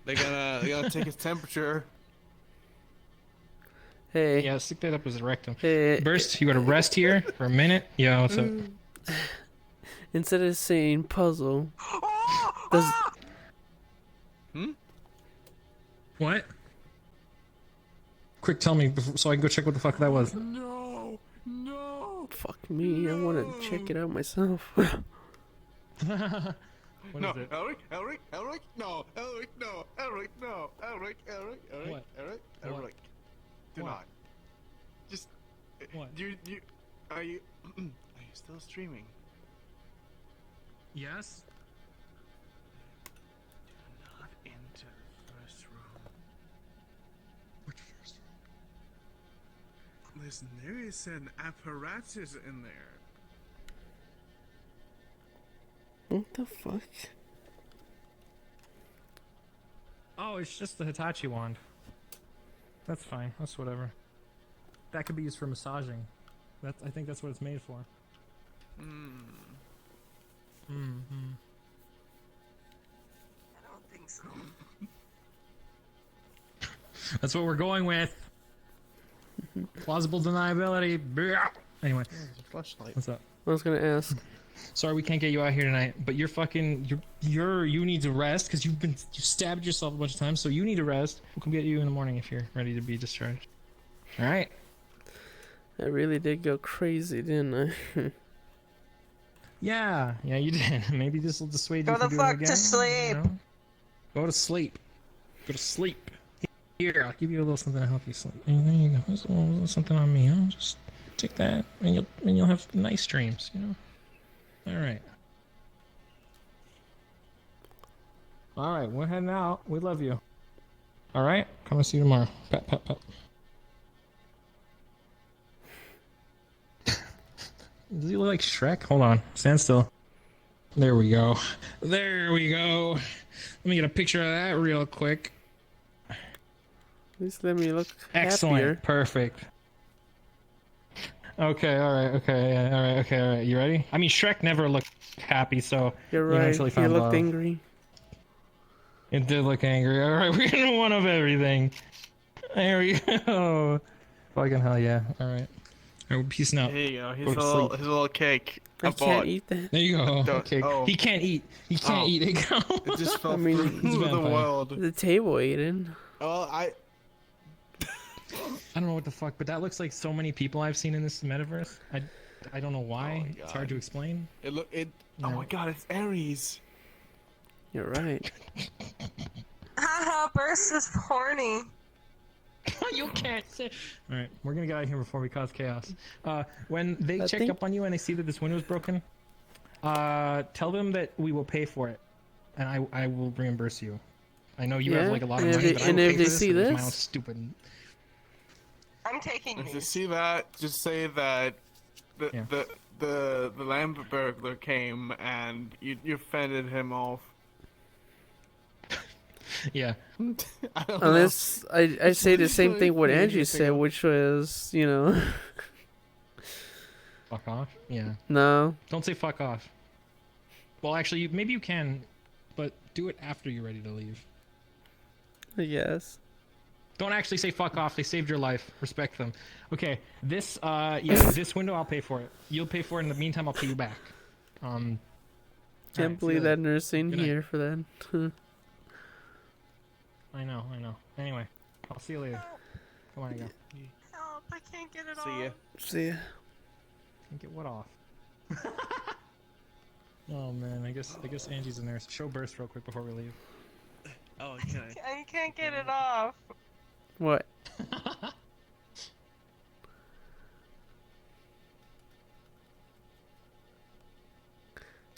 They gotta take his temperature. Hey. Yeah, stick that up as a rectum. Hey. Burst, you gotta rest here for a minute. Yeah, what's up? Instead of saying puzzle, does What? Quick, tell me before, so I can go check what the fuck that was. No, no. fuck me? I want to check it out myself. What No, is it? Elric, no, Elric, no, Elric, no, Elric, What? Elric. What? Do What? not. Just. What? Are you still streaming? Yes? Do not enter the first room. Which first room? Listen, there is an apparatus in there. What the fuck? Oh, it's just the Hitachi wand. That's fine. That's whatever. That could be used for massaging. I think that's what it's made for. Mm-hmm. I don't think so. That's what we're going with. Plausible deniability. Blah. Anyway, There's a flashlight. what's up? I was gonna ask. Sorry, we can't get you out here tonight, but you're fucking, you need to rest because you stabbed yourself a bunch of times, so you need to rest. We'll come get you in the morning if you're ready to be discharged. All right. I really did go crazy, didn't I? Yeah. Yeah, you did. Maybe this will dissuade you Go from the doing it fuck to again. sleep. You know? Go to sleep. Go to sleep. Here, I'll give you a little something to help you sleep. There you go. There's a little something on me. Huh? Just take that, and you'll have nice dreams. You know. All right. All right, we're heading out. We love you. All right, come and see you tomorrow. Pat, pat, pat. Does he look like Shrek? Hold on, stand still. There we go. There we go. Let me get a picture of that real quick. At least let me look Excellent. happier. Perfect. Okay, alright, okay, yeah, alright, okay, alright. You ready? I mean, Shrek never looked happy, so You're you right. eventually He found looked love. angry. It did look angry. Alright, we're gonna one of everything. There we go. Fucking hell yeah. Alright. Alright, we're peacing out. There you go. Go to sleep. His little cake. I bought. can't eat that. There you go. Don't- Okay. oh. He can't eat. He can't Oh. eat. It go. It just fell I mean, he's a through the vampire. world. The table ate it. Well, I don't know what the fuck, but that looks like so many people I've seen in this metaverse. I don't know why. Oh my It's hard to explain. it look it. Oh Yeah. my god, it's Aries. You're right. Haha, Burst is horny. You can't say. All right, we're gonna get out of here before we cause chaos. When they I check think- up on you and they see that this window is broken, tell them that we will pay for it, and I will reimburse you. I know you have Yeah, like a lot of and if money, they- but I and will if pay they for this. see It was my this- own stupid. I'm taking If you these. see that, just say that the Yeah. the lamp burglar came and you fended him off. Yeah. I don't Unless I say the same literally thing what made me Andrew think said, of- which was, you know, Fuck off. Yeah. no. Don't say fuck off. Well, actually, maybe you can, but do it after you're ready to leave. I guess. Don't actually say fuck off. They saved your life. Respect them. Okay, this this window I'll pay for it. You'll pay for it. In the meantime, I'll pay you back. Can't alright, believe see you that later. nurse in Good night. here for that. I know. Anyway, I'll see you later. Come on, you go. Help, I can't get it See ya. off. See ya. Can't get what off? Oh man, I guess Angie's a nurse. Show Burst real quick before we leave. Oh, okay. I can't get it off. What?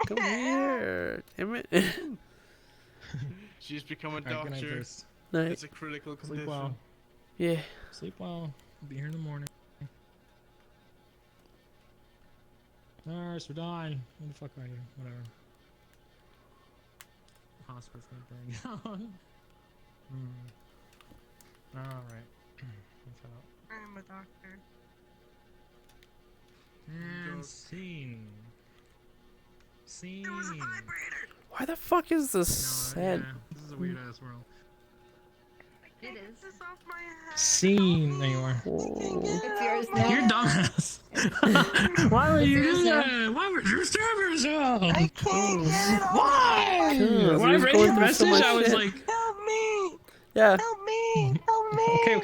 Come here. Damn it. She's become a Alright, good night, doctor. Burst. Night. It's a critical Sleep condition. well. Yeah. Sleep well. I'll be here in the morning. Nurse, we're done. What the fuck are you? Whatever. The hospital's gonna burn down. Alright. Let's head out. I'm a doctor. And scene. Scene. It was a vibrator. Why the fuck is the No, set? yeah, this is a weird ass world. I can't get this off my head. Scene. There you are. Whoa. It's yours now. You're dumbass. Why would you yours do now. that? Why would you disturb yourself? I can't get it off. Why? Cause When I he's read going your through so message, much I was shit. like, Help me. Yeah. Help me. Help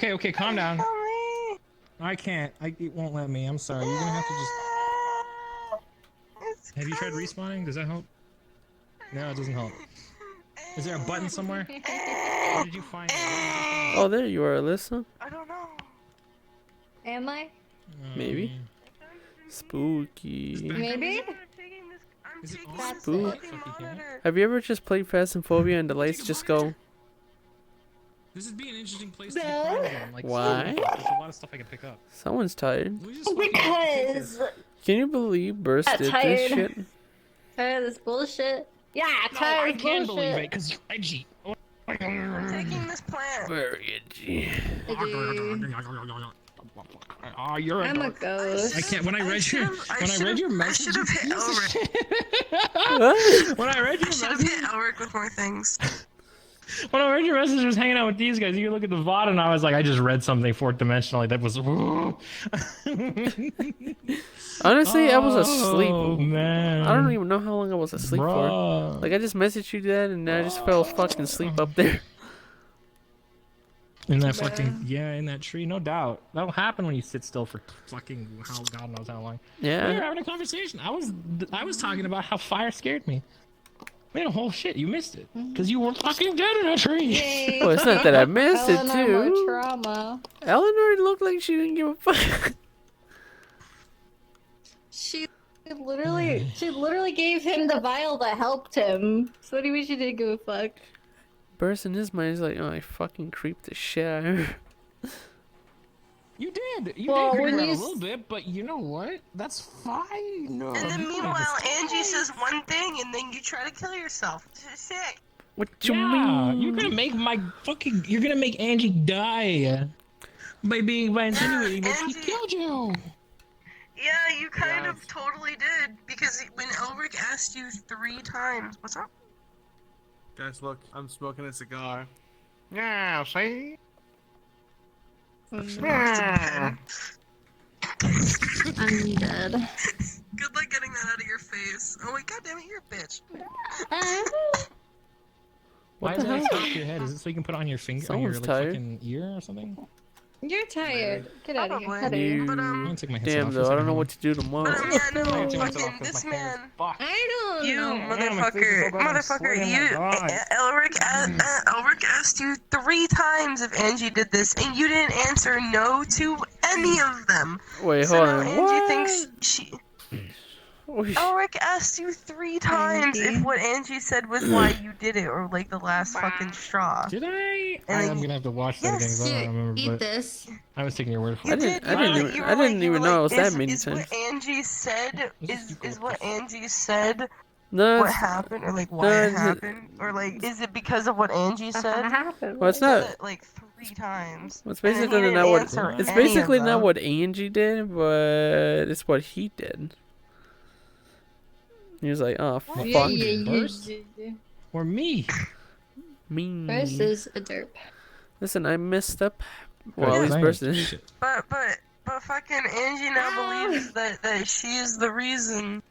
me. okay, calm down. Help me. I can't. It won't let me. I'm sorry. You're gonna have to just. It's Have you tried respawning? Does that help? No, it doesn't help. Is there a button somewhere? Where did you find it? Oh, there you are, Alyssa. I don't know. Am I? Maybe. Spooky. Maybe? I'm taking this. I'm Is it taking on? this Spook. fucking Fuck you, monitor. Have you ever just played Phasmophobia and the lights just go? This would be an interesting place to be No. quiet again. Like, Why? There's a lot of stuff I can pick up. Someone's tired. We just fucking take Because this. Can you believe Burst I'm did this tired. shit? tired of this bullshit. Yeah, No, tired I of can bullshit. believe it because you're edgy. I'm taking this plant. Very itchy. Oh, you're a I'm a dork. ghost. I can't. When I read your I should message, have hit Elric. What? when I read your I should have message, hit Elric with more things. when I read your message, I was hanging out with these guys. You can look at the VOD, and I was like, I just read something fourth dimensionally that was. Honestly, I was asleep. Oh man. I don't even know how long I was asleep for. Bruh. Like, I just messaged you that and I just fell fucking asleep up there. In that fucking in that tree, no doubt. That'll happen when you sit still for fucking God knows how long. We were Yeah. having a conversation. I was talking about how fire scared me. Man, whole shit, you missed it. Because you were fucking dead in a tree. Yay. Well, it's not that I missed it Eleanor, more too. trauma. Eleanor looked like she didn't give a fuck. She literally gave him the vial that helped him. So what do you mean she didn't give a fuck? Burst in his mind is like, oh, I fucking creeped the shit out of her. You did. You Well, did when creep her out you a little bit, but you know what? That's fine. No. And then meanwhile, Angie says one thing, and then you try to kill yourself. Sick. What you Yeah, mean? you're gonna make my fucking. You're gonna make Angie die by insinuating that she Angie- killed you. Yeah, you kind of totally did, because when Elric asked you 3 times, what's up? Guys, look, I'm smoking a cigar. Yeah, see? Yeah. I'm dead. Good luck getting that out of your face. Oh my god damn it, you're a bitch. Why is that stuck to your head? Is it so you can put it on your finger, on your Someone's like, tired. fucking ear or something? You're tired. Get out of here. Probably. Get out of here. You... But, I'm gonna take my headset Damn, off for a though, I second, don't know hold what to do But tomorrow. yeah, no, on. I gotta take my headset fucking off 'cause this my hair is man. fucked. I don't You know. my face is so motherfucker, bad, I'm sweating, my God. Elric asked you 3 times if Angie did this, and you didn't answer no to any of them. Wait, So hold now on. Angie What? thinks she. Wait. Elric asked you 3 times Angie. if what Angie said was why you did it, or like the last fucking straw. Did I? And I'm gonna have to watch that again Yes. 'cause I Here, don't remember. eat but this. I was taking your word for You it. did. I didn't you even- were I didn't you were even know it was that is, many is times. What Angie said This is is what Angie said No, what it's, happened, or like why no, it it's- happened, or like is it because of what Angie said? well, it's Said not. it like 3 times. Well, it's and then he basically didn't not what. answer It's any of basically not them. what Angie did, but it's what he did. He was like, oh fuck Burst? Or me? me. Burst is a derp. Listen, I messed up. Well, Yeah, at least thanks. Burst did. Shit. But fucking Angie now believes that she is the reason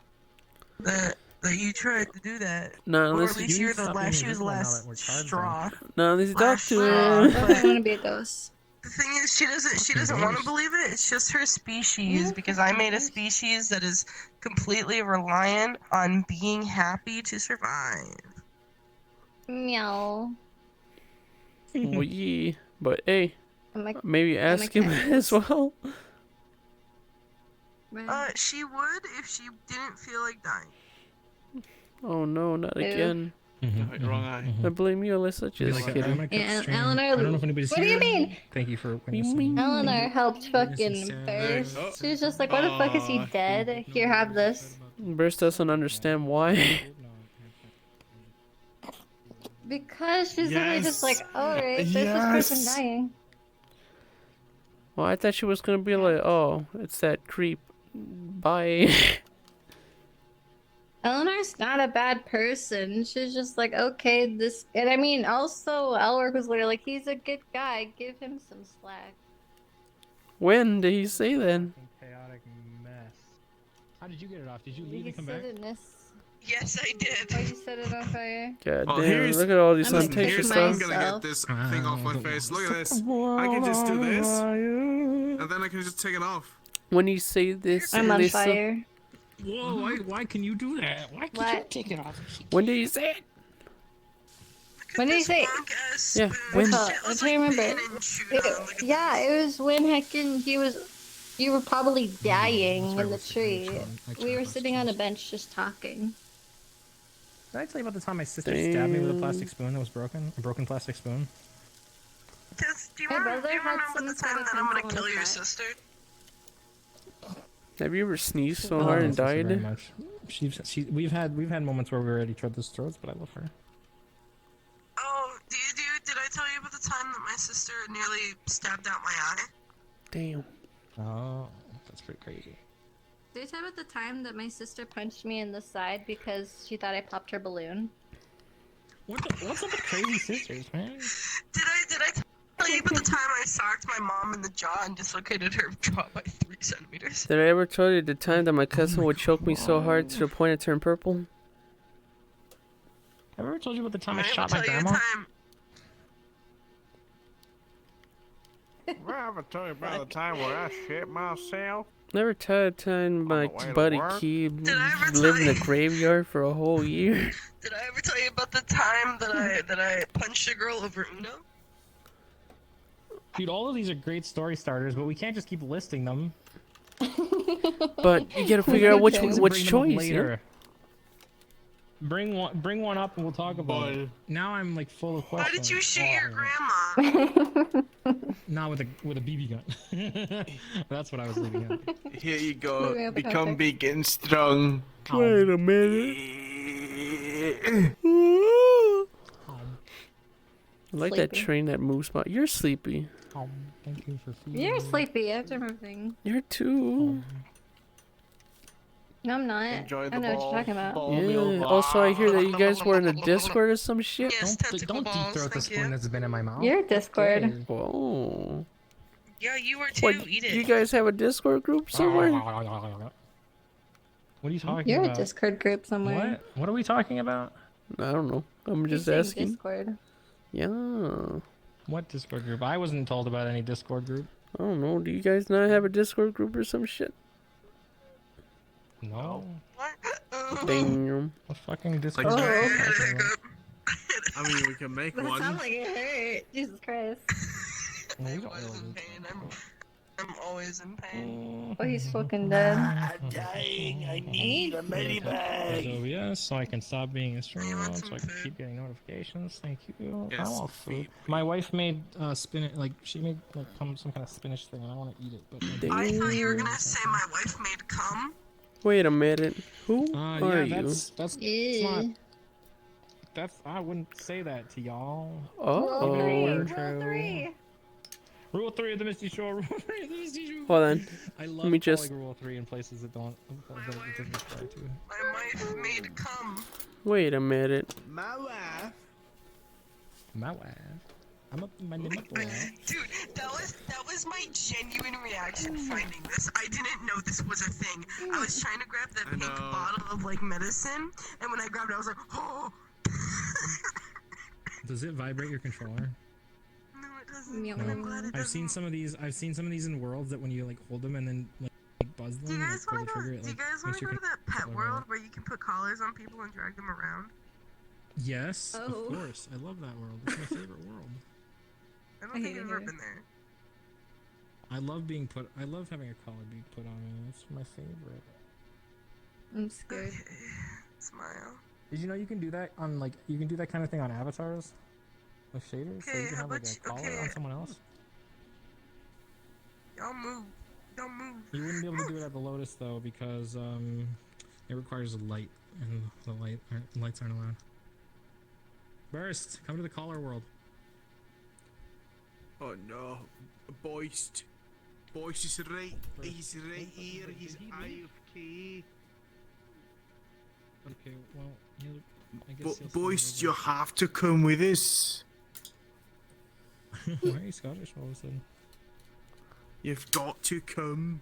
that you tried to do that. No, Or unless at least You you're need to the stop last. being She was the invisible now last that we're charged straw. no, unless you talk Last to straw. her. I don't want to be a ghost. The thing is, she doesn't want to believe it. It's just her species, because I made a species that is completely reliant on being happy to survive. Meow. Well, yeah, but hey, I'm like, maybe ask him cat. as well. She would if she didn't feel like dying. Oh no, not again. Wait, wrong eye. I blame you, Alyssa. Be Just like, I'm kidding. gonna cut Yeah, the stream. Eleanor, I don't know if anybody's what do you here. mean? Thank you for You witnessing. mean? Eleanor helped fucking Innocent Burst. sound. She was just like, what the fuck is he dead? Here, have this. Burst doesn't understand why. Because she's literally just like, Yes. alright, there's this person Yes. dying. Well, I thought she was gonna be like, oh, it's that creep. Bye. Eleanor's not a bad person. She's just like, okay, this. And I mean, also, Elric was literally like, he's a good guy. Give him some slack. When did he say that? Chaotic mess. How did you get it off? Did you leave You and come set back? it in this. Yes, I did. Why you set it on fire? God Oh, damn, here's- look at all these I'm gonna untextured fix stuff. I'm gonna get this thing off my face. Look at this. I can just do this, and then I can just take it off. When you say this, I'm on Alyssa, fire. Whoa, why can you do that? Why can't you What? take it off? when did you say it? When did you say? Yeah, when? I'm trying to remember. Yeah, it was when heckin' you were probably dying in the tree. We were sitting on a bench just talking. Did I tell you about the time my sister stabbed me with a plastic spoon that was broken? A broken plastic spoon? Do you My remember, brother had the some time sort of that I'm gonna pencil kill on your his back. sister? Have you ever sneezed so I hard love and my sister very died? much. We've had moments where we were at each other's throats, but I love her. Oh, did I tell you about the time that my sister nearly stabbed out my eye? Damn. Oh, that's pretty crazy. Did I tell you about the time that my sister punched me in the side because she thought I popped her balloon? What's up with crazy sisters, man? Did I tell you about the time I socked my mom in the jaw and dislocated her jaw by 3 centimeters? Did I ever tell you the time that my cousin would choke me so hard to the point it turned purple? Have I ever told you about the time I Did I shot ever my tell you the grandma? time? Well, I ever told you about the time where I shit myself? Never tell a time my the way to buddy work? Key Did I ever lived in tell the you- graveyard for a whole year. Did I ever tell you the time that I punched a girl over Uno? Dude, all of these are great story starters, but we can't just keep listing them. But you gotta figure out which Bring them up choice. Yeah? later. Bring one up and we'll talk about it. Now I'm like full of Why questions. did you shoot your grandma? Not with a BB gun. That's what I was leaving out. Here you go. Become big and strong. Wait a minute. I like that train that moves by. You're sleepy. Thank you for feeding You're me. sleepy after moving. You're too. No, I'm not. Enjoy I the know what you're talking about. ball Yeah. meal. Also, I hear that you guys were in a Discord or some shit. Yes, tentacle Don't deep balls, throat the thank spoon you. that's been in my mouth. You're Discord. Okay. Whoa. Yeah, you were too. What? Eat it. You guys have a Discord group somewhere? What are you talking You're about? a Discord group somewhere. What? What are we talking about? I don't know. I'm He's just saying asking. Discord. Yeah. I What Discord group? I wasn't told about any Discord group. don't know. Do you guys not have a Discord group or some shit? No. What? Damn. What fucking Discord Oh. group? are you talking about? I mean, we can make That one. sounds like it hurt. Jesus Christ. No, we I don't was really in need pain. to. I'm always in pain. Oh, he's fucking dead. I'm dying. I need a medibag. Yes, so I can stop being a streamer mode, so I can keep getting notifications. Thank you. Yes, I want food. feed me. My wife made spinach. Like she made like some kind of spinach thing, and I want to eat it. But I thought you were gonna say my wife made cum. Wait a minute. Who yeah, are you? that's Ew. not. That's I wouldn't say that to y'all. Oh. Rule Rule 3. Rule 3 of the Misty Shore. Rule 3 of the Misty Shore. Hold on. I love Let me just. calling Rule 3 in places that don't. That it doesn't apply to. My wife made cum. Wait a minute. My wife. My wife. I'm up in my nipple. Dude, that was my genuine reaction finding this. I didn't know this was a thing. I was trying to grab that I pink know. bottle of like medicine, and when I grabbed it, I was like, oh. Does it vibrate your controller? No, it doesn't. Meow. And I'm glad it doesn't. I've seen some of these. I've seen some of these in worlds that when you like hold them and then like buzz them, Do you like, guys pull want the to trigger, go? it, Do you like, guys want makes to your go to that pet controller world where you can put collars on people and drag them around? Yes, Oh. of course. I love that world. It's my favorite world. I don't I think hate I've it ever here. been there. I love being put. I love having a collar be put on me. It's my favorite. I'm scared. Okay. Smile. Did you know you can do that on like you can do that kind of thing on avatars with shaders? So Okay, you can how have like about a collar okay. on someone else. Y'all move. Y'all move. You wouldn't be able to do it at the Lotus though because it requires a light and the lights aren't allowed. Burst, come to the collar world. Oh no. Boist. Boist is right. He's right here. He's AFK. Okay, well, I guess. Boist, you have to come with us. Why are you Scottish all of a sudden? You've got to come.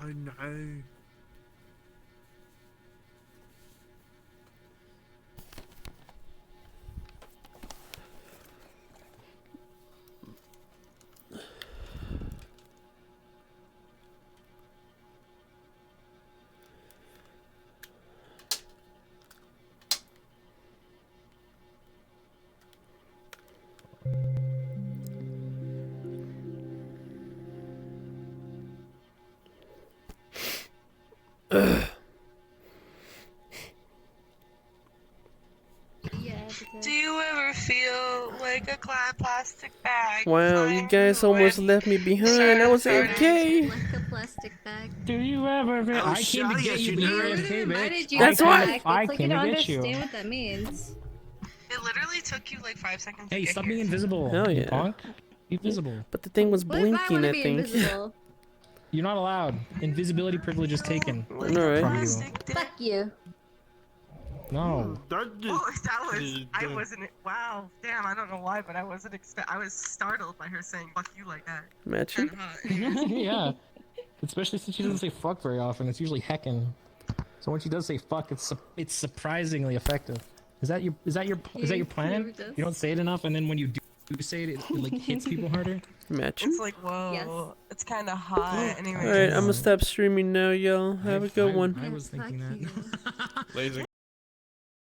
Oh no. Yeah, Do you ever feel like a plastic bag? Wow, you guys almost left me behind. I was AFK. like a plastic bag. Do you ever? Oh, I came to sorry, get I you, should but you're know. AFK, Invited bitch. you That's back. why- It's I like you came don't to get you. understand what that means. It literally took you like 5 seconds. Hey, to get stop here. being invisible. Hell you yeah. punk. Be visible. But the thing was What if I blinking, want I to be think. invisible? You're not allowed. Invisibility privilege is taken. Like Alright. a From you. plastic dick. Fuck you. No. Oh, that was. I wasn't. Wow. Damn. I don't know why, but I wasn't I was startled by her saying "fuck you" like that. Matching? Kinda hot. Yeah. Especially since she doesn't say fuck very often. It's usually heckin'. So when she does say fuck, it's surprisingly effective. Is that your plan? never does. You don't say it enough, and then when you do say it, it like hits people harder. Matching? It's like whoa. Yes. It's kind of hot. Anyway. Alright, I'm gonna stop streaming now, y'all. Have a good one. I was thinking Fuck that. you. Ladies and